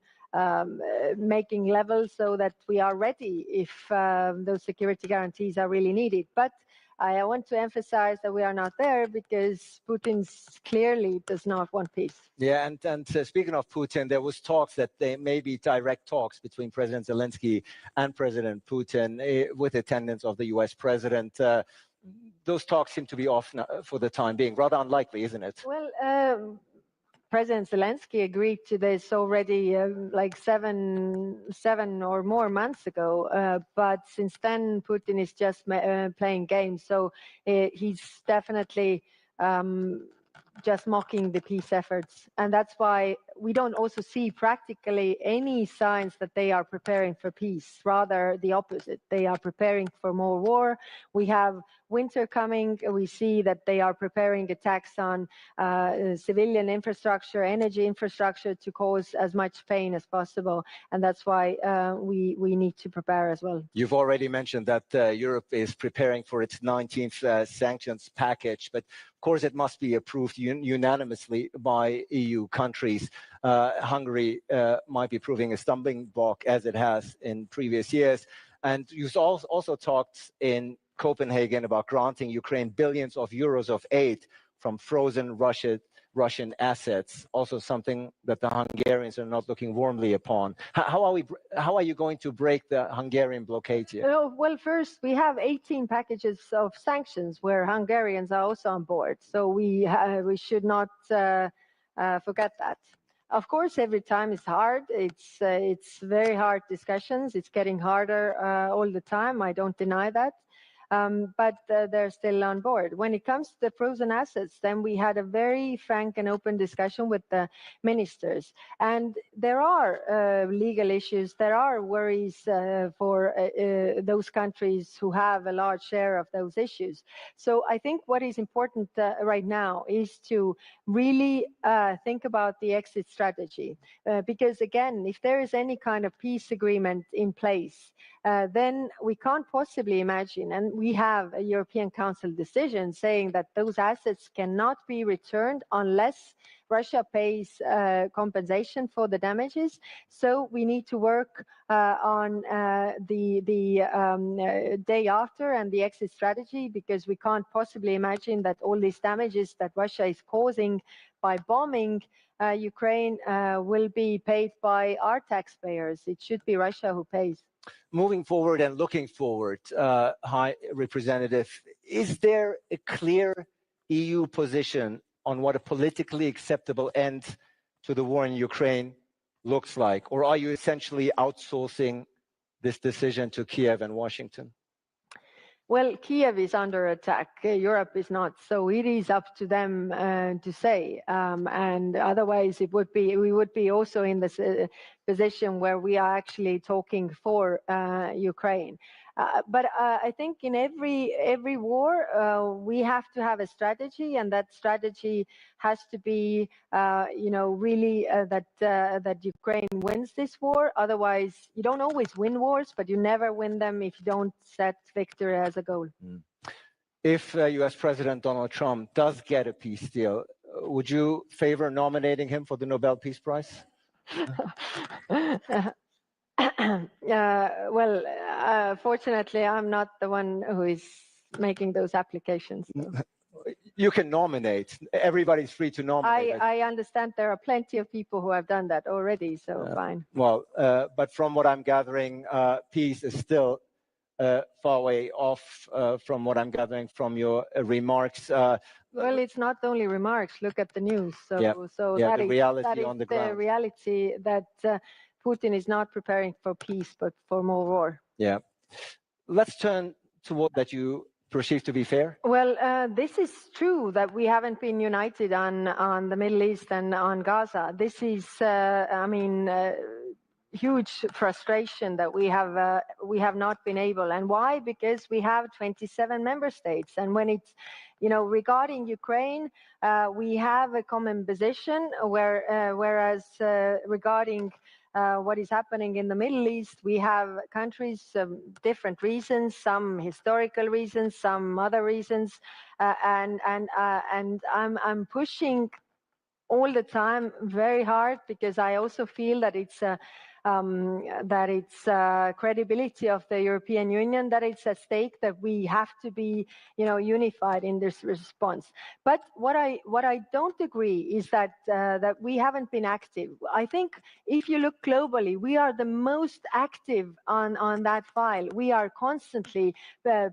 making levels so that we are ready if those security guarantees are really needed. But I want to emphasize that we are not there because Putin clearly does not want peace.
Yeah, and speaking of Putin, there was talks that there may be direct talks between President Zelensky and President Putin with attendance of the US president. Those talks seem to be off for the time being. Rather unlikely, isn't it?
Well, President Zelensky agreed to this already like seven or more months ago. But since then, Putin is just playing games. So he's definitely just mocking the peace efforts. And that's why we don't also see practically any signs that they are preparing for peace, rather the opposite. They are preparing for more war. We have winter coming. We see that they are preparing attacks on civilian infrastructure, energy infrastructure to cause as much pain as possible. And that's why we need to prepare as well.
You've already mentioned that Europe is preparing for its 19th sanctions package, but of course it must be approved unanimously by EU countries. Hungary might be proving a stumbling block as it has in previous years. And you've also talked in Copenhagen about granting Ukraine billions of euros of aid from frozen Russian assets, also something that the Hungarians are not looking warmly upon. How are you going to break the Hungarian blockade here?
Well, first, we have 18 packages of sanctions where Hungarians are also on board. So we should not forget that. Of course, every time is hard. It's very hard discussions. It's getting harder all the time. I don't deny that. But they're still on board. When it comes to the frozen assets, then we had a very frank and open discussion with the ministers. And there are legal issues. There are worries for those countries who have a large share of those issues. So I think what is important right now is to really think about the exit strategy. Because again, if there is any kind of peace agreement in place, then we can't possibly imagine, and we have a European Council decision saying that those assets cannot be returned unless Russia pays compensation for the damages. So we need to work on the day after and the exit strategy, because we can't possibly imagine that all these damages that Russia is causing by bombing Ukraine will be paid by our taxpayers. It should be Russia who pays.
Moving forward and looking forward, High Representative, is there a clear EU position on what a politically acceptable end to the war in Ukraine looks like? Or are you essentially outsourcing this decision to Kiev and Washington?
Well, Kiev is under attack. Europe is not. So it is up to them to say. And otherwise, we would be also in this position where we are actually talking for Ukraine. But I think in every war, we have to have a strategy, and that strategy has to be, really that Ukraine wins this war. Otherwise, you don't always win wars, but you never win them if you don't set victory as a goal.
If U.S. President Donald Trump does get a peace deal, would you favor nominating him for the Nobel Peace Prize?
Fortunately, I'm not the one who is making those applications. So.
You can nominate. Everybody's free to nominate.
I understand there are plenty of people who have done that already, so fine.
Well, but from what I'm gathering, peace is still far way off from what I'm gathering from your remarks.
Well, it's not only remarks. Look at the news. So
the reality on the ground.
The reality that Putin is not preparing for peace, but for more war.
Yeah. Let's turn to what that you perceive to be fair.
Well, this is true that we haven't been united on the Middle East and on Gaza. This is, huge frustration that we have not been able. And why? Because we have 27 member states, and when it's regarding Ukraine, we have a common position, whereas regarding what is happening in the Middle East, we have countries, different reasons, some historical reasons, some other reasons, and I'm pushing all the time very hard, because I also feel that it's credibility of the European Union, that it's at stake, that we have to be, unified in this response. But what I don't agree is that that we haven't been active. I think if you look globally, we are the most active on that file. We are constantly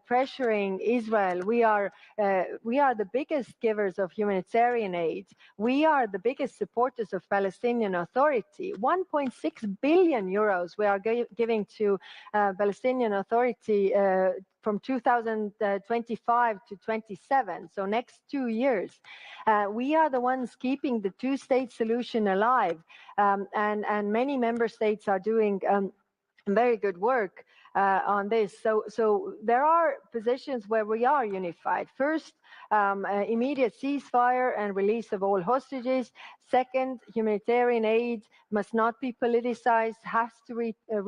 pressuring Israel. We are the biggest givers of humanitarian aid. We are the biggest supporters of Palestinian Authority. 1.6 billion euros we are giving to Palestinian Authority from 2025 to 27, so next 2 years. We are the ones keeping the two-state solution alive, and many member states are doing very good work on this. So there are positions where we are unified. First, immediate ceasefire and release of all hostages. Second, humanitarian aid must not be politicized, has to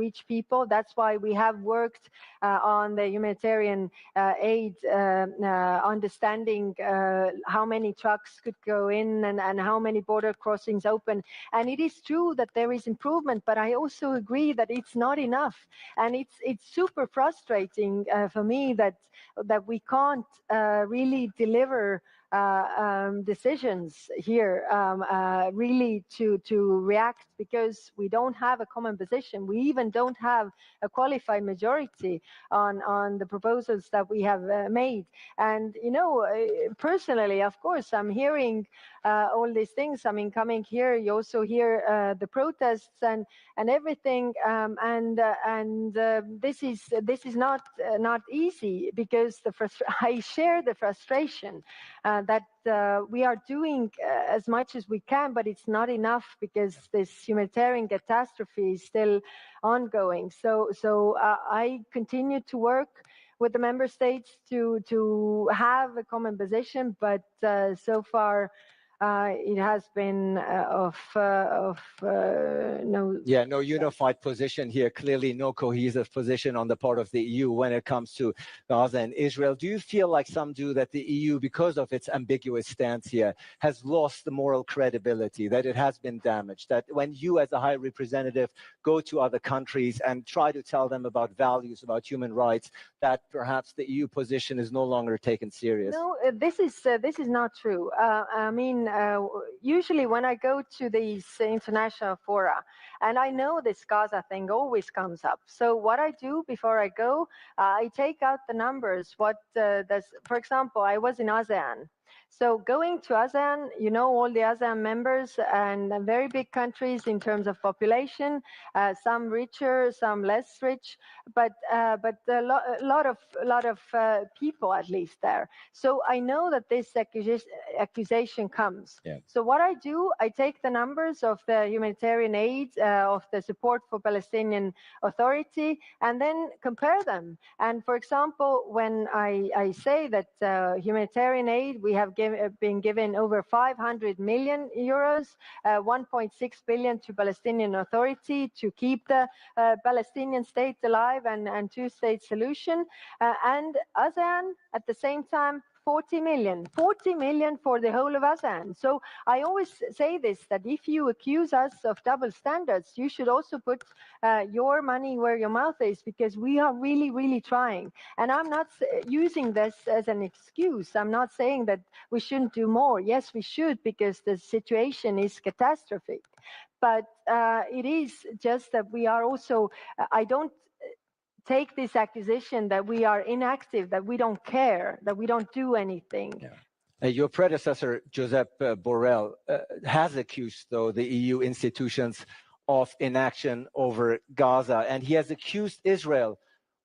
reach people. That's why we have worked on the humanitarian aid, understanding how many trucks could go in and how many border crossings open. And it is true that there is improvement, but I also agree that it's not enough. And it's super frustrating for me that we can't really deliver decisions here really to react, because we don't have a common position. We even don't have a qualified majority on the proposals that we have made. And personally, of course, I'm hearing all these things. I mean, coming here, you also hear the protests and everything, and this is not easy, because I share the frustration that we are doing as much as we can, but it's not enough, because this humanitarian catastrophe is still ongoing. So I continue to work with the member states to have a common position, but so far it has been
no unified position here. Clearly no cohesive position on the part of the EU when it comes to Gaza and Israel. Do you feel, like some do, that the EU, because of its ambiguous stance here, has lost the moral credibility, that it has been damaged, that when you as a high representative go to other countries and try to tell them about values, about human rights, that perhaps the EU position is no longer taken serious?
No, this is not true. I mean, usually when I go to these international fora, and I know this Gaza thing always comes up. So what I do before I go, I take out the numbers. For example, I was in ASEAN. So going to ASEAN, all the ASEAN members and very big countries in terms of population, some richer, some less rich, but a lot of people at least there. So I know that this accusation comes. Yeah. So what I do, I take the numbers of the humanitarian aid, of the support for Palestinian Authority, and then compare them. And for example, when I say that humanitarian aid, we have been given over 500 million euros, 1.6 billion to Palestinian Authority to keep the Palestinian state alive and two-state solution, and ASEAN at the same time 40 million for the whole of ASEAN. So I always say this, that if you accuse us of double standards, you should also put your money where your mouth is, because we are really, really trying. And I'm not using this as an excuse. I'm not saying that we shouldn't do more. Yes, we should, because the situation is catastrophic. But it is just that we are also, I don't take this accusation that we are inactive, that we don't care, that we don't do anything.
Yeah. Your predecessor, Josep Borrell, has accused, though, the EU institutions of inaction over Gaza, and he has accused Israel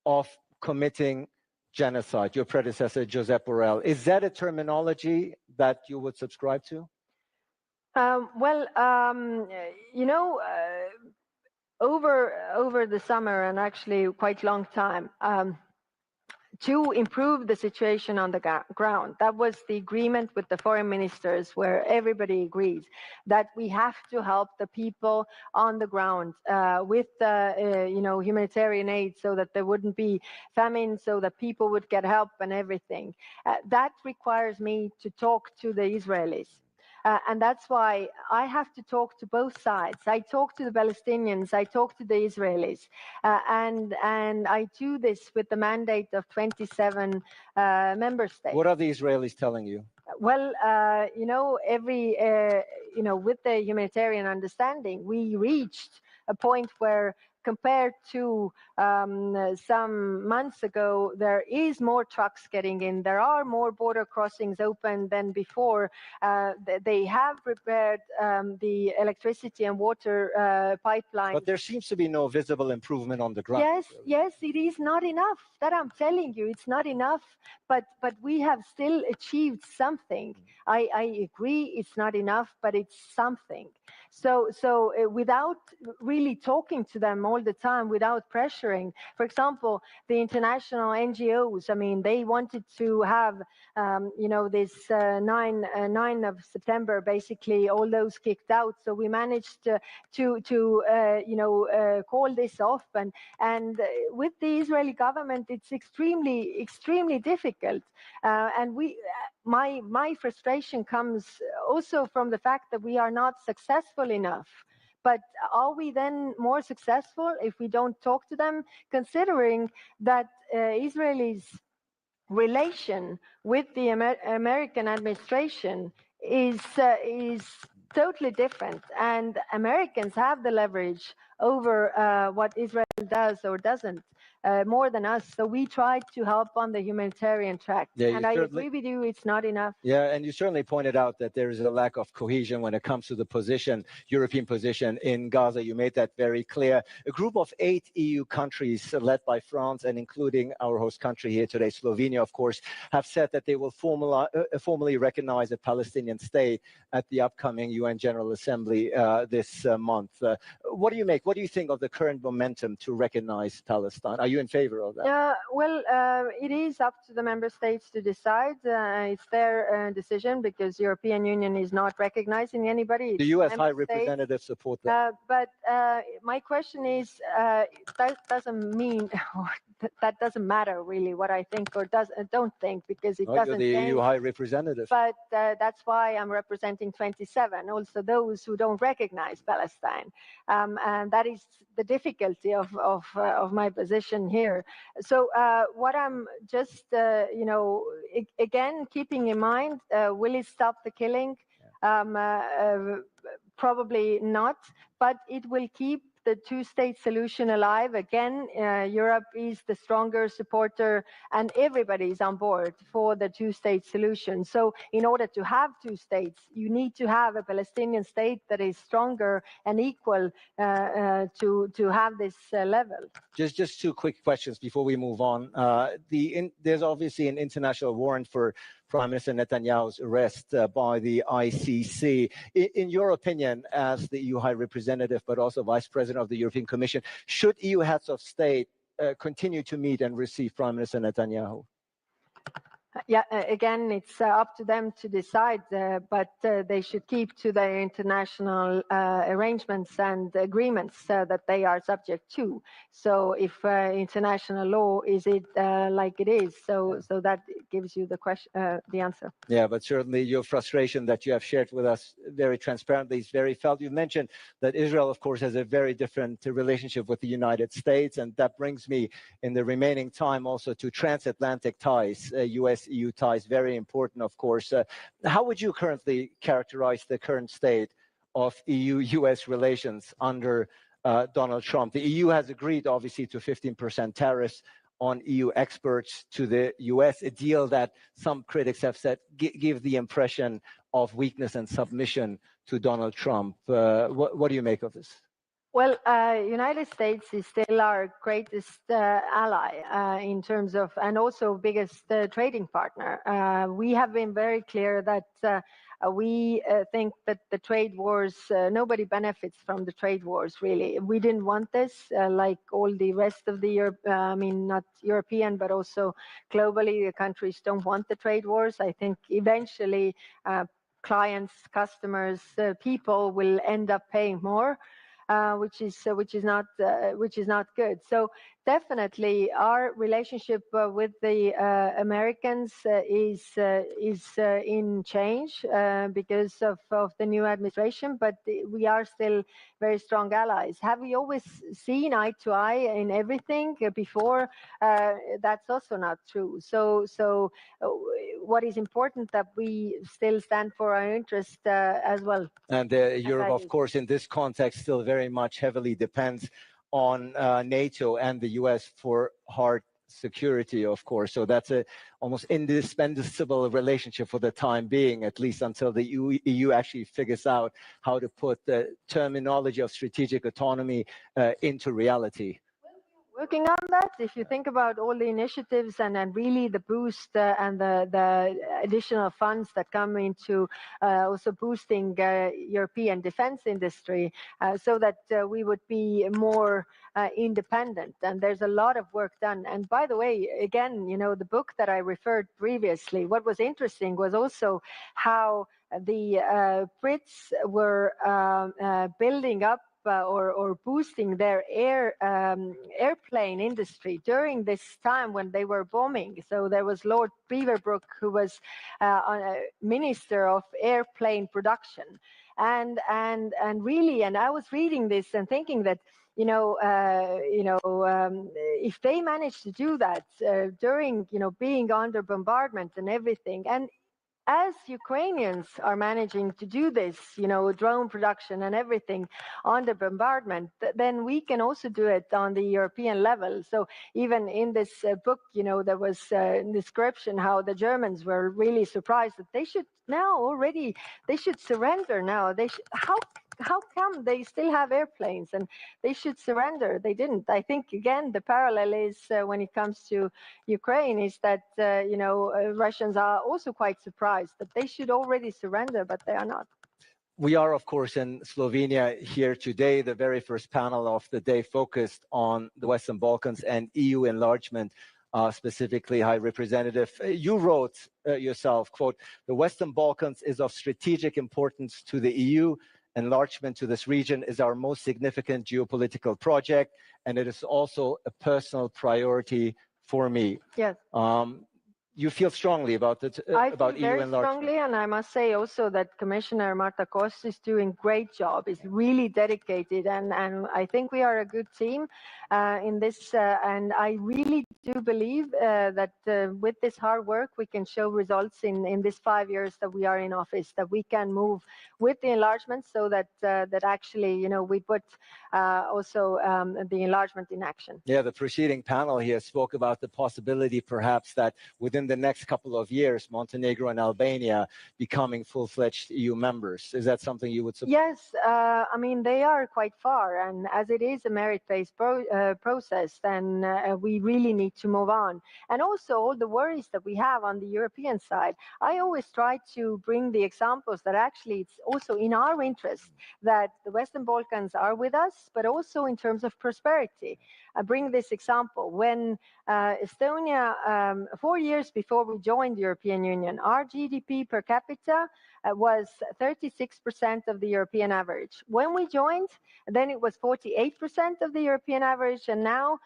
of committing genocide. Your predecessor, Josep Borrell. Is that a terminology that you would subscribe to?
Over the summer, and actually quite long time, to improve the situation on the ground. That was the agreement with the foreign ministers, where everybody agrees that we have to help the people on the ground with humanitarian aid, so that there wouldn't be famine, so that people would get help and everything. That requires me to talk to the Israelis. And that's why I have to talk to both sides. I talk to the Palestinians, I talk to the Israelis, and I do this with the mandate of 27 member states.
What are the Israelis telling you?
Well, with the humanitarian understanding, we reached a point where, compared to some months ago, there is more trucks getting in. There are more border crossings open than before. They have repaired the electricity and water pipelines.
But there seems to be no visible improvement on the ground.
Yes, yes, it is not enough. That I'm telling you, it's not enough. But we have still achieved something. I agree, it's not enough, but it's something. So without really talking to them all the time, without pressuring, for example, the international NGOs, I mean, they wanted to have, this 9 of September, basically all those kicked out. So we managed to call this off. And with the Israeli government, it's extremely difficult. And my frustration comes also from the fact that we are not successful enough. But are we then more successful if we don't talk to them, considering that Israelis' relation with the American administration is totally different, and Americans have the leverage over what Israel does or doesn't more than us. So we try to help on the humanitarian track.
Yeah,
and I agree with you, it's not enough.
Yeah, and you certainly pointed out that there is a lack of cohesion when it comes to the European position in Gaza. You made that very clear. A group of 8 EU countries, led by France and including our host country here today, Slovenia, of course, have said that they will formally recognize a Palestinian state at the upcoming UN General Assembly this month. What do you make? What do you think of the current momentum to recognize Palestine? Are you in favor of that?
It is up to the member states to decide. It's their decision, because the European Union is not recognizing anybody.
The U.S. High Representative support that.
But my question is, that doesn't mean, that doesn't matter really what I think or don't think, because it doesn't
You're the
change.
EU High Representative.
But that's why I'm representing 27, also those who don't recognize Palestine. And that is the difficulty of my position here. So what I'm just, again, keeping in mind, will it stop the killing? Probably not, but it will keep the two-state solution alive. Again, Europe is the stronger supporter, and everybody is on board for the two-state solution. So in order to have two states, you need to have a Palestinian state that is stronger and equal to have this level.
Just 2 quick questions before we move on. There's obviously an international warrant for Prime Minister Netanyahu's arrest by the ICC. In your opinion, as the EU High Representative, but also Vice President of the European Commission, should EU heads of state continue to meet and receive Prime Minister Netanyahu?
Yeah, again, it's up to them to decide, but they should keep to their international arrangements and agreements that they are subject to. So if international law is it like it is, so that gives you the question, the answer.
Yeah, but certainly your frustration that you have shared with us very transparently is very felt. You mentioned that Israel, of course, has a very different relationship with the United States, and that brings me in the remaining time also to transatlantic ties, US-EU ties, very important, of course. How would you currently characterize the current state of EU-US relations under Donald Trump? The EU has agreed, obviously, to 15% tariffs on EU exports to the US, a deal that some critics have said give the impression of weakness and submission to Donald Trump. What do you make of this?
Well, United States is still our greatest ally in terms of, and also biggest trading partner. We have been very clear that we think that the trade wars, nobody benefits from the trade wars, really. We didn't want this, like all the rest of the Europe, not European, but also globally, the countries don't want the trade wars. I think eventually clients, customers, people will end up paying more. Which is not good. So definitely, our relationship with the Americans is in change because of the new administration, but we are still very strong allies. Have we always seen eye to eye in everything before? That's also not true. So what is important that we still stand for our interest as well.
And Europe, of course, in this context, still very much heavily depends on NATO and the US for hard security, of course. So that's a almost indispensable relationship for the time being, at least until the EU actually figures out how to put the terminology of strategic autonomy into reality.
Working on that. If you think about all the initiatives and really the boost and the additional funds that come into also boosting European defense industry so that we would be more independent. And there's a lot of work done. And by the way, again, you know, the book that I referred previously, what was interesting was also how the Brits were building up or boosting their airplane industry during this time when they were bombing. So there was Lord Beaverbrook, who was Minister of Airplane Production, and really, and I was reading this and thinking that if they managed to do that during being under bombardment and everything, and as Ukrainians are managing to do this, drone production and everything under bombardment, then we can also do it on the European level. So even in this book, there was a description how the Germans were really surprised that they should surrender now. How come they still have airplanes and they should surrender? They didn't. I think, again, the parallel is when it comes to Ukraine is that, Russians are also quite surprised that they should already surrender, but they are not.
We are, of course, in Slovenia here today. The very first panel of the day focused on the Western Balkans and EU enlargement. Specifically, High Representative, you wrote yourself, quote, "The Western Balkans is of strategic importance to the EU. Enlargement to this region is our most significant geopolitical project, and it is also a personal priority for me."
Yes.
You feel strongly about it, about EU
very
enlargement.
Strongly, and I must say also that Commissioner Marta Koss is doing a great job, is really dedicated, and I think we are a good team in this, and I really do believe that with this hard work, we can show results in this 5 years that we are in office, that we can move with the enlargement so that actually, we put also the enlargement in action.
Yeah, the preceding panel here spoke about the possibility perhaps that within the next couple of years, Montenegro and Albania becoming full-fledged EU members. Is that something you would support?
Yes, I mean, they are quite far, and as it is a merit-based process, then we really need to move on. And also all the worries that we have on the European side, I always try to bring the examples that actually it's also in our interest that the Western Balkans are with us, but also in terms of prosperity. I bring this example. When Estonia, 4 years before we joined the European Union, our GDP per capita was 36% of the European average. When we joined, then it was 48% of the European average, and now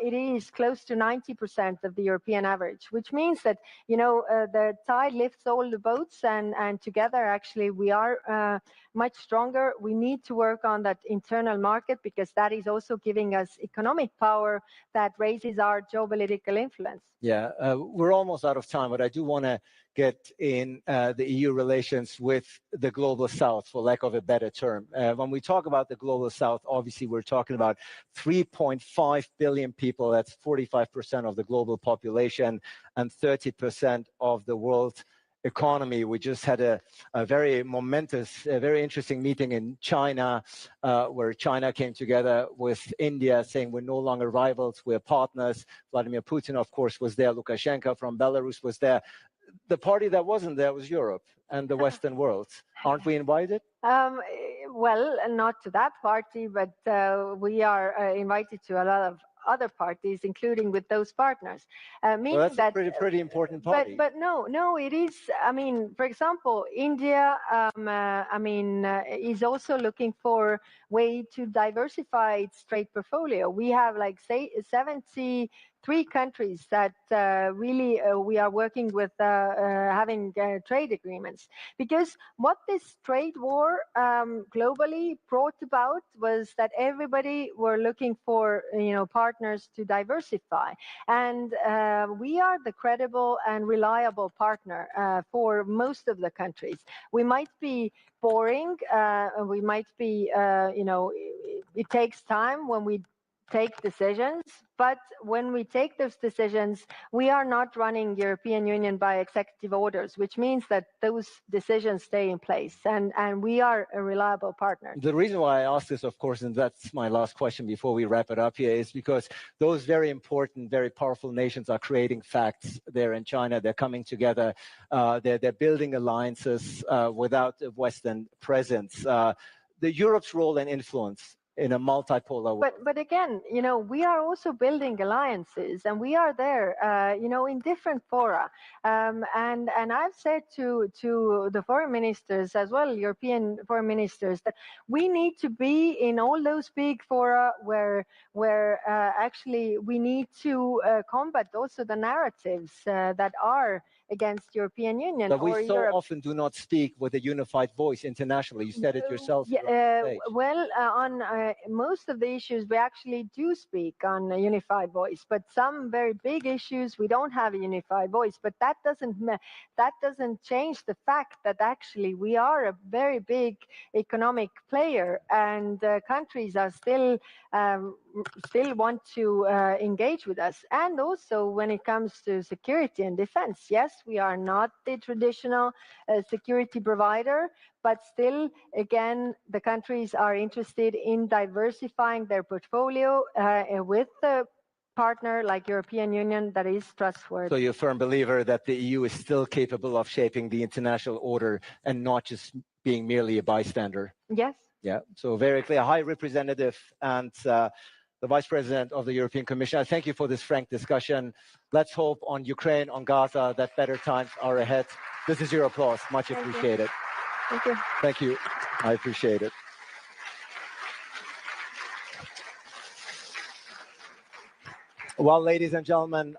it is close to 90% of the European average, which means that, the tide lifts all the boats, and together, actually, we are much stronger. We need to work on that internal market because that is also giving us economic power that raises our geopolitical influence.
Yeah, we're almost out of time, but I do want to get in the EU relations with the global south, for lack of a better term. When we talk about the global south, obviously we're talking about 3.5 billion people. That's 45% of the global population and 30% of the world economy. We just had a very momentous, a very interesting meeting in China, where China came together with India saying we're no longer rivals, we're partners. Vladimir Putin, of course, was there. Lukashenko from Belarus was there. The party that wasn't there was Europe and the Western world. Aren't we invited?
Well, not to that party, but we are invited to a lot of other parties, including with those partners.
Well, that's a pretty important party.
But no, it is. I mean, for example, India, is also looking for way to diversify its trade portfolio. We have like 73 countries that really we are working with having trade agreements, because what this trade war globally brought about was that everybody were looking for partners to diversify, and we are the credible and reliable partner for most of the countries. We might be boring, we might be it takes time when we take decisions, but when we take those decisions, we are not running European Union by executive orders, which means that those decisions stay in place, and we are a reliable partner.
The reason why I ask this, of course, and that's my last question before we wrap it up here, is because those very important, very powerful nations are creating facts there in China. They're coming together. They're building alliances without a Western presence. The Europe's role and influence in a multipolar world.
But again, we are also building alliances, and we are there, in different fora. And I've said to the foreign ministers as well, European foreign ministers, that we need to be in all those big fora where actually we need to combat also the narratives that are against European Union.
But we
or
so
Europe.
often do not speak with a unified voice internationally. You said it yourself.
Well, on most of the issues, we actually do speak on a unified voice, but some very big issues, we don't have a unified voice. But that doesn't change the fact that actually we are a very big economic player, and countries are still want to engage with us. And also when it comes to security and defense, yes, we are not the traditional security provider, but still, again, the countries are interested in diversifying their portfolio with a partner like European Union that is trustworthy.
So you're a firm believer that the EU is still capable of shaping the international order and not just being merely a bystander?
Yes.
Yeah, so very clear. High Representative and the Vice President of the European Commission, I thank you for this frank discussion. Let's hope on Ukraine, on Gaza, that better times are ahead. This is your applause. Much appreciated.
Thank you.
Thank you. I appreciate it. Well, ladies and gentlemen,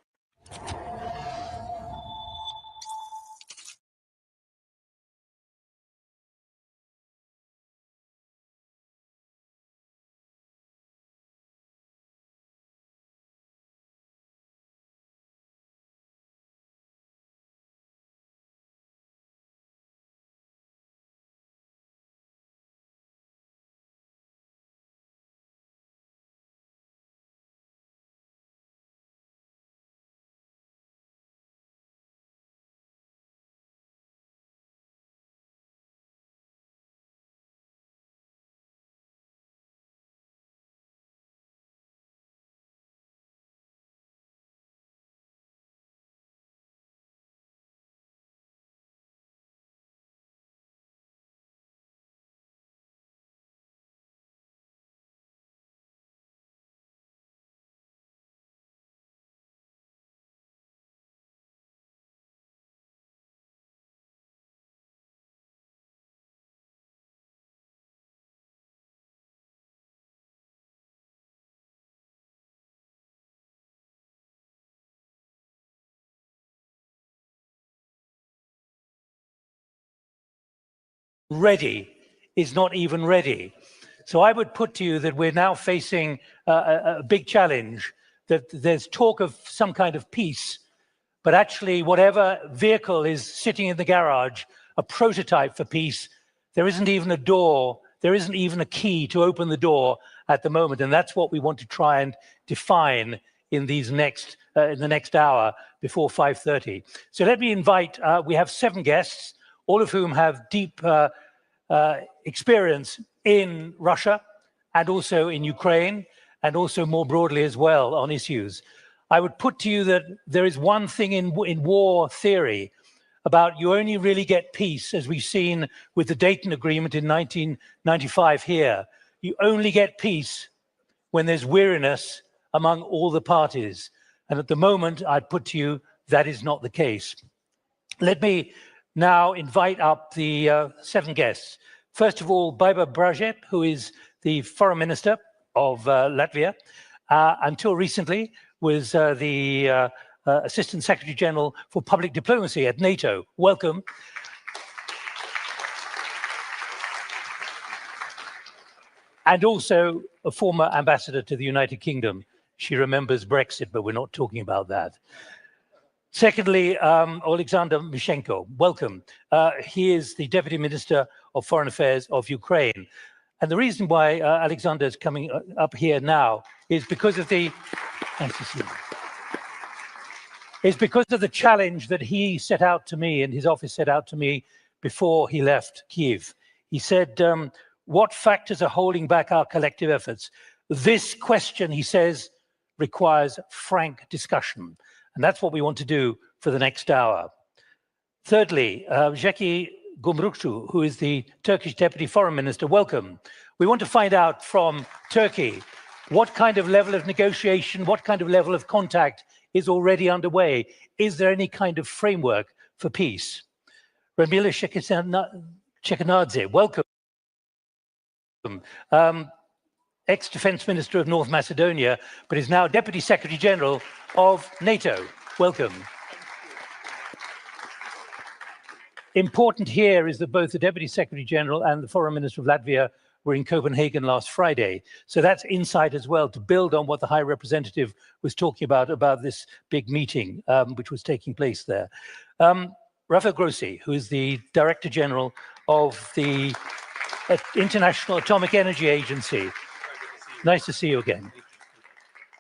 ready is not even ready. So I would put to you that we're now facing a big challenge, that there's talk of some kind of peace, but actually whatever vehicle is sitting in the garage, a prototype for peace, there isn't even a door, there isn't even a key to open the door at the moment. And that's what we want to try and define in these next, in the next hour before 5:30. So let me invite, we have 7 guests, all of whom have deep experience in Russia and also in Ukraine, and also more broadly as well on issues. I would put to you that there is one thing in war theory about you only really get peace, as we've seen with the Dayton Agreement in 1995 here. You only get peace when there's weariness among all the parties. And at the moment, I'd put to you, that is not the case. Let me now invite up the 7 guests. First of all, Baiba Bražep, who is the Foreign Minister of Latvia, until recently was the Assistant Secretary General for Public Diplomacy at NATO. Welcome. And also a former ambassador to the United Kingdom. She remembers Brexit, but we're not talking about that. Secondly, Alexander Mishenko, welcome. He is the Deputy Minister of Foreign Affairs of Ukraine. And the reason why Alexander is coming up here now is because of the, nice to see you. It's because of the challenge that he set out to me and his office set out to me before he left Kyiv. He said, what factors are holding back our collective efforts? This question, he says, requires frank discussion. And that's what we want to do for the next hour. Thirdly, Zeki Gumrukcu, who is the Turkish Deputy Foreign Minister, welcome. We want to find out from Turkey what kind of level of negotiation, what kind of level of contact is already underway. Is there any kind of framework for peace? Ramila Shekhinadze, welcome. Ex-Defense Minister of North Macedonia, but is now Deputy Secretary General of NATO. Welcome. Important here is that both the Deputy Secretary General and the Foreign Minister of Latvia were in Copenhagen last Friday. So that's insight as well to build on what the High Representative was talking about this big meeting, which was taking place there. Rafael Grossi, who is the Director General of the International Atomic Energy Agency. Nice to see you again.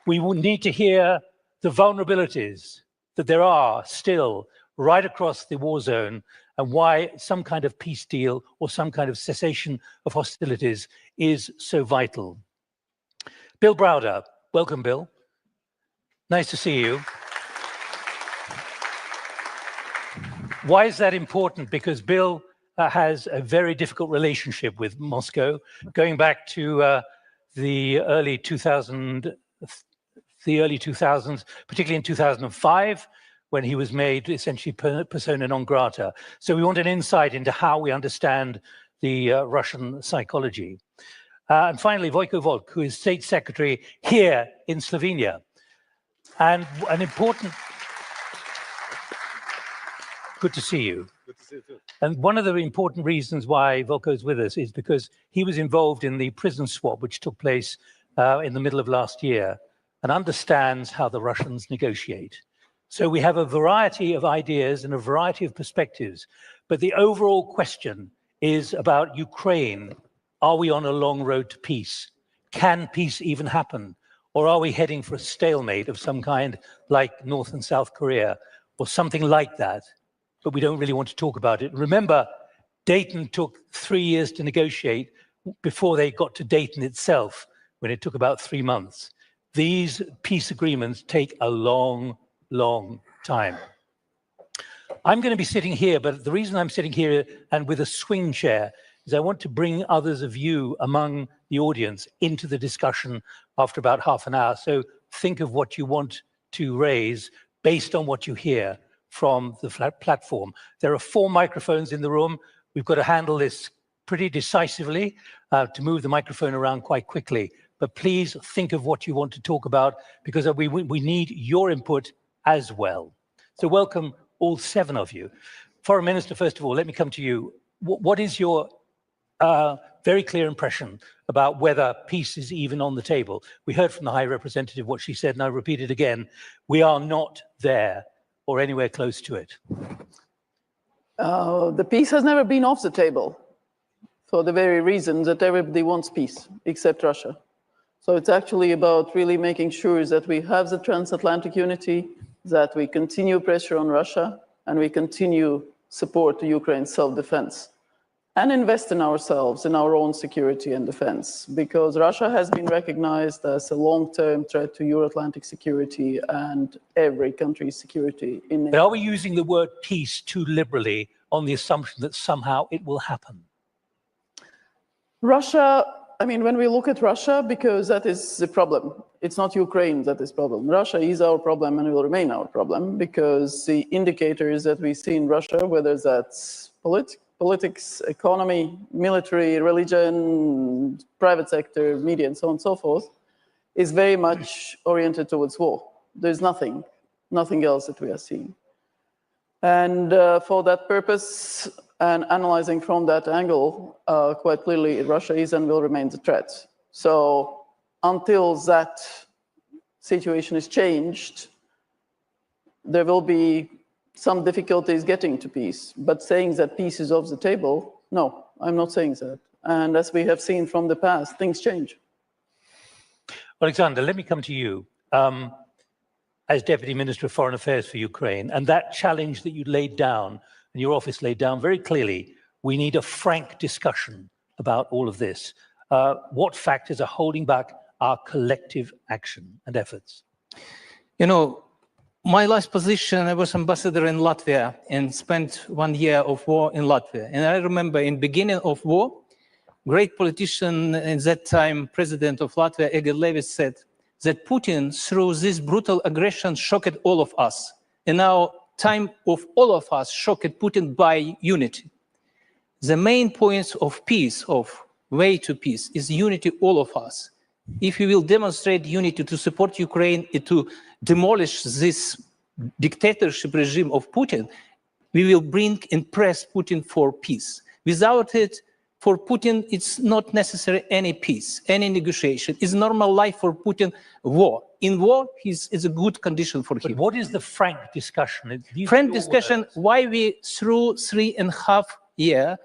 We will need to hear the vulnerabilities that there are still right across the war zone and why some kind of peace deal or some kind of cessation of hostilities is so vital. Bill Browder, welcome, Bill. Nice to see you. Why is that important? Because Bill has a very difficult relationship with Moscow, going back to the early 2000s, particularly in 2005, when he was made essentially persona non grata. So we want an insight into how we understand the Russian psychology. And finally, Vojko Volk, who is State Secretary here in Slovenia. And an important... Good to see you. Good to see you too. And one of the important reasons why Volko is with us is because he was involved in the prison swap, which took place in the middle of last year, and understands how the Russians negotiate. So we have a variety of ideas and a variety of perspectives, but the overall question is about Ukraine. Are we on a long road to peace? Can peace even happen? Or are we heading for a stalemate of some kind like North and South Korea or something like that? But we don't really want to talk about it. Remember, Dayton took 3 years to negotiate before they got to Dayton itself, when it took about 3 months. These peace agreements take a long, long time. I'm going to be sitting here, but the reason I'm sitting here and with a swing chair is I want to bring others of you among the audience into the discussion after about half an hour. So think of what you want to raise based on what you hear from the platform. There are 4 microphones in the room. We've got to handle this pretty decisively to move the microphone around quite quickly. But please think of what you want to talk about, because we need your input as well. So welcome all 7 of you. Foreign Minister, first of all, let me come to you. What is your very clear impression about whether peace is even on the table? We heard from the High Representative what she said, and I'll repeat it again. We are not there or anywhere close to it.
The peace has never been off the table for the very reason that everybody wants peace, except Russia. So it's actually about really making sure that we have the transatlantic unity, that we continue pressure on Russia, and we continue support to Ukraine's self-defense, and invest in ourselves, in our own security and defense, because Russia has been recognized as a long-term threat to Euro-Atlantic security and every country's security. But
are we using the word peace too liberally on the assumption that somehow it will happen?
Russia I mean, when we look at Russia, because that is the problem. It's not Ukraine that is the problem. Russia is our problem and will remain our problem because the indicators that we see in Russia, whether that's politics, economy, military, religion, private sector, media, and so on and so forth, is very much oriented towards war. There's nothing else that we are seeing. And for that purpose, and analyzing from that angle, quite clearly, Russia is and will remain the threat. So until that situation is changed, there will be some difficulties getting to peace. But saying that peace is off the table, no, I'm not saying that. And as we have seen from the past, things change.
Alexander, let me come to you. As Deputy Minister of Foreign Affairs for Ukraine, and that challenge that you laid down, and your office laid down very clearly, we need a frank discussion about all of this. What factors are holding back our collective action and efforts?
You know, my last position, I was ambassador in Latvia and spent 1 year of war in Latvia. And I remember in beginning of war, great politician at that time, president of Latvia, Egil Levis, said that Putin, through this brutal aggression, shocked all of us. And now time of all of us shocked Putin by unity. The main points of peace, of way to peace, is unity all of us. If we will demonstrate unity to support Ukraine and to demolish this dictatorship regime of Putin, we will bring and press Putin for peace. Without it, for Putin, it's not necessary any peace, any negotiation. It's normal life for Putin, war. In war, it's a good condition for him.
But what is the frank discussion?
Frank discussion, why we, through 3.5 years,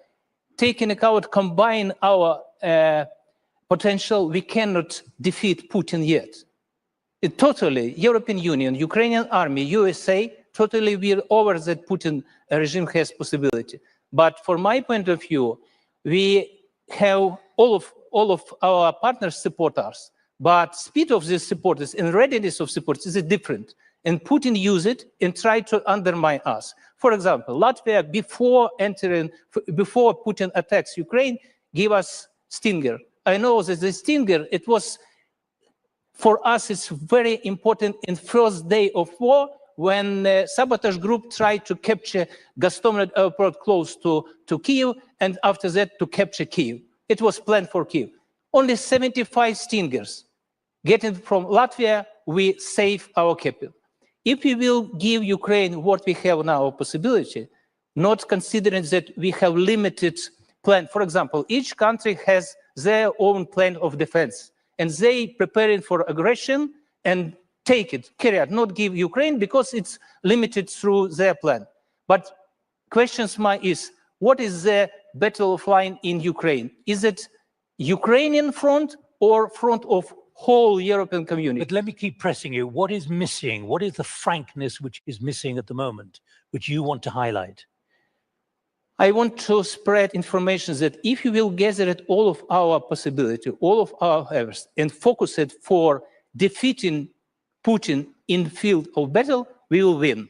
taking account, combine our potential, we cannot defeat Putin yet. It totally, European Union, Ukrainian army, USA, totally we're over that Putin regime has possibility. But from my point of view, we have all of our partners support us, but speed of these supporters and readiness of supporters is different. And Putin use it and try to undermine us. For example, Latvia, before Putin attacks Ukraine, gave us Stinger. I know that the Stinger, it was, for us, it's very important in first day of war, when the sabotage group tried to capture Gostomel airport close to Kyiv, and after that to capture Kyiv. It was planned for Kyiv. Only 75 Stingers. Getting from Latvia, we save our capital. If we will give Ukraine what we have now, a possibility, not considering that we have limited plan. For example, each country has their own plan of defense, and they preparing for aggression and take it, carry out, not give Ukraine because it's limited through their plan. But questions is, what is the battle line in Ukraine? Is it Ukrainian front or front of whole European community?
But let me keep pressing you. What is missing? What is the frankness which is missing at the moment, which you want to highlight?
I want to spread information that if you will gather it all of our possibility, all of our efforts, and focus it for defeating Putin in field of battle, we will win.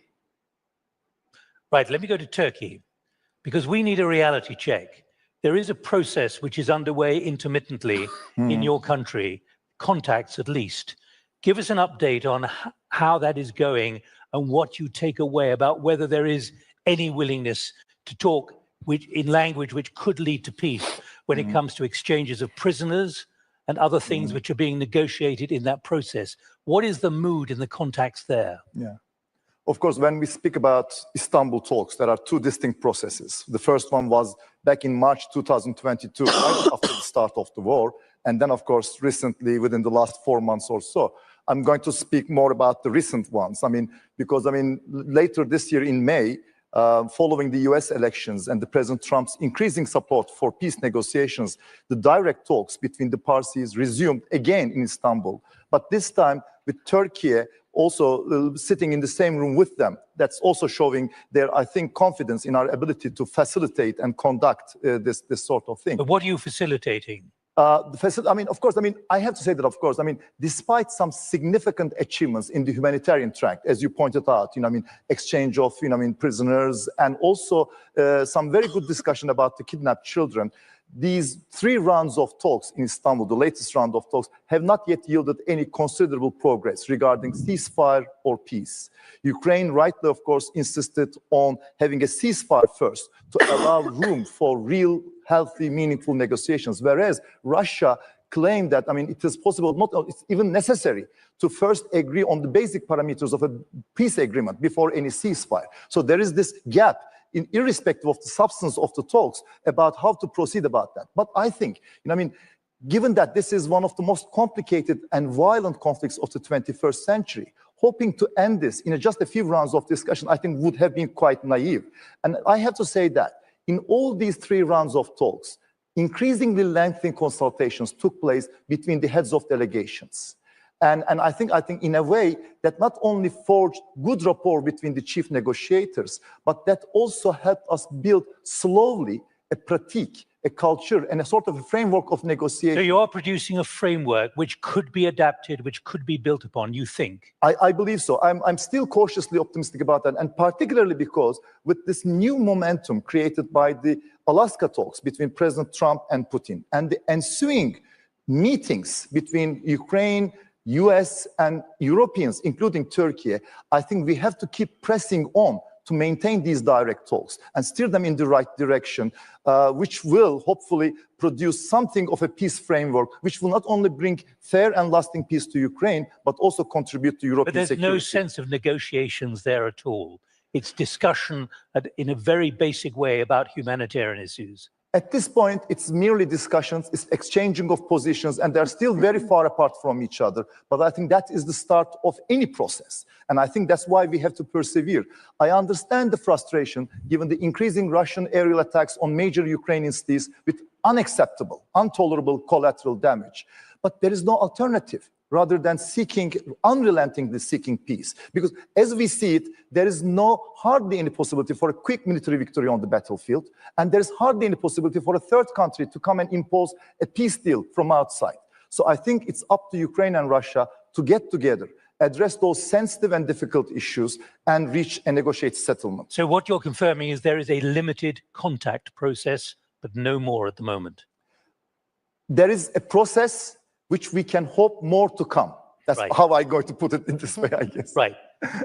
Right, let me go to Turkey, because we need a reality check. There is a process which is underway intermittently in your country, contacts at least. Give us an update on how that is going and what you take away about whether there is any willingness to talk in language which could lead to peace when it comes to exchanges of prisoners and other things which are being negotiated in that process. What is the mood in the contacts there?
Yeah. Of course, when we speak about Istanbul talks, there are two distinct processes. The first one was back in March 2022, right after the start of the war. And then, of course, recently, within the last 4 months or so. I'm going to speak more about the recent ones. Because later this year in May, following the US elections and the President Trump's increasing support for peace negotiations, the direct talks between the parties resumed again in Istanbul. But this time with Turkey also sitting in the same room with them. That's also showing their, I think, confidence in our ability to facilitate and conduct this sort of thing.
But what are you facilitating?
Of course, I have to say that, of course, despite some significant achievements in the humanitarian track, as you pointed out, exchange of, prisoners, and also some very good discussion about the kidnapped children, these 3 rounds of talks in Istanbul, the latest round of talks, have not yet yielded any considerable progress regarding ceasefire or peace. Ukraine rightly, of course, insisted on having a ceasefire first to allow room for real, healthy, meaningful negotiations, whereas Russia claimed that, I mean, it is possible, not it's even necessary, to first agree on the basic parameters of a peace agreement before any ceasefire. So there is this gap, irrespective of the substance of the talks, about how to proceed about that. But I think, I mean, given that this is one of the most complicated and violent conflicts of the 21st century, hoping to end this in just a few rounds of discussion, I think would have been quite naive. And I have to say that in all these 3 rounds of talks, increasingly lengthy consultations took place between the heads of delegations. And I think in a way that not only forged good rapport between the chief negotiators, but that also helped us build slowly a pratique, a culture, and a sort of a framework of negotiation.
So you are producing a framework which could be adapted, which could be built upon, you think?
I believe so. I'm still cautiously optimistic about that, and particularly because with this new momentum created by the Alaska talks between President Trump and Putin, and the ensuing meetings between Ukraine, US, and Europeans, including Turkey, I think we have to keep pressing on to maintain these direct talks and steer them in the right direction, which will hopefully produce something of a peace framework, which will not only bring fair and lasting peace to Ukraine, but also contribute to European security.
But there's no sense of negotiations there at all. It's discussion in a very basic way about humanitarian issues.
At this point, it's merely discussions, it's exchanging of positions, and they're still very far apart from each other. But I think that is the start of any process. And I think that's why we have to persevere. I understand the frustration, given the increasing Russian aerial attacks on major Ukrainian cities with unacceptable, intolerable collateral damage. But there is no alternative rather than unrelentingly seeking peace. Because as we see it, there is hardly any possibility for a quick military victory on the battlefield, and there's hardly any possibility for a third country to come and impose a peace deal from outside. So I think it's up to Ukraine and Russia to get together, address those sensitive and difficult issues, and reach a negotiated settlement.
So what you're confirming is there is a limited contact process, but no more at the moment.
There is a process which we can hope more to come. That's how I'm going to put it in this way, I guess.
Right.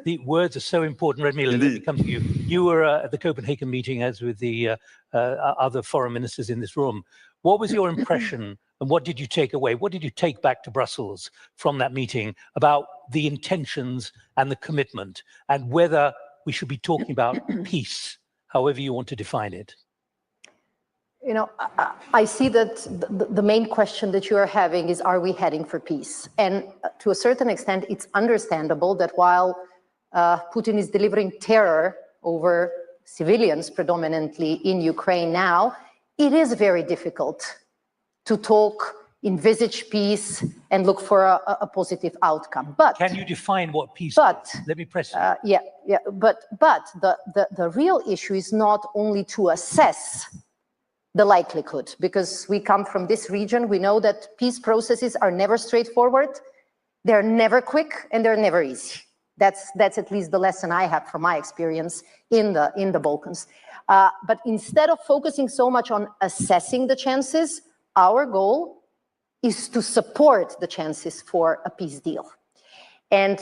The words are so important. Redmi, let me come to you. You were at the Copenhagen meeting, as with the other foreign ministers in this room. What was your impression and what did you take away? What did you take back to Brussels from that meeting about the intentions and the commitment, and whether we should be talking about peace, however you want to define it?
You know, I see that the main question that you are having is, are we heading for peace? And to a certain extent, it's understandable that while Putin is delivering terror over civilians, predominantly in Ukraine now, it is very difficult to talk, envisage peace, and look for a positive outcome. But
can you define what peace is? Let me press you.
But the real issue is not only to assess the likelihood, because we come from this region, we know that peace processes are never straightforward, they're never quick, and they're never easy. That's at least the lesson I have from my experience in the Balkans. But instead of focusing so much on assessing the chances, our goal is to support the chances for a peace deal. And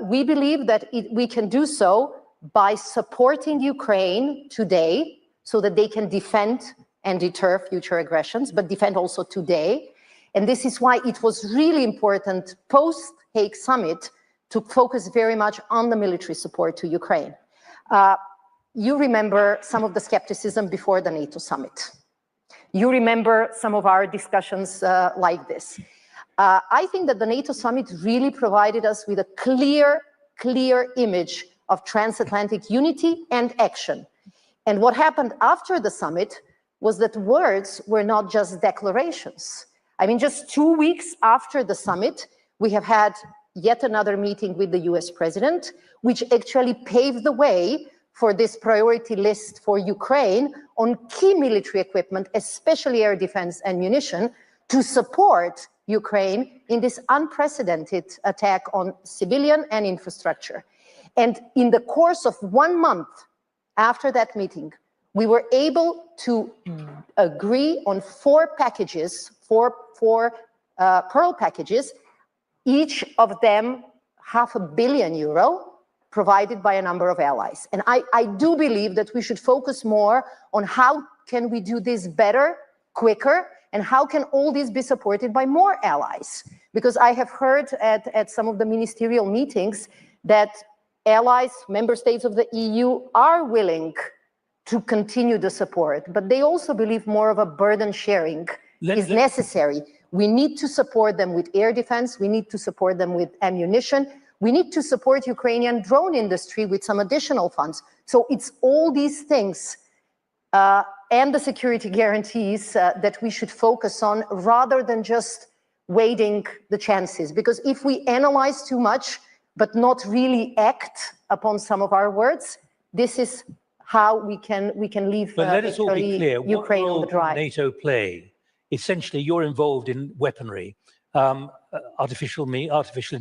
we believe that we can do so by supporting Ukraine today so that they can defend and deter future aggressions, but defend also today. And this is why it was really important post-Hague summit to focus very much on the military support to Ukraine. You remember some of the skepticism before the NATO summit. You remember some of our discussions like this. I think that the NATO summit really provided us with a clear image of transatlantic unity and action. And what happened after the summit was that words were not just declarations. I mean, just 2 weeks after the summit, we have had yet another meeting with the US president, which actually paved the way for this priority list for Ukraine on key military equipment, especially air defense and munition, to support Ukraine in this unprecedented attack on civilian and infrastructure. And in the course of 1 month after that meeting, we were able to agree on 4 packages, four Pearl packages, each of them €500 million, provided by a number of allies. And I do believe that we should focus more on how can we do this better, quicker, and how can all this be supported by more allies? Because I have heard at some of the ministerial meetings that allies, member states of the EU are willing to continue the support, but they also believe more of a burden sharing is necessary. We need to support them with air defense. We need to support them with ammunition. We need to support Ukrainian drone industry with some additional funds. So it's all these things and the security guarantees that we should focus on rather than just waiting the chances. Because if we analyze too much, but not really act upon some of our words, this is how we can leave
but let us all be clear,
Ukraine
what
on the
role
drive.
does NATO play? Essentially, you're involved in weaponry, artificial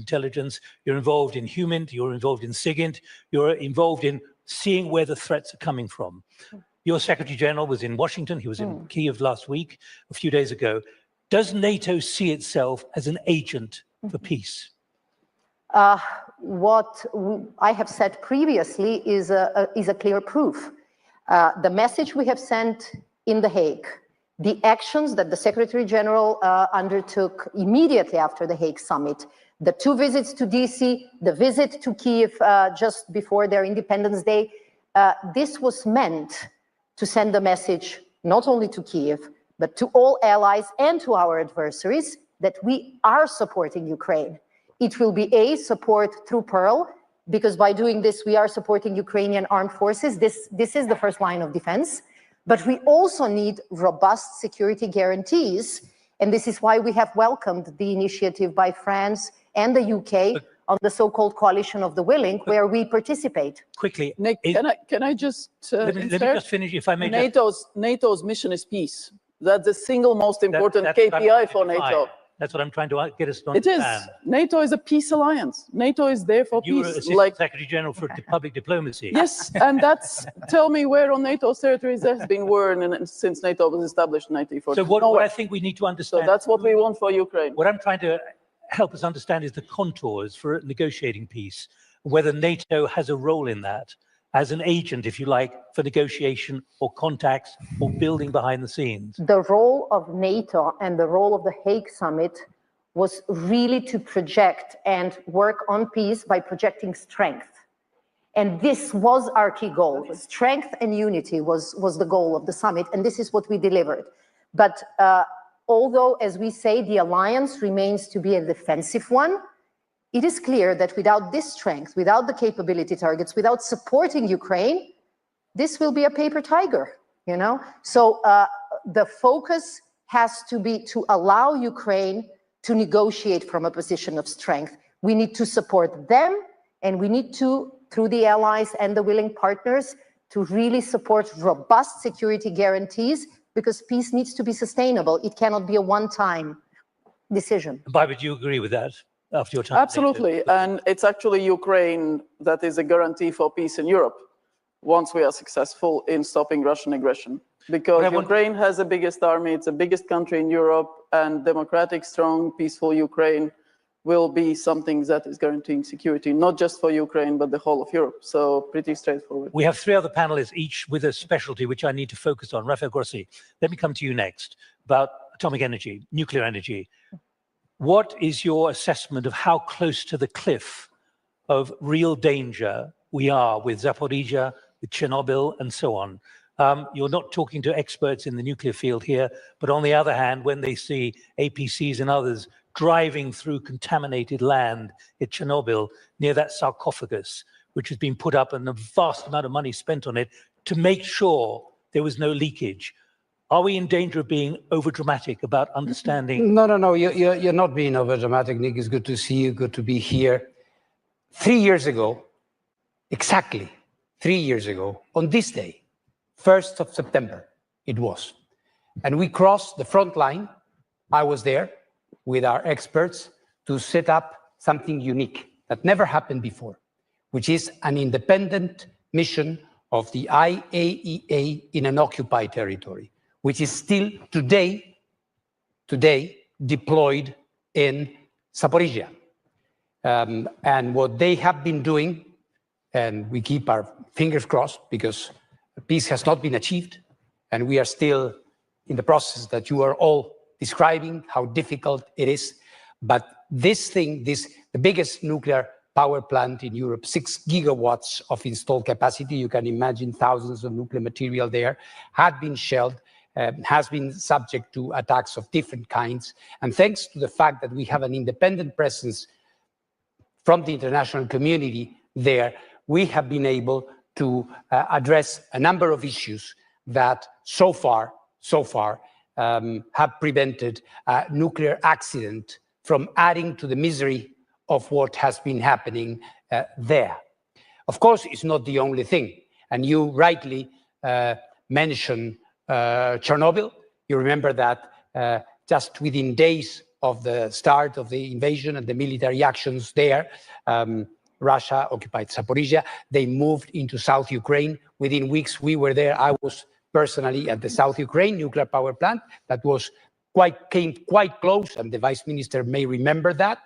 intelligence, you're involved in HUMINT, you're involved in SIGINT, you're involved in seeing where the threats are coming from. Your Secretary General was in Washington, he was in Kyiv last week, a few days ago. Does NATO see itself as an agent for peace?
What I have said previously is a clear proof. The message we have sent in The Hague, the actions that the Secretary General undertook immediately after the Hague summit, the 2 visits to DC, the visit to Kyiv just before their Independence Day, this was meant to send a message not only to Kyiv, but to all allies and to our adversaries that we are supporting Ukraine. It will be support through Pearl, because by doing this, we are supporting Ukrainian armed forces. This is the first line of defense. But we also need robust security guarantees. And this is why we have welcomed the initiative by France and the UK on the so-called coalition of the willing, where we participate.
Quickly.
Nick, can I just
let me just finish, if I may.
NATO's mission is peace. That's the single most important KPI for NATO.
That's what I'm trying to get us to
It
understand.
is. NATO is a peace alliance. NATO is there for
You were
peace.
Assistant Secretary General for public diplomacy.
Yes, and tell me where on NATO's territories has been war since NATO was established in 1940.
So what I think we need to understand.
So that's what we want for Ukraine.
What I'm trying to help us understand is the contours for negotiating peace, whether NATO has a role in that as an agent, if you like, for negotiation or contacts or building behind the scenes.
The role of NATO and the role of the Hague Summit was really to project and work on peace by projecting strength. And this was our key goal. Strength and unity was the goal of the summit, and this is what we delivered. But although, as we say, the alliance remains to be a defensive one, it is clear that without this strength, without the capability targets, without supporting Ukraine, this will be a paper tiger, you know? So the focus has to be to allow Ukraine to negotiate from a position of strength. We need to support them, and we need to, through the allies and the willing partners, to really support robust security guarantees, because peace needs to be sustainable. It cannot be a one-time decision.
Barbara, do you agree with that after your time?
Absolutely, and it's actually Ukraine that is a guarantee for peace in Europe once we are successful in stopping Russian aggression. Because Ukraine has the biggest army, it's the biggest country in Europe, and democratic, strong, peaceful Ukraine will be something that is guaranteeing security, not just for Ukraine, but the whole of Europe. So pretty straightforward.
We have 3 other panelists, each with a specialty, which I need to focus on. Rafael Grossi, let me come to you next about atomic energy, nuclear energy. What is your assessment of how close to the cliff of real danger we are with Zaporizhzhia, with Chernobyl, and so on? You're not talking to experts in the nuclear field here, but on the other hand, when they see APCs and others driving through contaminated land at Chernobyl near that sarcophagus, which has been put up and a vast amount of money spent on it to make sure there was no leakage. Are we in danger of being overdramatic about understanding?
No, you're not being overdramatic, Nick. It's good to see you, good to be here. 3 years ago, exactly 3 years ago, on this day, 1st of September, it was. And we crossed the front line. I was there with our experts to set up something unique that never happened before, which is an independent mission of the IAEA in an occupied territory, which is still today deployed in Zaporizhia. And what they have been doing, and we keep our fingers crossed because peace has not been achieved, and we are still in the process that you are all describing how difficult it is. But this thing, the biggest nuclear power plant in Europe, 6 gigawatts of installed capacity, you can imagine thousands of nuclear material there, had been shelled, has been subject to attacks of different kinds. And thanks to the fact that we have an independent presence from the international community there, we have been able to address a number of issues that so far have prevented a nuclear accident from adding to the misery of what has been happening there. Of course, it's not the only thing. And you rightly mentioned Chernobyl. You remember that just within days of the start of the invasion and the military actions there, Russia occupied Zaporizhia. They moved into South Ukraine. Within weeks, we were there. I was personally at the South Ukraine nuclear power plant that came quite close, and the Vice Minister may remember that,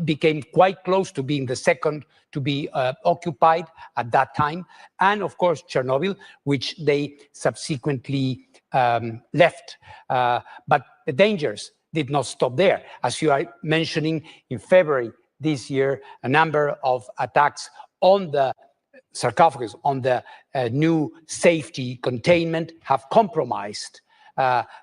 became quite close to being the second to be occupied at that time. And of course, Chernobyl, which they subsequently left. But the dangers did not stop there. As you are mentioning, in February this year, a number of attacks on the sarcophagus, on the new safety containment, have compromised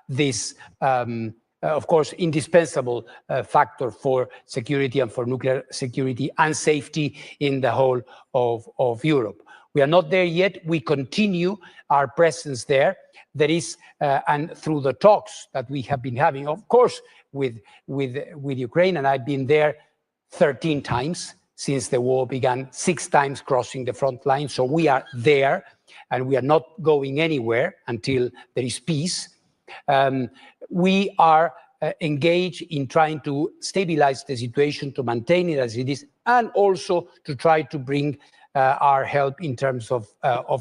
this, of course, indispensable factor for security and for nuclear security and safety in the whole of Europe. We are not there yet. We continue our presence there. There is, and through the talks that we have been having, of course, with Ukraine, and I've been there 13 times since the war began, 6 times crossing the front line. So we are there, and we are not going anywhere until there is peace. We are engaged in trying to stabilize the situation, to maintain it as it is, and also to try to bring our help in terms of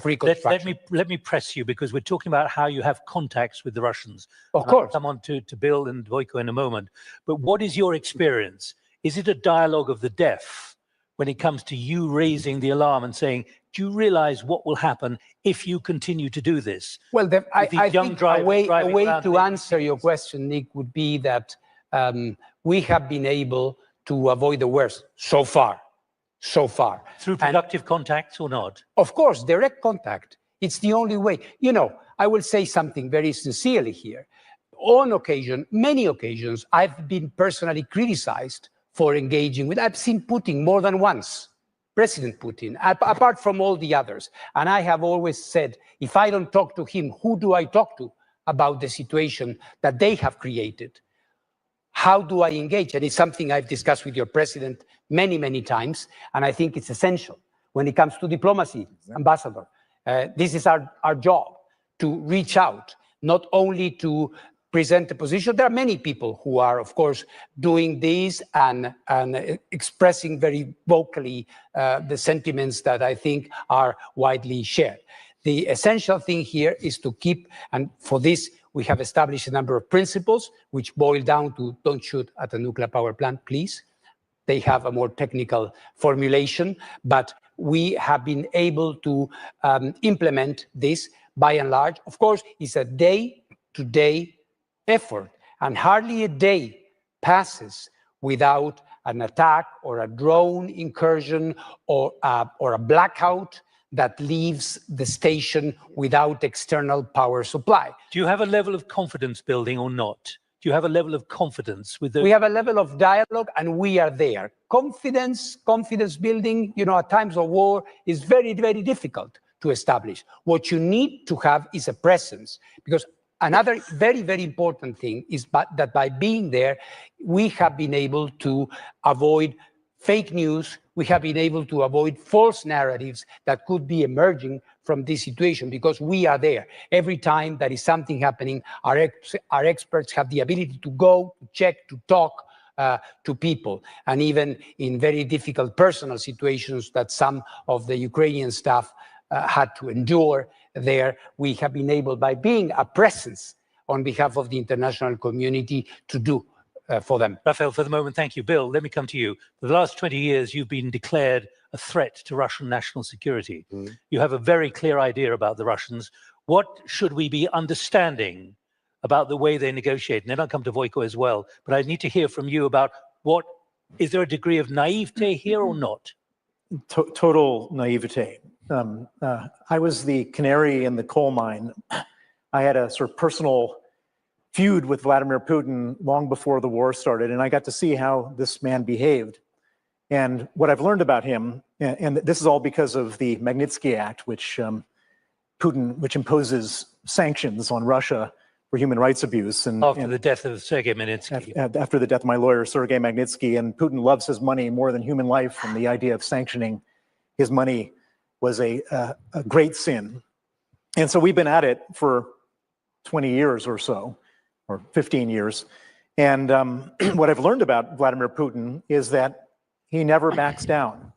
reconstruction.
Let me press you, because we're talking about how you have contacts with the Russians.
Of course.
I'll come on to Bill and Vojko in a moment. But what is your experience? Is it a dialogue of the deaf when it comes to you raising the alarm and saying, do you realize what will happen if you continue to do this?
Well, I think a way to answer your question, Nick, would be that we have been able to avoid the worst so far.
Through productive contacts or not?
Of course, direct contact. It's the only way. You know, I will say something very sincerely here. On occasion, many occasions, I've been personally criticized for engaging with, I've seen Putin more than once, President Putin, apart from all the others. And I have always said, if I don't talk to him, who do I talk to about the situation that they have created? How do I engage? And it's something I've discussed with your president many, many times. And I think it's essential when it comes to diplomacy, Ambassador. This is our job, to reach out, not only to present a position. There are many people who are, of course, doing this and expressing very vocally the sentiments that I think are widely shared. The essential thing here is to keep, and for this, we have established a number of principles which boil down to don't shoot at a nuclear power plant, please. They have a more technical formulation, but we have been able to implement this by and large. Of course, it's a day-to-day effort, and hardly a day passes without an attack or a drone incursion or a blackout that leaves the station without external power supply.
Do you have a level of confidence building or not? Do you have a level of confidence with the...
We have a level of dialogue, and we are there. Confidence building, you know, at times of war is very, very difficult to establish. What you need to have is a presence, because another very, very important thing is that by being there, we have been able to avoid fake news. We have been able to avoid false narratives that could be emerging from this situation, because we are there. Every time there is something happening, our experts have the ability to go, to check, to talk to people. And even in very difficult personal situations that some of the Ukrainian staff had to endure there. We have been able, by being a presence on behalf of the international community, to do for them.
Rafael, for the moment, thank you. Bill, let me come to you. For the last 20 years, you've been declared a threat to Russian national security. You have a very clear idea about the Russians. What should we be understanding about the way they negotiate? And then I'll come to Vojko as well. But I need to hear from you about is there a degree of naivete here or not?
Total naivete. I was the canary in the coal mine. I had a sort of personal feud with Vladimir Putin long before the war started, and I got to see how this man behaved. And what I've learned about him, and this is all because of the Magnitsky Act, which imposes sanctions on Russia for human rights abuse. And
after the death of Sergei Magnitsky.
After the death of my lawyer, Sergei Magnitsky, and Putin loves his money more than human life, and the idea of sanctioning his money was a great sin. And so we've been at it for 20 years or so, or 15 years. And what I've learned about Vladimir Putin is that he never backs down.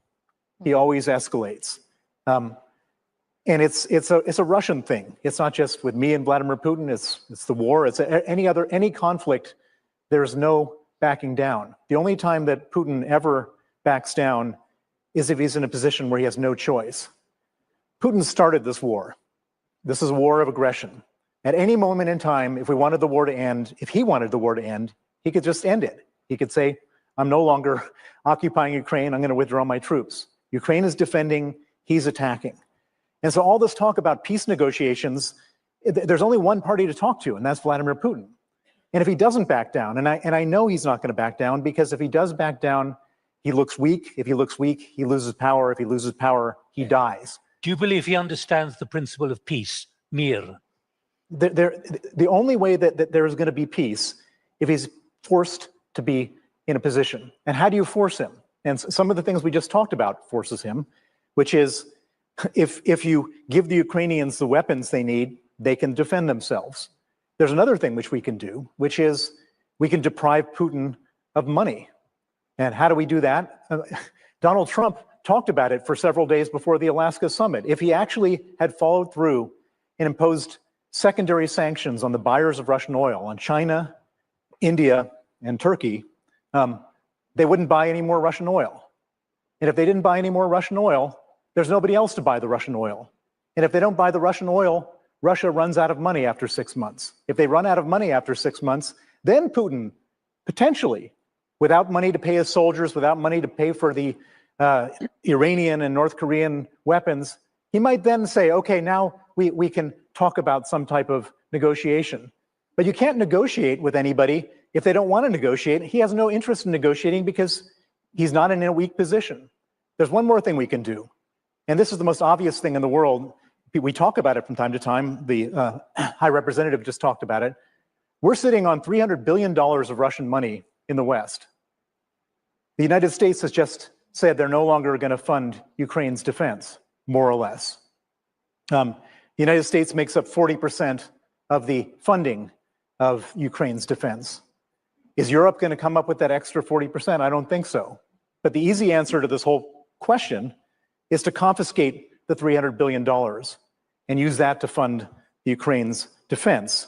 He always escalates. And it's a Russian thing. It's not just with me and Vladimir Putin. It's the war. It's any conflict. There's no backing down. The only time that Putin ever backs down is if he's in a position where he has no choice. Putin started this war. This is a war of aggression. At any moment in time, if we wanted the war to end, if he wanted the war to end, he could just end it. He could say, I'm no longer occupying Ukraine. I'm going to withdraw my troops. Ukraine is defending. He's attacking. And so all this talk about peace negotiations, there's only one party to talk to, and that's Vladimir Putin. And if he doesn't back down, and I know he's not going to back down, because if he does back down, he looks weak. If he looks weak, he loses power. If he loses power, he dies.
Do you believe he understands the principle of peace, mir?
The only way that there is going to be peace if he's forced to be in a position. And how do you force him? And some of the things we just talked about forces him, which is if you give the Ukrainians the weapons they need, they can defend themselves. There's another thing which we can do, which is we can deprive Putin of money. And how do we do that? Donald Trump talked about it for several days before the Alaska summit. If he actually had followed through and imposed secondary sanctions on the buyers of Russian oil, on China, India, and Turkey, they wouldn't buy any more Russian oil. And if they didn't buy any more Russian oil, there's nobody else to buy the Russian oil. And if they don't buy the Russian oil, Russia runs out of money after 6 months. If they run out of money after 6 months, then Putin, potentially, without money to pay his soldiers, without money to pay for the Iranian and North Korean weapons, he might then say, okay, now we can talk about some type of negotiation. But you can't negotiate with anybody if they don't want to negotiate. He has no interest in negotiating because he's not in a weak position. There's one more thing we can do. And this is the most obvious thing in the world. We talk about it from time to time. The High Representative just talked about it. We're sitting on $300 billion of Russian money in the West. The United States has just said they're no longer going to fund Ukraine's defense, more or less. The United States makes up 40% of the funding of Ukraine's defense. Is Europe going to come up with that extra 40%? I don't think so. But the easy answer to this whole question is to confiscate the $300 billion and use that to fund Ukraine's defense.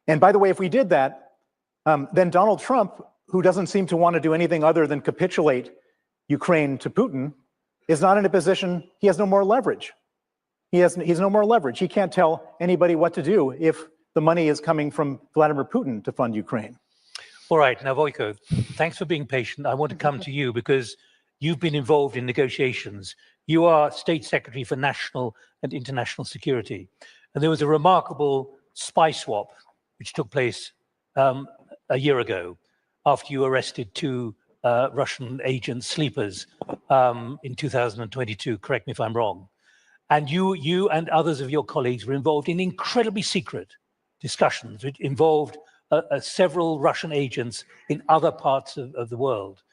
And by the way, if we did that, then Donald Trump, who doesn't seem to want to do anything other than capitulate Ukraine to Putin, is not in a position, he has no more leverage. He's no more leverage. He can't tell anybody what to do if the money is coming from Vladimir Putin to fund Ukraine.
All right, now Vojko, thanks for being patient. I want to come to you because you've been involved in negotiations. You are State Secretary for National and International Security. And there was a remarkable spy swap which took place a year ago after you arrested two Russian agents, sleepers, in 2022. Correct me if I'm wrong. And you and others of your colleagues were involved in incredibly secret discussions which involved several Russian agents in other parts of the world.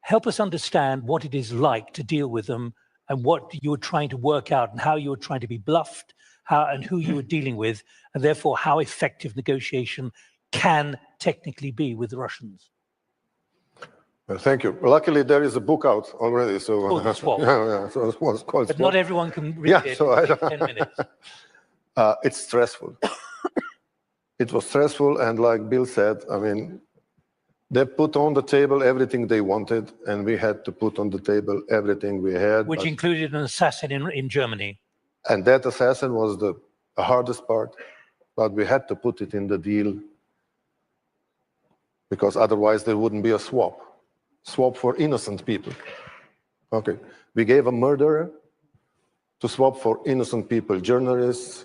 Help us understand what it is like to deal with them and what you were trying to work out and how you were trying to be bluffed, and who you were dealing with, and therefore how effective negotiation can technically be with the Russians.
Well, thank you. Luckily, there is a book out already. So,
Oh, the swap.
yeah, so it was called
But
Swap.
not everyone can read it in 10 minutes.
It's stressful. It was stressful, and like Bill said, I mean, they put on the table everything they wanted, and we had to put on the table everything we had.
Which included an assassin in Germany.
And that assassin was the hardest part, but we had to put it in the deal because otherwise there wouldn't be a swap. Swap for innocent people. Okay, we gave a murderer to swap for innocent people, journalists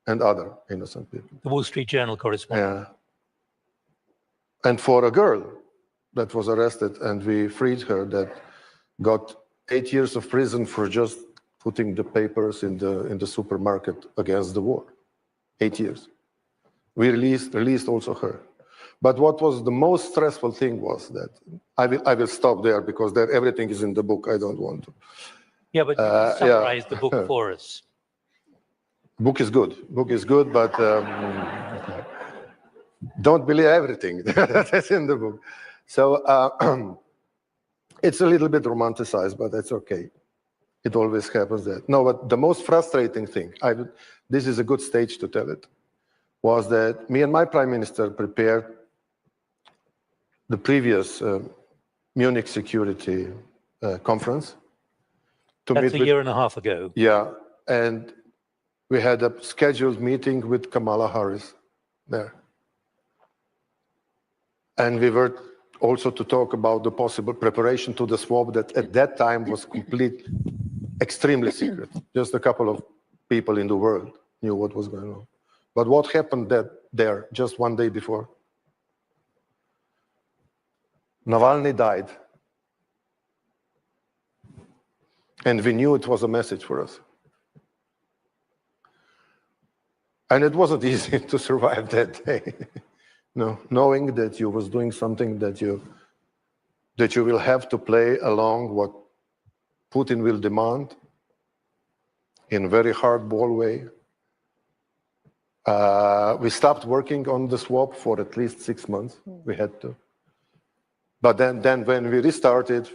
and other innocent people.
The Wall Street Journal correspondent.
Yeah. And for a girl that was arrested and we freed her, that got 8 years of prison for just putting the papers in the supermarket against the war. 8 years. We released also her. But what was the most stressful thing was that, I will stop there because there, everything is in the book, I don't want to.
Yeah, but summarize the book for us.
Book is good, but don't believe everything that's in the book. So it's a little bit romanticized, but that's okay. It always happens that. No, but the most frustrating thing, this is a good stage to tell it, was that me and my prime minister prepared the previous Munich security conference.
That's a year and a half ago.
Yeah, and we had a scheduled meeting with Kamala Harris there. And we were also to talk about the possible preparation to the swap that at that time was extremely secret. Just a couple of people in the world knew what was going on. But what happened there just one day before? Navalny died. And we knew it was a message for us. And it wasn't easy to survive that day. No, knowing that you was doing something that you will have to play along what Putin will demand in a very hardball way. We stopped working on the swap for at least 6 months. We had to. But then when we restarted,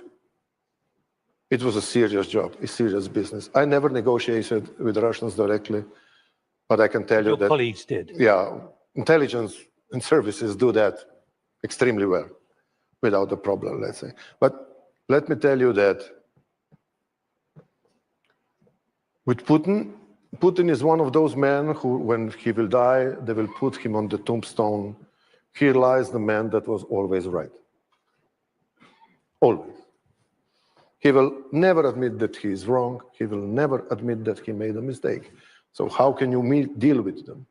it was a serious job, a serious business. I never negotiated with the Russians directly, but I can tell you that—
Your colleagues did.
Yeah, intelligence and services do that extremely well, without a problem, let's say. But let me tell you that with Putin is one of those men who, when he will die, they will put him on the tombstone. Here lies the man that was always right. Always. He will never admit that he is wrong. He will never admit that he made a mistake. So how can you deal with them?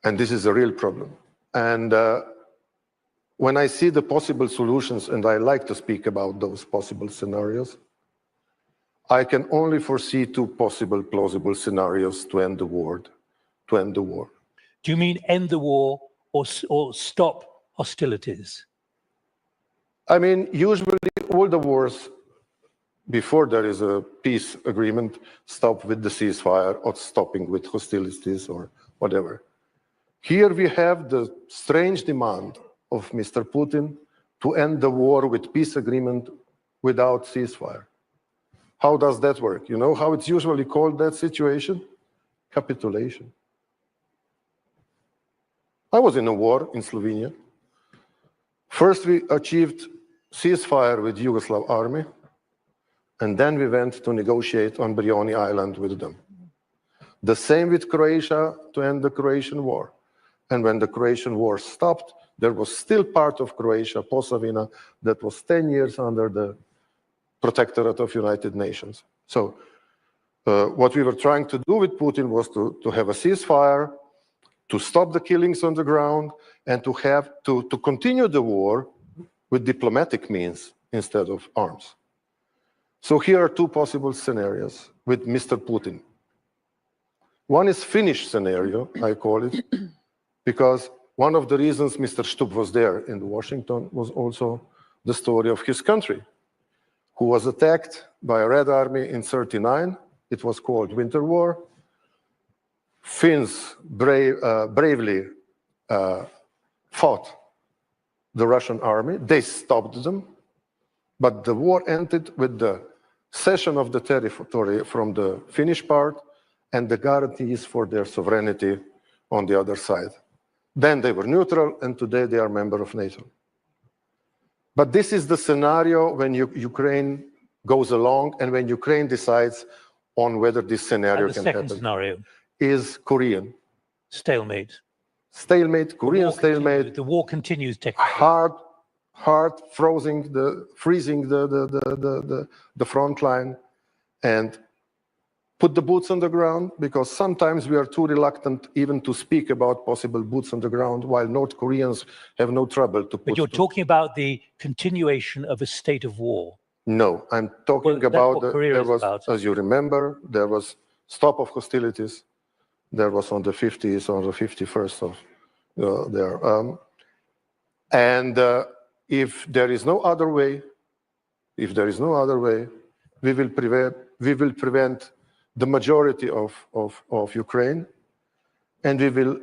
And this is a real problem. And when I see the possible solutions, and I like to speak about those possible scenarios, I can only foresee 2 possible plausible scenarios to end the war. Do
you mean end the war or stop hostilities?
I mean, usually all the wars, before there is a peace agreement, stop with the ceasefire or stopping with hostilities or whatever. Here we have the strange demand of Mr. Putin to end the war with peace agreement without ceasefire. How does that work? You know how it's usually called, that situation? Capitulation. I was in a war in Slovenia. First, we achieved ceasefire with Yugoslav army, and then we went to negotiate on Brioni Island with them. The same with Croatia to end the Croatian war. And when the Croatian war stopped, there was still part of Croatia, Posavina, that was 10 years under the protectorate of United Nations. So what we were trying to do with Putin was to have a ceasefire, to stop the killings on the ground, and to continue the war with diplomatic means instead of arms. So here are 2 possible scenarios with Mr. Putin. One is Finnish scenario, I call it, because one of the reasons Mr. Stubb was there in Washington was also the story of his country, who was attacked by a Red Army in '39. It was called Winter War. Finns bravely fought the Russian army. They stopped them, but the war ended with the cession of the territory from the Finnish part and the guarantees for their sovereignty on the other side. Then they were neutral, and today they are a member of NATO. But this is the scenario when Ukraine goes along and when Ukraine decides on whether this scenario can happen.
The second scenario
is Korean.
Stalemate.
Stalemate, Korean stalemate.
The war continues technically.
Hard freezing the front line and put the boots on the ground, because sometimes we are too reluctant even to speak about possible boots on the ground, while North Koreans have no trouble to put.
But you're talking about the continuation of a state of war.
No, I'm talking about there was, as you remember, there was stop of hostilities. There was on the 50th or the 51st of there. If there is no other way, we will prevent the majority of Ukraine, and we will,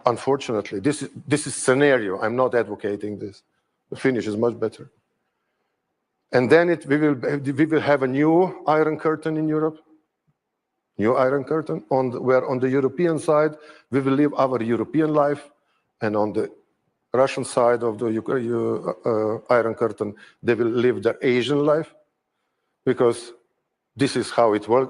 unfortunately, this is scenario. I'm not advocating this. The Finnish is much better. And then we will have a new Iron Curtain in Europe. New Iron Curtain, where on the European side, we will live our European life, and on the Russian side of the Iron Curtain, they will live their Asian life, because this is how it will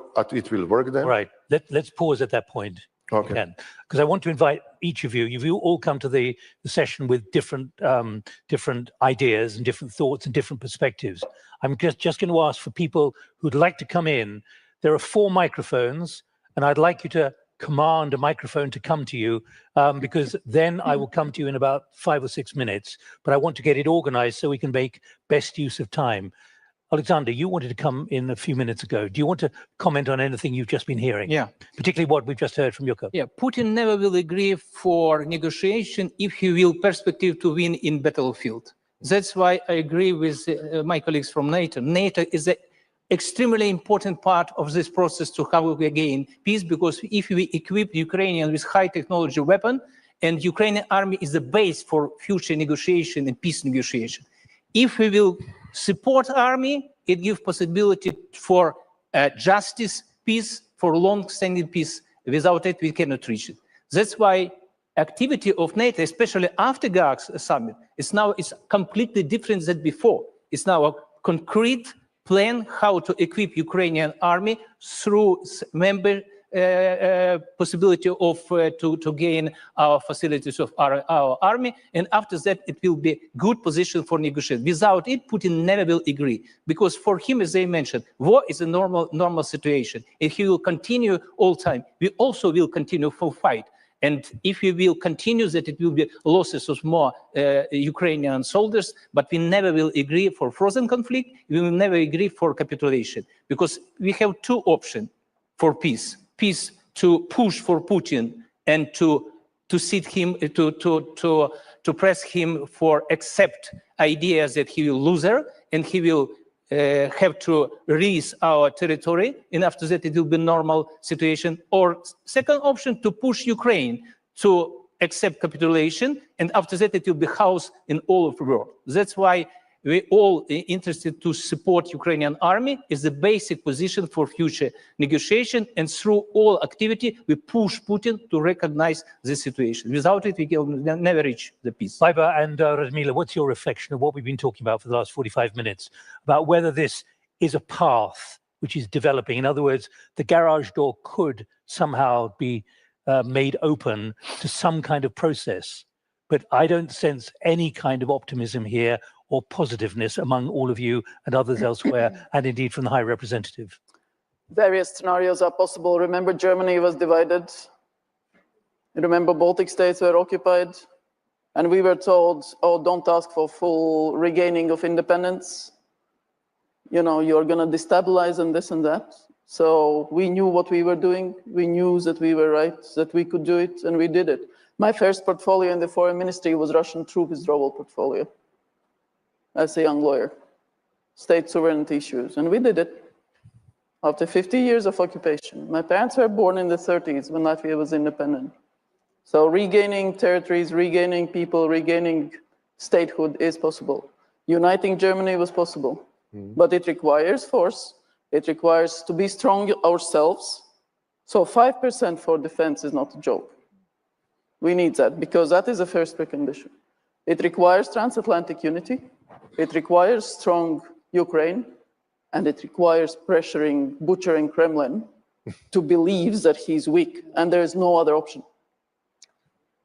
work then.
Right. Let's pause at that point.
Okay.
Because I want to invite each of you. You've all come to the session with different ideas and different thoughts and different perspectives. I'm just going to ask for people who'd like to come in. There are 4 microphones, and I'd like you to command a microphone to come to you, because then I will come to you in about 5 or 6 minutes. But I want to get it organized so we can make best use of time. Alexander, you wanted to come in a few minutes ago. Do you want to comment on anything you've just been hearing?
Yeah.
Particularly what we've just heard from Jukka.
Yeah, Putin never will agree for negotiation if he will perspective to win in battlefield. That's why I agree with my colleagues from NATO. NATO is an extremely important part of this process to how we gain peace, because if we equip Ukrainians with high technology weapon, and Ukrainian army is the base for future negotiation and peace negotiation. If we will support army, it gives possibility for justice, peace, for long-standing peace. Without it, we cannot reach it. That's why activity of NATO, especially after Gag's summit, is completely different than before. It's now a concrete plan how to equip Ukrainian army through member possibility of to gain our facilities of our army, and after that it will be good position for negotiation. Without it, Putin never will agree, because for him, as they mentioned, war is a normal situation, and he will continue all time. We also will continue for fight, and if we will continue that, it will be losses of more Ukrainian soldiers, but we never will agree for frozen conflict. We will never agree for capitulation, because we have 2 options for peace. Peace to push for Putin and to sit him to press him for accept ideas that he will loser and he will have to release our territory, and after that it will be normal situation. Or second option, to push Ukraine to accept capitulation, and after that it will be chaos in all of the world. That's why we all interested to support Ukrainian army is the basic position for future negotiation, and through all activity we push Putin to recognize this situation. Without it, we can never reach the peace.
Baiba and Radmila, what's your reflection of what we've been talking about for the last 45 minutes, about whether this is a path which is developing? In other words, the garage door could somehow be made open to some kind of process, but I don't sense any kind of optimism here or positiveness among all of you and others elsewhere, and indeed from the High Representative.
Various scenarios are possible. Remember, Germany was divided. Remember, Baltic states were occupied. And we were told, oh, don't ask for full regaining of independence. You know, you're going to destabilize and this and that. So we knew what we were doing. We knew that we were right, that we could do it, and we did it. My first portfolio in the foreign ministry was Russian troop withdrawal portfolio. As a young lawyer, state sovereignty issues, and we did it after 50 years of occupation. My parents were born in the 30s when Latvia was independent. So regaining territories, regaining people, regaining statehood is possible. Uniting Germany was possible, but it requires force. It requires to be strong ourselves. So 5% for defense is not a joke. We need that because that is the first precondition. It requires transatlantic unity. It requires strong Ukraine, and it requires pressuring, butchering Kremlin to believe that he's weak, and there is no other option.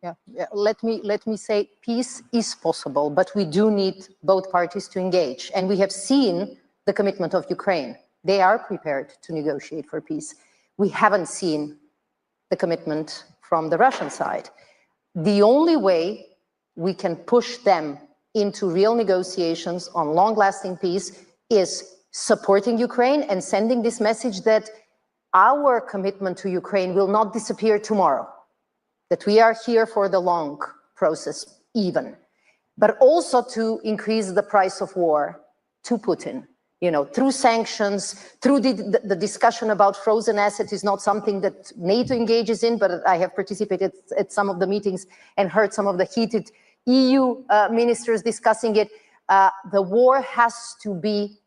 Yeah. Let me say peace is possible, but we do need both parties to engage. And we have seen the commitment of Ukraine. They are prepared to negotiate for peace. We haven't seen the commitment from the Russian side. The only way we can push them into real negotiations on long-lasting peace is supporting Ukraine and sending this message that our commitment to Ukraine will not disappear tomorrow, that we are here for the long process even, but also to increase the price of war to Putin. You know, through sanctions, through the discussion about frozen assets is not something that NATO engages in, but I have participated at some of the meetings and heard some of the heated EU ministers discussing it. The war has to be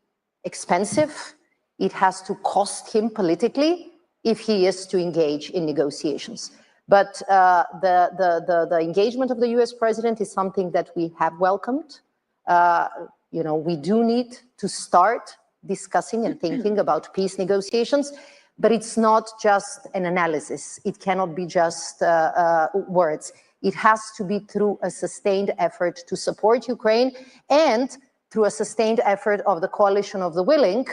expensive. It has to cost him politically if he is to engage in negotiations. But the engagement of the US president is something that we have welcomed. You know, we do need to start discussing and thinking about peace negotiations, but it's not just an analysis. It cannot be just words. It has to be through a sustained effort to support Ukraine and through a sustained effort of the coalition of the willing,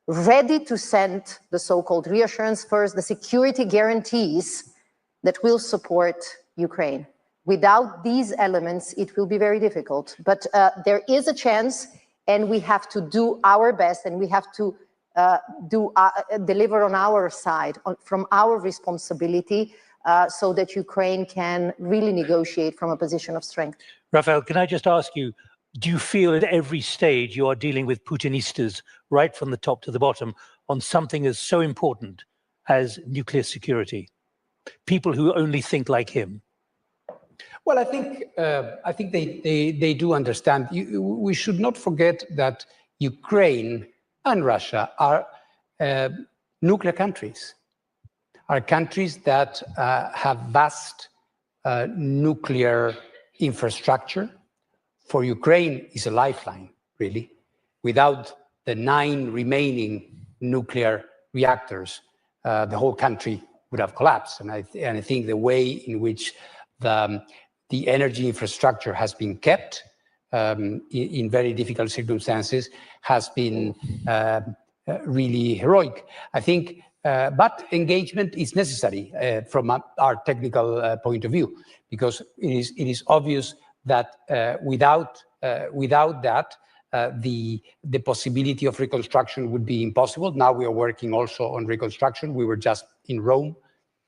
ready to send the so-called reassurance first, the security guarantees that will support Ukraine. Without these elements, it will be very difficult. But there is a chance, and we have to do our best, and we have to deliver on our side, from our responsibility, so that Ukraine can really negotiate from a position of strength.
Rafael, can I just ask you, do you feel at every stage you are dealing with Putinistas, right from the top to the bottom, on something as so important as nuclear security? People who only think like him.
Well, I think they do understand. We should not forget that Ukraine and Russia are nuclear countries, are countries that have vast nuclear infrastructure. For Ukraine, is a lifeline, really. Without the 9 remaining nuclear reactors, the whole country would have collapsed. And I think the way in which the energy infrastructure has been kept in very difficult circumstances has been really heroic. I think, but engagement is necessary from our technical point of view, because it is obvious that without that, the possibility of reconstruction would be impossible. Now we are working also on reconstruction. We were just in Rome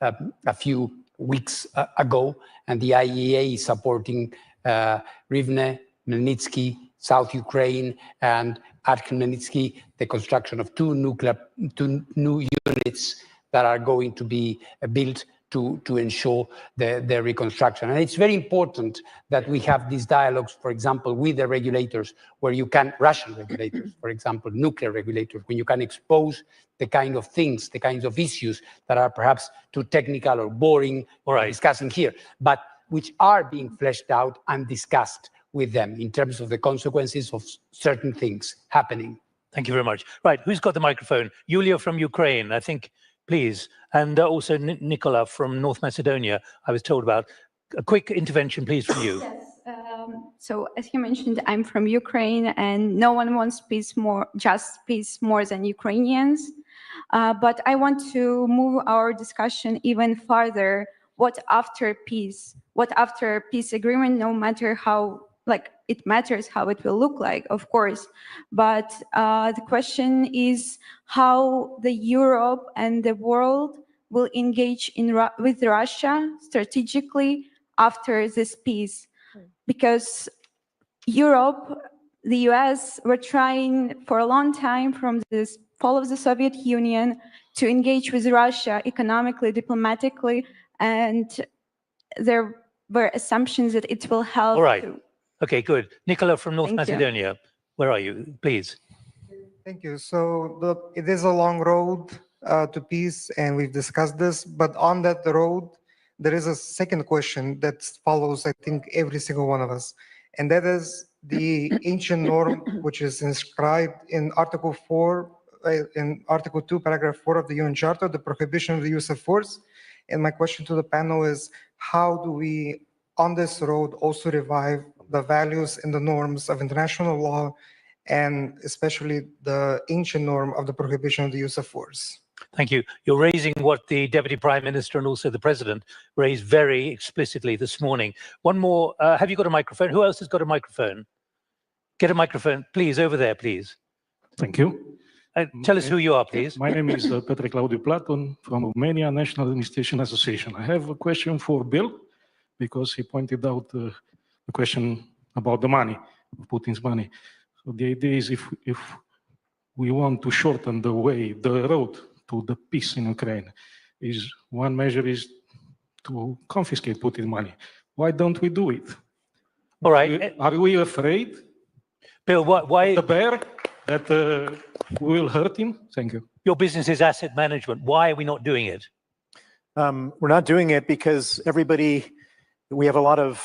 a few weeks ago, and the IAEA is supporting Rivne, Melnitsky, South Ukraine, and at Khmelnytsky, the construction of two new units that are going to be built to ensure the reconstruction. And it's very important that we have these dialogues, for example, with the regulators, where you can, Russian regulators, for example, nuclear regulators, when you can expose the kind of things, the kinds of issues that are perhaps too technical or boring or discussing here, but which are being fleshed out and discussed with them in terms of the consequences of certain things happening.
Thank you very much. Right, who's got the microphone? Yulia from Ukraine, I think, please. And also Nicola from North Macedonia, I was told about. A quick intervention, please, from you.
Yes. So as you mentioned, I'm from Ukraine, and no one wants peace just peace more than Ukrainians. But I want to move our discussion even farther. What after peace? What after peace agreement, no matter how, it matters how it will look like, of course. But the question is how the Europe and the world will engage with Russia strategically after this peace. Because Europe, the US, were trying for a long time from the fall of the Soviet Union to engage with Russia economically, diplomatically, and there were assumptions that it will help.
All right. Okay, good. Nicola from North Macedonia, where are you? Please.
Thank you. So it is a long road to peace, and we've discussed this, but on that road, there is a second question that follows, I think, every single one of us, and that is the ancient norm, which is inscribed in Article 4, in Article 2, Paragraph 4 of the UN Charter, the prohibition of the use of force. And my question to the panel is, how do we, on this road, also revive the values and the norms of international law, and especially the ancient norm of the prohibition of the use of force?
Thank you. You're raising what the Deputy Prime Minister and also the President raised very explicitly this morning. One more, have you got a microphone? Who else has got a microphone? Get a microphone, please, over there, please.
Thank you.
Tell us who you are, please.
My name is Petre Claudiu Platon from Romania National Administration Association. I have a question for Bill, because he pointed out the question about the money, Putin's money. So the idea is if we want to shorten the way, the road to the peace in Ukraine, is one measure is to confiscate Putin's money. Why don't we do it?
All right.
Are we afraid?
Bill, why?
The bear that we will hurt him? Thank you.
Your business is asset management. Why are we not doing it?
We're not doing it because we have a lot of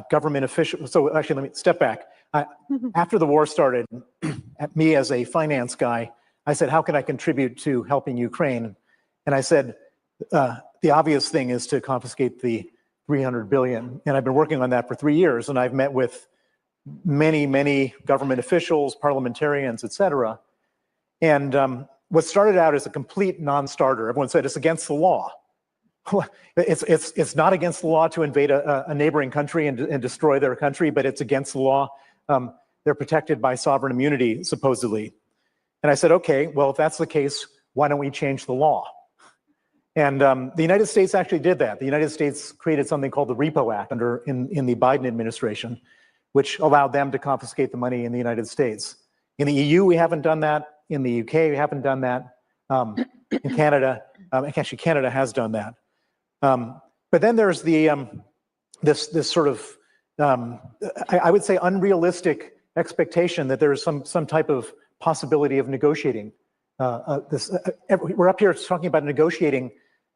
government officials. So actually, let me step back. After the war started, me as a finance guy, I said, how can I contribute to helping Ukraine? And I said, the obvious thing is to confiscate the 300 billion. And I've been working on that for 3 years, and I've met with many government officials, parliamentarians, etc. And what started out as a complete non-starter, everyone said it's against the law. It's not against the law to invade a neighboring country and destroy their country, but it's against the law. They're protected by sovereign immunity, supposedly. And I said, okay, well, if that's the case, why don't we change the law? And the United States actually did that. The United States created something called the Repo Act in the Biden administration, which allowed them to confiscate the money in the United States. In the EU, we haven't done that. In the UK, we haven't done that. In Canada, actually Canada has done that. But then there's this sort of, I would say, unrealistic expectation that there is some type of possibility of negotiating. We're up here talking about negotiating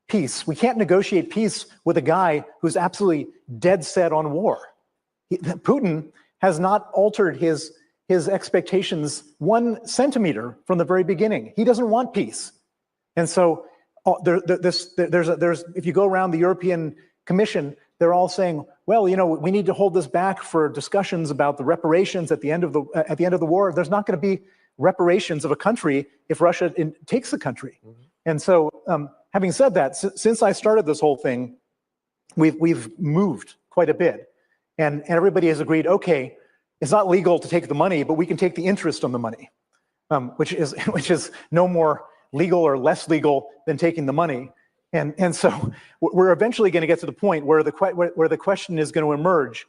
peace. We can't negotiate peace with a guy who's absolutely dead set on war. Putin has not altered his expectations 1 centimeter from the very beginning. He doesn't want peace. And so if you go around the European Commission, they're all saying, well, you know, we need to hold this back for discussions about the reparations at the end of the war. There's not going to be reparations of a country if Russia takes the country. Mm-hmm. And so, having said that, since I started this whole thing, we've moved quite a bit, and everybody has agreed. Okay, it's not legal to take the money, but we can take the interest on the money, which is no more legal or less legal than taking the money. And so we're eventually going to get to the point where the question is going to emerge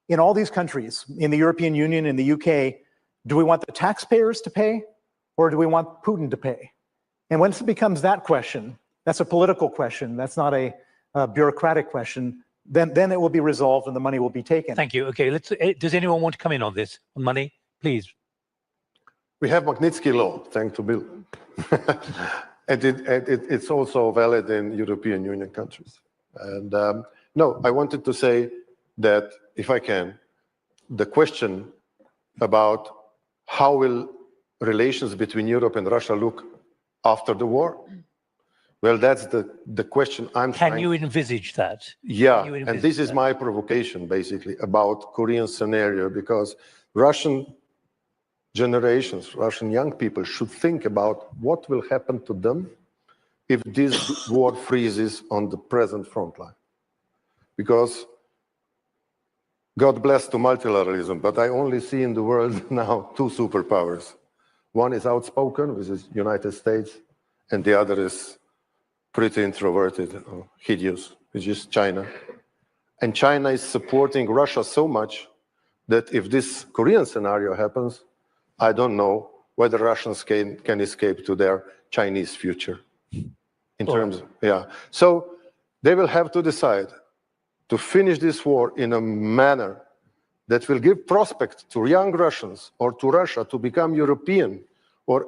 in all these countries, in the European Union, in the UK. Do we want the taxpayers to pay, or do we want Putin to pay? And once it becomes that question, that's a political question. That's not a bureaucratic question. Then it will be resolved and the money will be taken.
Thank you. Okay, does anyone want to come in on this, on money? Please.
We have Magnitsky law, thanks to Bill. And it's also valid in European Union countries. And no, I wanted to say that, if I can, the question about how will relations between Europe and Russia look after the war? Well, that's the question I'm trying.
Can you envisage that?
Yeah, and this is my provocation, basically, about Korean scenario, because Russian generations, Russian young people should think about what will happen to them if this war freezes on the present front line. Because God bless to multilateralism, but I only see in the world now 2 superpowers. One is outspoken, which is United States, and the other is pretty introverted or hideous, which is China. And China is supporting Russia so much that if this Korean scenario happens, I don't know whether Russians can escape to their Chinese future. In terms, yeah. So they will have to decide to finish this war in a manner that will give prospect to young Russians or to Russia to become European or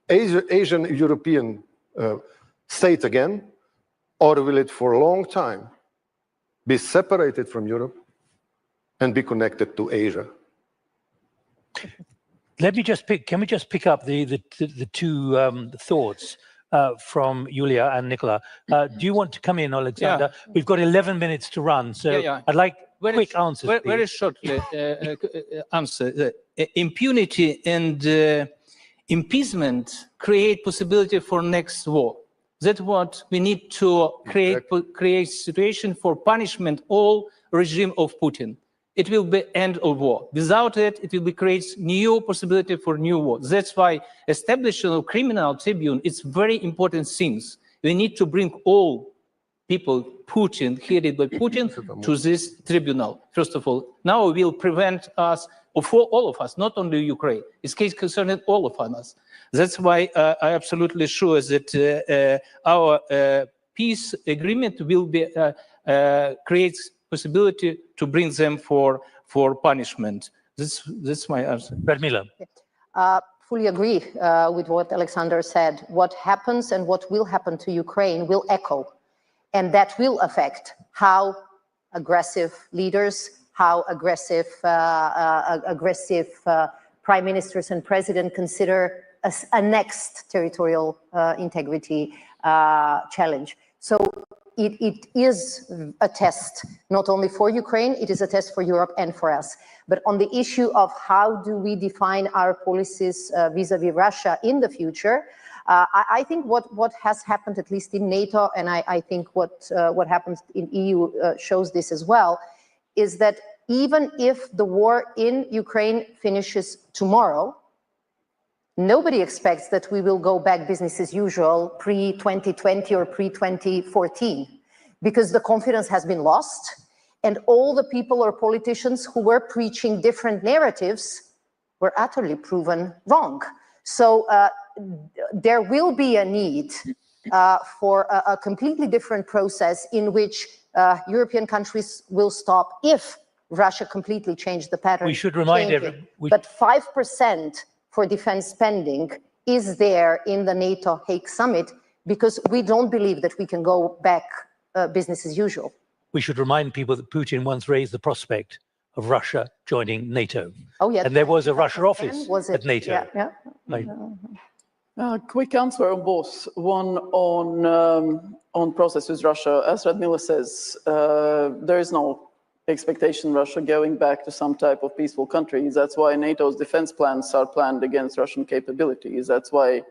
Asian European state again, or will it for a long time be separated from Europe and be connected to Asia?
Let me just pick, can we just pick up the two thoughts from Yulia and Nicola? Do you want to come in, Alexander?
Yeah.
We've got 11 minutes to run, so I'd like quick answers, please.
Very shortly answer. Impunity and impeachment create possibility for next war. That's what we need to create situation for punishment all regime of Putin. It will be end of war. Without it, it will be creates new possibility for new war. That's why establishing a criminal tribunal is very important things. We need to bring all people Putin, headed by Putin, to this tribunal. First of all, now it will prevent us, or for all of us, not only Ukraine. It's case concerning all of us. That's why I absolutely sure that our peace agreement will be creates possibility to bring them for punishment. That's my answer.
Radmila.
Fully agree with what Alexander said. What happens and what will happen to Ukraine will echo, and that will affect how aggressive leaders, how aggressive prime ministers and president consider a next territorial integrity challenge. So it is a test, not only for Ukraine, it is a test for Europe and for us. But on the issue of how do we define our policies vis-a-vis Russia in the future, I think what has happened, at least in NATO, and I think what happens in EU shows this as well, is that even if the war in Ukraine finishes tomorrow, nobody expects that we will go back business as usual pre-2020 or pre-2014, because the confidence has been lost, and all the people or politicians who were preaching different narratives were utterly proven wrong. So there will be a need for a completely different process in which European countries will stop if Russia completely changed the pattern.
We should remind everyone.
But 5% for defense spending is there in the NATO Hague summit, because we don't believe that we can go back business as usual.
We should remind people that Putin once raised the prospect of Russia joining NATO.
Oh, yeah.
And there was a Russia office at NATO.
Quick answer on both. One on process with Russia. As Radmila says, there is no expectation Russia going back to some type of peaceful countries. That's why NATO's defense plans are planned against Russian capabilities. That's why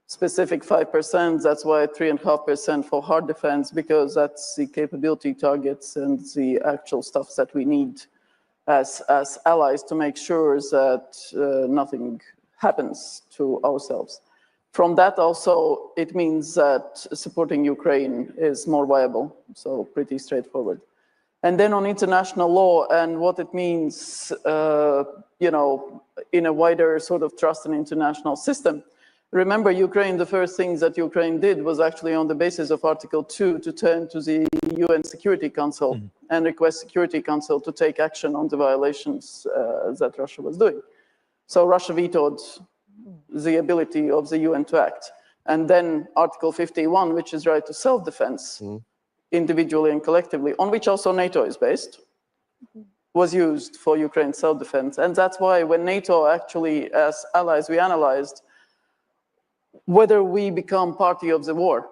specific 5%, that's why 3.5% for hard defense, because that's the capability targets and the actual stuff that we need as allies to make sure that nothing happens to ourselves. From that also, it means that supporting Ukraine is more viable, so pretty straightforward. And then on international law and what it means, you know, in a wider sort of trust in international system. Remember, Ukraine, the first things that Ukraine did was actually on the basis of Article 2 to turn to the UN Security Council and request Security Council to take action on the violations that Russia was doing. So Russia vetoed the ability of the UN to act. And then Article 51, which is right to self-defense, individually and collectively, on which also NATO is based, was used for Ukraine's self-defense. And that's why when NATO actually, as allies, we analyzed whether we become party of the war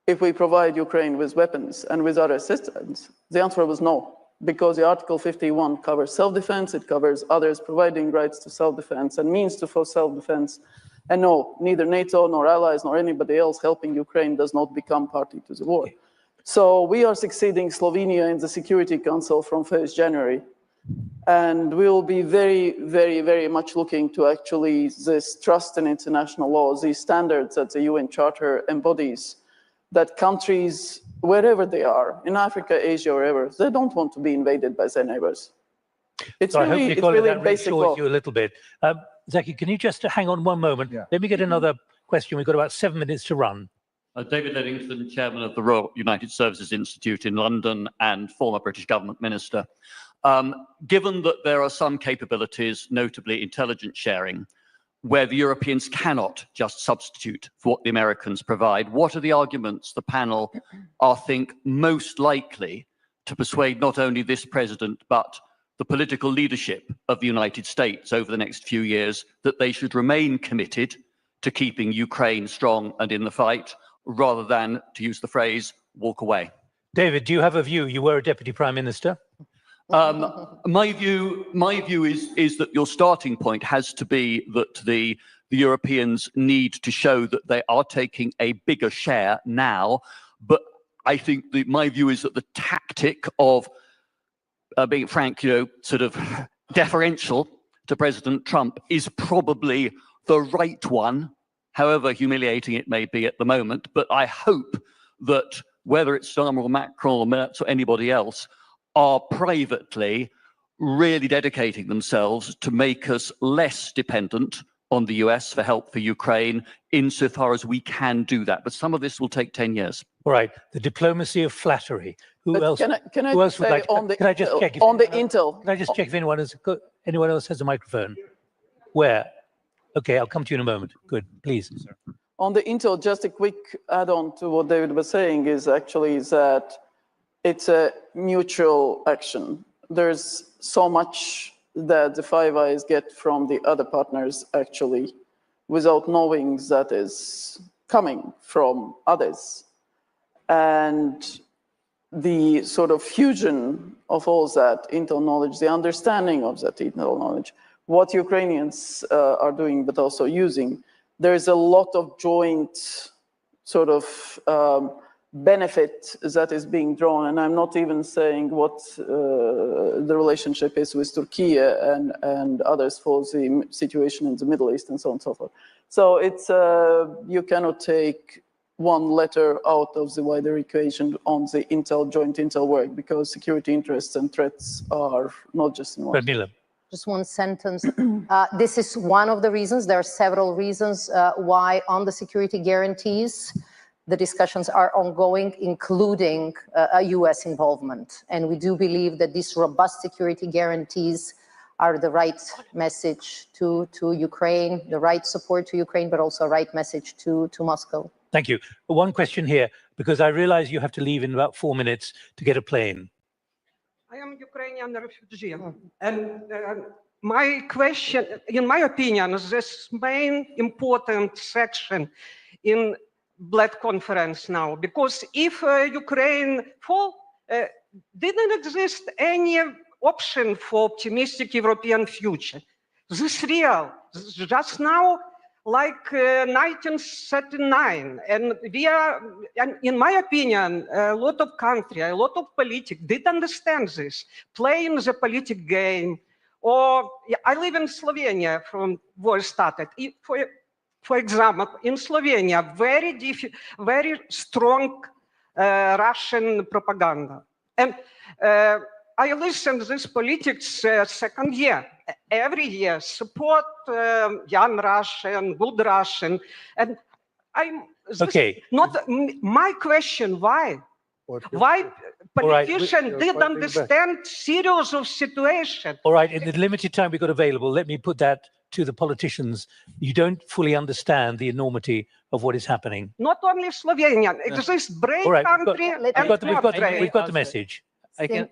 if we provide Ukraine with weapons and with other assistance. The answer was no, because the Article 51 covers self-defense, it covers others providing rights to self-defense and means to for self-defense. And no, neither NATO nor allies nor anybody else helping Ukraine does not become party to the war. So we are succeeding Slovenia in the Security Council from 1st January. And we will be very, very, very much looking to actually this trust in international law, these standards that the UN Charter embodies, that countries, wherever they are, in Africa, Asia, wherever, they don't want to be invaded by their neighbors. It's
so
really, it's really basic law.
You a little bit. Zaki, can you just hang on one moment? Let me get another question. We've got about 7 minutes to run.
David Livingston, Chairman of the Royal United Services Institute in London and former British Government Minister.
Given that there are some capabilities, notably intelligence sharing, where the Europeans cannot just substitute for what the Americans provide, what are the arguments the panel think most likely to persuade not only this president, but the political leadership of the United States over the next few years that they should remain committed to keeping Ukraine strong and in the fight, rather than, to use the phrase, walk away?
David, do you have a view? You were a deputy prime minister.
My view is that your starting point has to be that the Europeans need to show that they are taking a bigger share now. But I think my view is that the tactic of being frank, sort of deferential to President Trump is probably the right one, however humiliating it may be at the moment. But I hope that whether it's Starmer or Macron or Merz or anybody else, are privately really dedicating themselves to make us less dependent on the US for help for Ukraine, insofar as we can do that. But some of this will take 10 years.
All right, the diplomacy of flattery. Who else?
Can I
who else would
say
like to, can I just check?
on the Intel?
Can I just check if anyone else has a microphone? Where? Okay, I'll come to you in a moment. Good, please.
On the Intel, just a quick add-on to what David was saying is that it's a mutual action. There's so much that the Five Eyes get from the other partners, actually, without knowing that is coming from others. And the sort of fusion of all that Intel knowledge, the understanding of that Intel knowledge, what Ukrainians are doing, but also using, there's a lot of joint sort of benefit that is being drawn, and I'm not even saying what the relationship is with Turkey and others for the situation in the Middle East and so on and so forth. So it's you cannot take one letter out of the wider equation on the joint Intel work, because security interests and threats are not just in one.
Just one sentence. This is one of the reasons. There are several reasons why on the security guarantees the discussions are ongoing, including a US involvement. And we do believe that these robust security guarantees are the right message to Ukraine, the right support to Ukraine, but also a right message to Moscow.
Thank you. One question here, because I realize you have to leave in about 4 minutes to get a plane.
I am Ukrainian refugee, and my question, in my opinion, is this main important section in Bled conference now, because if Ukraine fall, didn't exist any option for optimistic European future. This real, just now, like 1939, and we are, and in my opinion, a lot of country, a lot of politics did understand this, playing the political game. Or I live in Slovenia from where it started. For example, in Slovenia, very strong Russian propaganda. And I listen to this politics second year. Every year, support young Russian, good Russian. And I'm not my question, why? Why politicians didn't understand serious of situation?
All right, in the limited time we've got available, let me put that to the politicians. You don't fully understand the enormity of what is happening.
Not only Slovenia, it is this brave country.
We've got the message.
Yeah,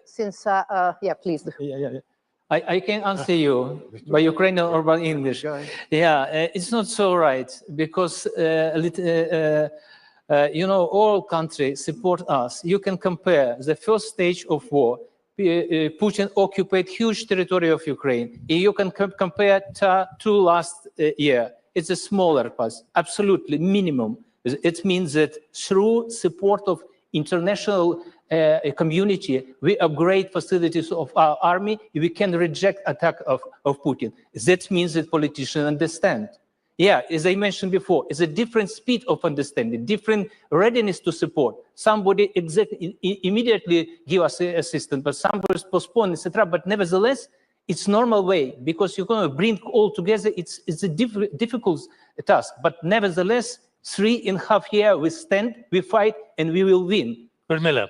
please.
I can answer you by Ukrainian or by English. Yeah, it's not so right, because all countries support us. You can compare the first stage of war. Putin occupied huge territory of Ukraine. You can compare to last year. It's a smaller pass, absolutely minimum. It means that through support of international community, we upgrade facilities of our army, we can reject attack of Putin. That means that politicians understand. Yeah, as I mentioned before, it's a different speed of understanding, different readiness to support. Somebody immediately give us assistance, but somebody postpone, etc. But nevertheless, it's normal way, because you're going to bring all together. It's a difficult task, but nevertheless, 3.5 years we stand, we fight, and we will win.
Miller.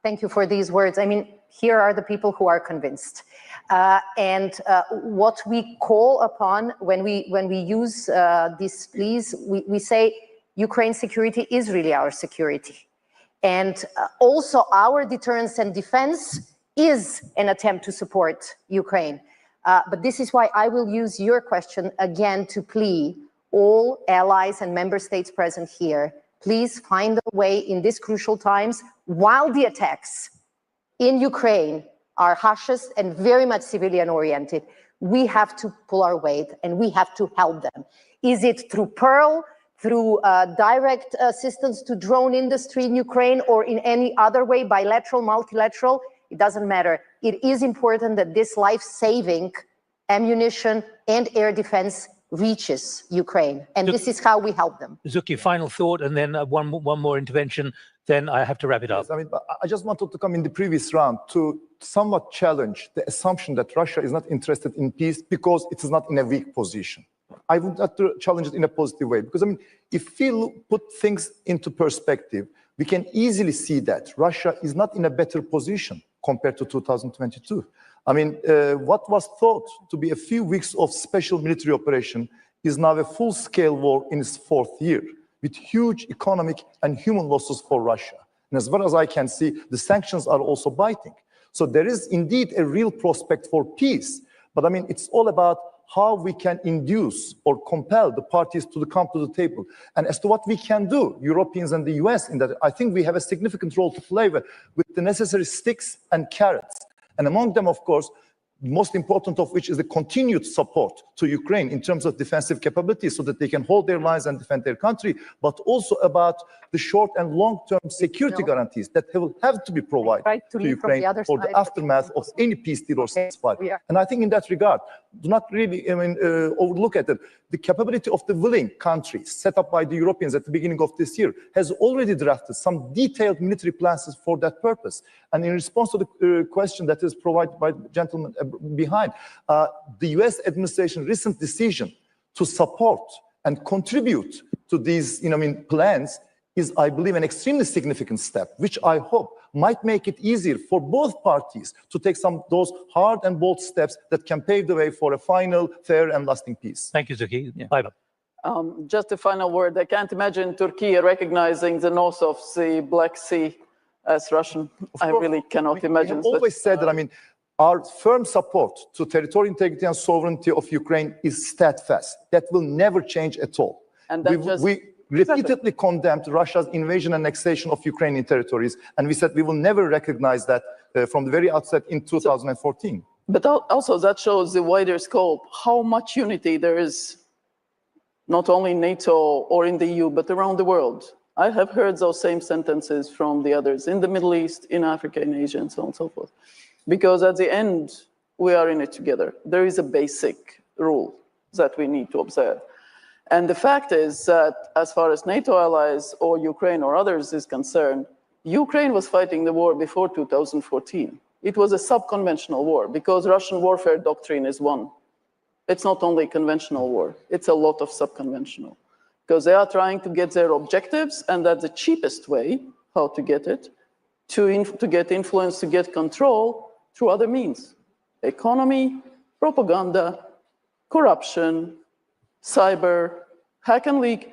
Thank you for these words. I mean, here are the people who are convinced. What we call upon when we use these pleas, we say Ukraine's security is really our security. And also our deterrence and defense is an attempt to support Ukraine. But this is why I will use your question again to plea all allies and member states present here, please find a way in these crucial times, while the attacks in Ukraine are harshest and very much civilian oriented, we have to pull our weight and we have to help them. Is it through Pearl, through direct assistance to drone industry in Ukraine, or in any other way, bilateral, multilateral? It doesn't matter. It is important that this life-saving ammunition and air defense reaches Ukraine, and this is how we help them.
Zuki, final thought, and then one more intervention, then I have to wrap it up.
Yes, I mean, I just wanted to come in the previous round to somewhat challenge the assumption that Russia is not interested in peace because it is not in a weak position. I would like to challenge it in a positive way, because I mean, if we put things into perspective, we can easily see that Russia is not in a better position compared to 2022. I mean, what was thought to be a few weeks of special military operation is now a full-scale war in its 4th year, with huge economic and human losses for Russia. And as far as I can see, the sanctions are also biting. So there is indeed a real prospect for peace. But I mean, it's all about how we can induce or compel the parties to come to the table. And as to what we can do, Europeans and the US, in that, I think we have a significant role to play with the necessary sticks and carrots. And among them, of course, most important of which is the continued support to Ukraine in terms of defensive capabilities so that they can hold their lines and defend their country, but also about the short and long-term security guarantees that will have to be provided to Ukraine for the aftermath of any peace deal or ceasefire. And I think in that regard, do not really overlook at it. The capability of the willing countries set up by the Europeans at the beginning of this year has already drafted some detailed military plans for that purpose. And in response to the question that is provided by the gentleman behind, the US administration recent decision to support and contribute to these plans is, I believe, an extremely significant step, which I hope might make it easier for both parties to take those hard and bold steps that can pave the way for a final, fair and lasting peace.
Thank you, Zuki. Yeah.
Just a final word. I can't imagine Turkey recognizing the north of the Black Sea as Russian. I really cannot imagine.
We have always said that, I mean, our firm support to territorial integrity and sovereignty of Ukraine is steadfast. That will never change at all.
And
we repeatedly condemned Russia's invasion and annexation of Ukrainian territories, and we said we will never recognize that from the very outset in 2014.
But also that shows the wider scope, how much unity there is, not only in NATO or in the EU, but around the world. I have heard those same sentences from the others in the Middle East, in Africa, in Asia, and so on and so forth. Because at the end, we are in it together. There is a basic rule that we need to observe. And the fact is that as far as NATO allies or Ukraine or others is concerned, Ukraine was fighting the war before 2014. It was a sub-conventional war because Russian warfare doctrine is one. It's not only conventional war, it's a lot of sub-conventional. Because they are trying to get their objectives, and that's the cheapest way how to get it, to get influence, to get control through other means. Economy, propaganda, corruption, cyber, hack and leak,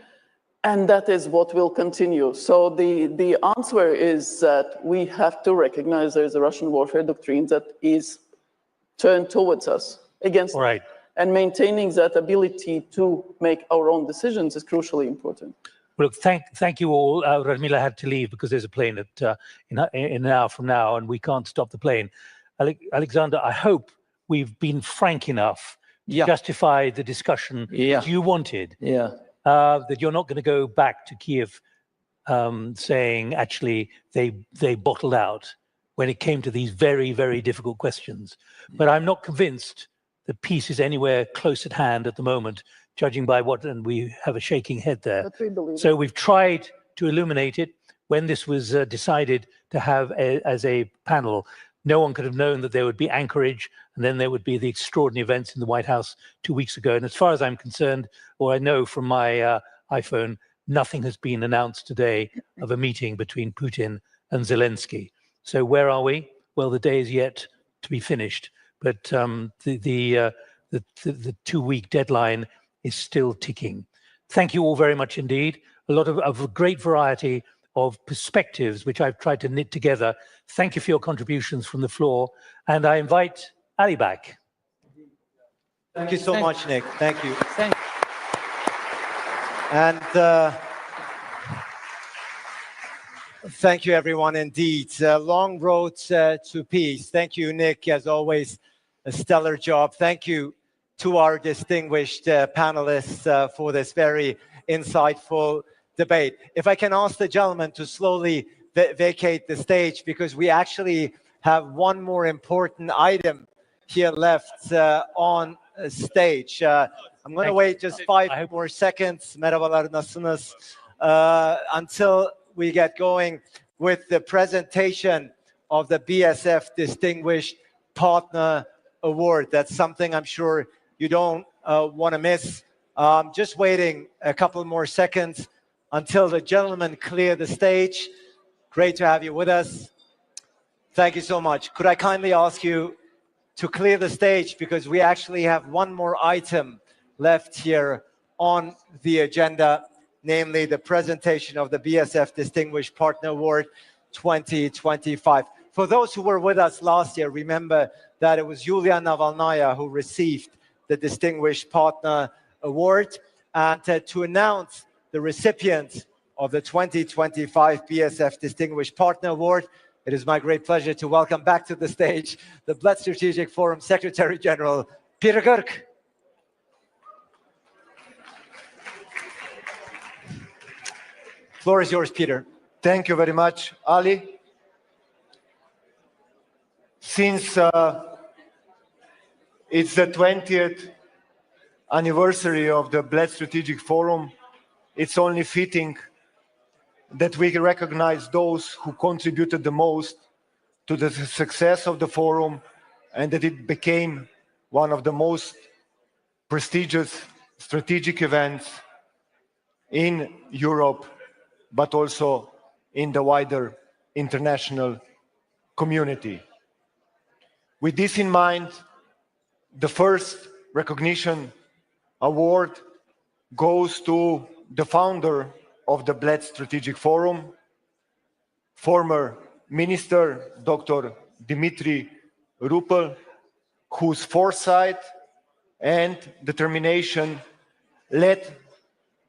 and that is what will continue. So the answer is that we have to recognize there's a Russian warfare doctrine that is turned towards us, against us.
Right.
And maintaining that ability to make our own decisions is crucially important.
Look, thank you all. Radmila had to leave because there's a plane at in an hour from now, and we can't stop the plane. Alexander, I hope we've been frank enough to justify the discussion that you wanted. That you're not going to go back to Kiev saying, actually, they bottled out when it came to these very, very difficult questions. But I'm not convinced that peace is anywhere close at hand at the moment, judging by what, and we have a shaking head there.
But we believe
so we've tried to illuminate it. When this was decided to have as a panel, no one could have known that there would be Anchorage, and then there would be the extraordinary events in the White House 2 weeks ago. And as far as I'm concerned, or I know from my iPhone, nothing has been announced today of a meeting between Putin and Zelensky. So where are we? well, the day is yet to be finished, but the 2-week deadline is still ticking. Thank you all very much indeed. A lot of a great variety of perspectives, which I've tried to knit together. Thank you for your contributions from the floor. And I invite Ali back.
Thank you so much, Nick. Thank you.
Thank you.
And thank you, everyone, indeed. Long road to peace. Thank you, Nick, as always, a stellar job. Thank you to our distinguished panelists for this very insightful debate. If I can ask the gentleman to slowly vacate the stage, because we actually have one more important item here left on stage. I'm going to wait just 5 more seconds, merhabalar, nasılsınız, until we get going with the presentation of the BSF Distinguished Partner Award. That's something I'm sure you don't want to miss. Just waiting a couple more seconds until the gentlemen clear the stage. Great to have you with us. Thank you so much. Could I kindly ask you to clear the stage, because we actually have one more item left here on the agenda, namely the presentation of the BSF Distinguished Partner Award 2025. For those who were with us last year, remember that it was Yulia Navalnaya who received the Distinguished Partner Award. And to announce the recipient of the 2025 BSF Distinguished Partner Award, it is my great pleasure to welcome back to the stage the Bled Strategic Forum Secretary General, Peter Kirk. Floor is yours, Peter.
Thank you very much, Ali. Since it's the 20th anniversary of the Bled Strategic Forum, it's only fitting that we recognize those who contributed the most to the success of the forum, and that it became one of the most prestigious strategic events in Europe, but also in the wider international community. With this in mind, the first recognition award goes to the founder of the Bled Strategic Forum, former Minister Dr. Dimitri Rupel, whose foresight and determination led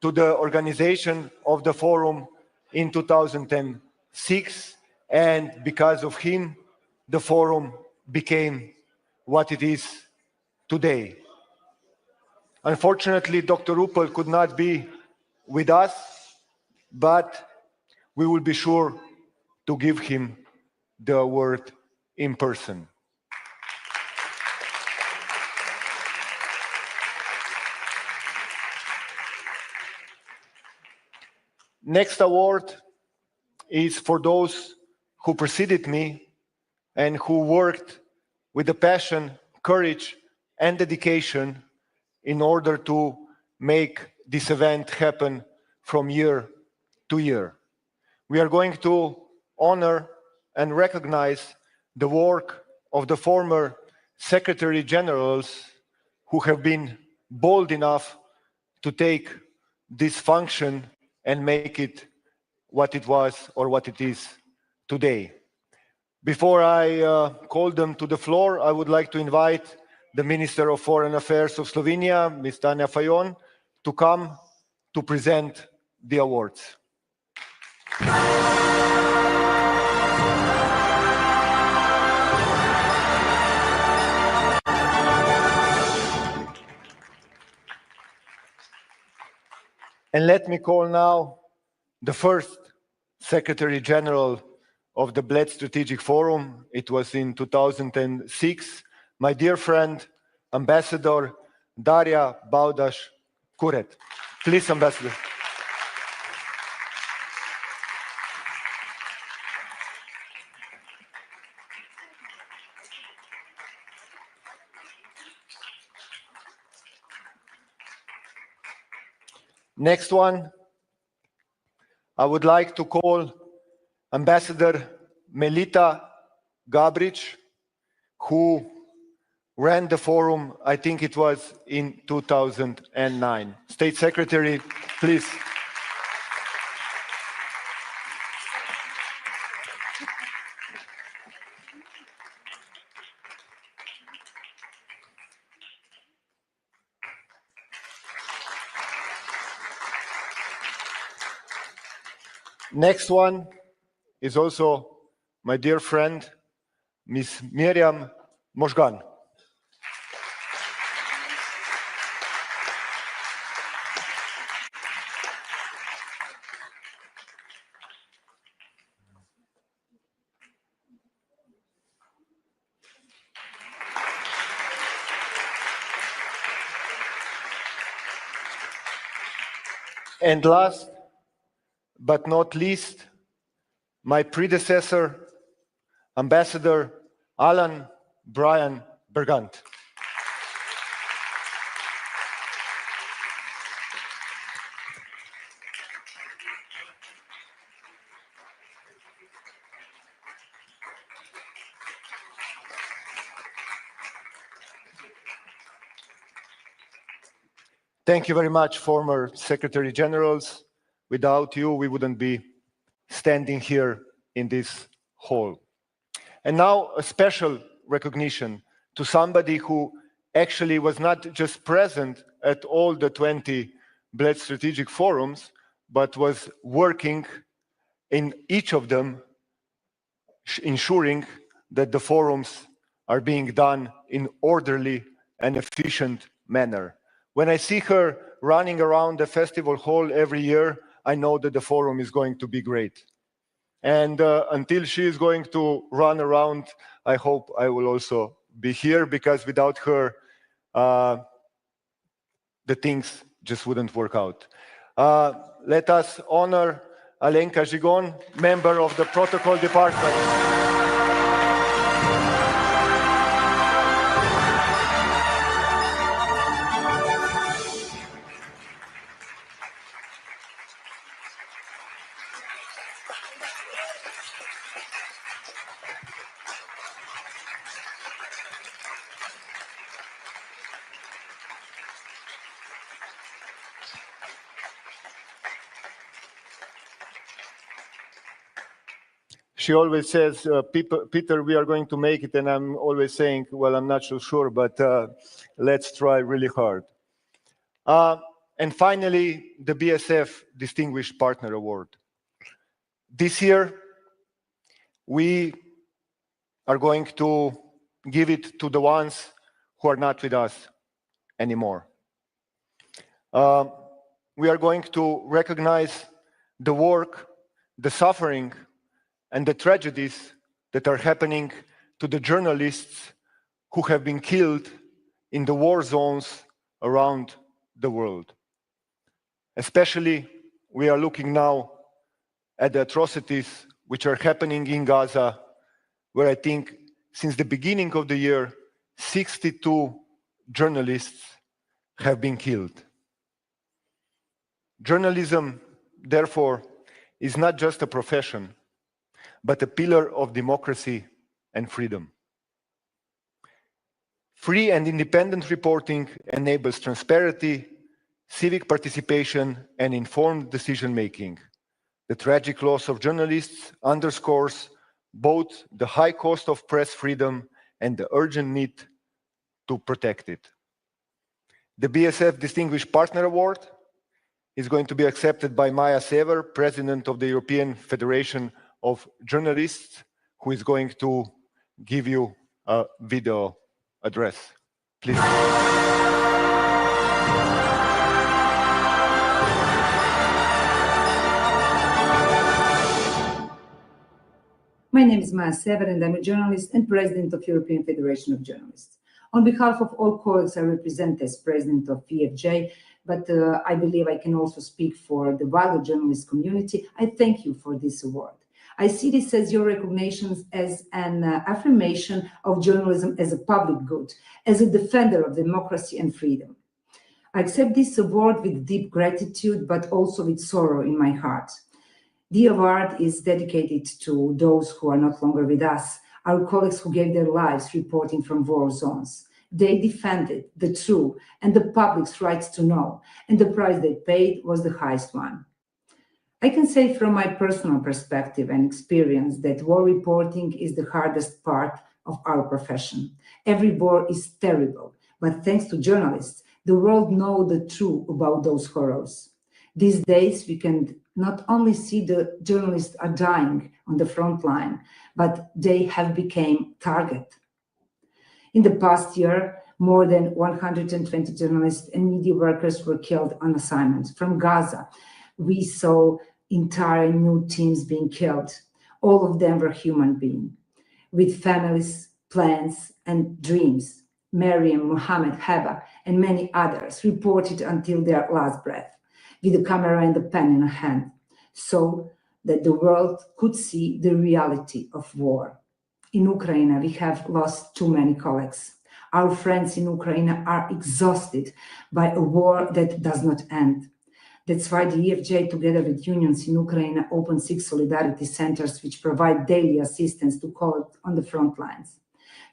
to the organization of the forum in 2006, and because of him, the forum became what it is today. Unfortunately, Dr. Rupel could not be with us, but we will be sure to give him the award in person. Next award is for those who preceded me and who worked with the passion, courage, and dedication in order to make this event happen from year to year. We are going to honor and recognize the work of the former Secretary Generals who have been bold enough to take this function and make it what it was or what it is today. Before I call them to the floor, I would like to invite the Minister of Foreign Affairs of Slovenia, Ms. Tanja Fajon, to come to present the awards. And let me call now the first Secretary General of the Bled Strategic Forum. It was in 2006. My dear friend, Ambassador Daria Baudaš-Kuret. Please, Ambassador. Next one, I would like to call Ambassador Melita Gabric, who ran the forum, I think it was in 2009. State Secretary, please. Next one is also my dear friend, Ms. Miriam Mojgan. And last but not least, my predecessor, Ambassador Alan Brian Bergant. Thank you very much, former Secretary Generals. Without you, we wouldn't be standing here in this hall. And now a special recognition to somebody who actually was not just present at all the 20 Bled Strategic Forums, but was working in each of them, ensuring that the forums are being done in orderly and efficient manner. When I see her running around the festival hall every year, I know that the forum is going to be great. And until she is going to run around, I hope I will also be here, because without her, the things just wouldn't work out. Let us honor Alenka Gigon, member of the Protocol Department. She always says, Peter, we are going to make it. And I'm always saying, well, I'm not so sure, but let's try really hard. And finally, the BSF Distinguished Partner Award. This year, we are going to give it to the ones who are not with us anymore. We are going to recognize the work, the suffering, and the tragedies that are happening to the journalists who have been killed in the war zones around the world. Especially, we are looking now at the atrocities which are happening in Gaza, where I think since the beginning of the year, 62 journalists have been killed. Journalism, therefore, is not just a profession, but a pillar of democracy and freedom. Free and independent reporting enables transparency, civic participation, and informed decision-making. The tragic loss of journalists underscores both the high cost of press freedom and the urgent need to protect it. The BSF Distinguished Partner Award is going to be accepted by Maja Sever, President of the European Federation of Journalists, who is going to give you a video address. Please.
My name is Maja Sever, and I'm a journalist and President of European Federation of Journalists. On behalf of all colleagues I represent as President of EFJ, but I believe I can also speak for the wider journalist community, I thank you for this award. I see this as your recognition as an affirmation of journalism as a public good, as a defender of democracy and freedom. I accept this award with deep gratitude, but also with sorrow in my heart. The award is dedicated to those who are not longer with us. our colleagues who gave their lives reporting from war zones. They defended the true and the public's rights to know, and the price they paid was the highest one. I can say from my personal perspective and experience that war reporting is the hardest part of our profession. Every war is terrible, but thanks to journalists, the world knows the truth about those horrors. These days, we can not only see the journalists are dying on the front line, but they have become target. In the past year, more than 120 journalists and media workers were killed on assignment. From Gaza, we saw entire new teams being killed. All of them were human beings, with families, plans, and dreams. Mariam, Mohammed, Heba, and many others reported until their last breath, with the camera and the pen in hand, so that the world could see the reality of war. In Ukraine, we have lost too many colleagues. Our friends in Ukraine are exhausted by a war that does not end. That's why the EFJ, together with unions in Ukraine, opened 6 solidarity centers which provide daily assistance to colleagues on the front lines.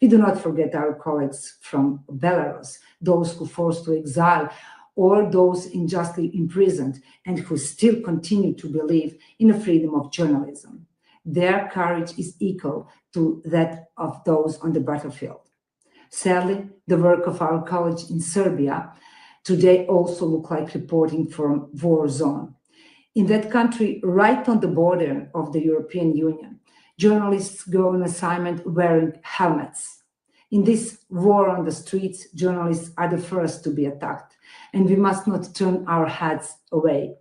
We do not forget our colleagues from Belarus, those who forced to exile, or those unjustly imprisoned and who still continue to believe in the freedom of journalism. Their courage is equal to that of those on the battlefield. Sadly, the work of our colleagues in Serbia today also look like reporting from war zone. In that country, right on the border of the European Union, journalists go on assignment wearing helmets. In this war on the streets, journalists are the first to be attacked, and we must not turn our heads away.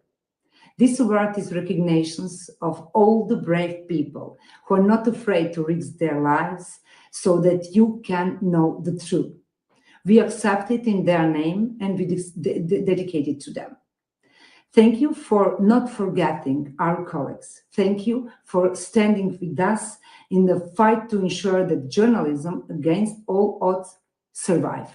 This award is recognition of all the brave people who are not afraid to risk their lives so that you can know the truth. We accept it in their name and we dedicate it to them. Thank you for not forgetting our colleagues. Thank you for standing with us in the fight to ensure that journalism against all odds survive.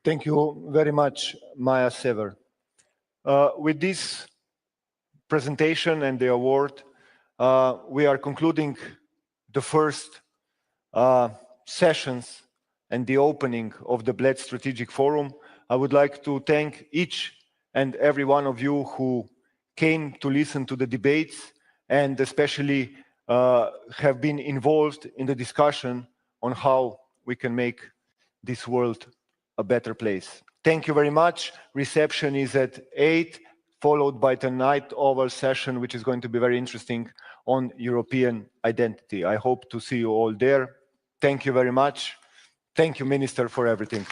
Thank you very much, Maya Sever. With this presentation and the award, we are concluding the first sessions and the opening of the Bled Strategic Forum. I would like to thank each and every one of you who came to listen to the debates and especially have been involved in the discussion on how we can make this world a better place. Thank you very much. Reception is at 8, followed by the night oval session, which is going to be very interesting on European identity. I hope to see you all there. Thank you very much. Thank you, Minister, for everything.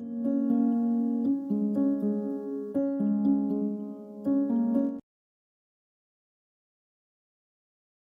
you.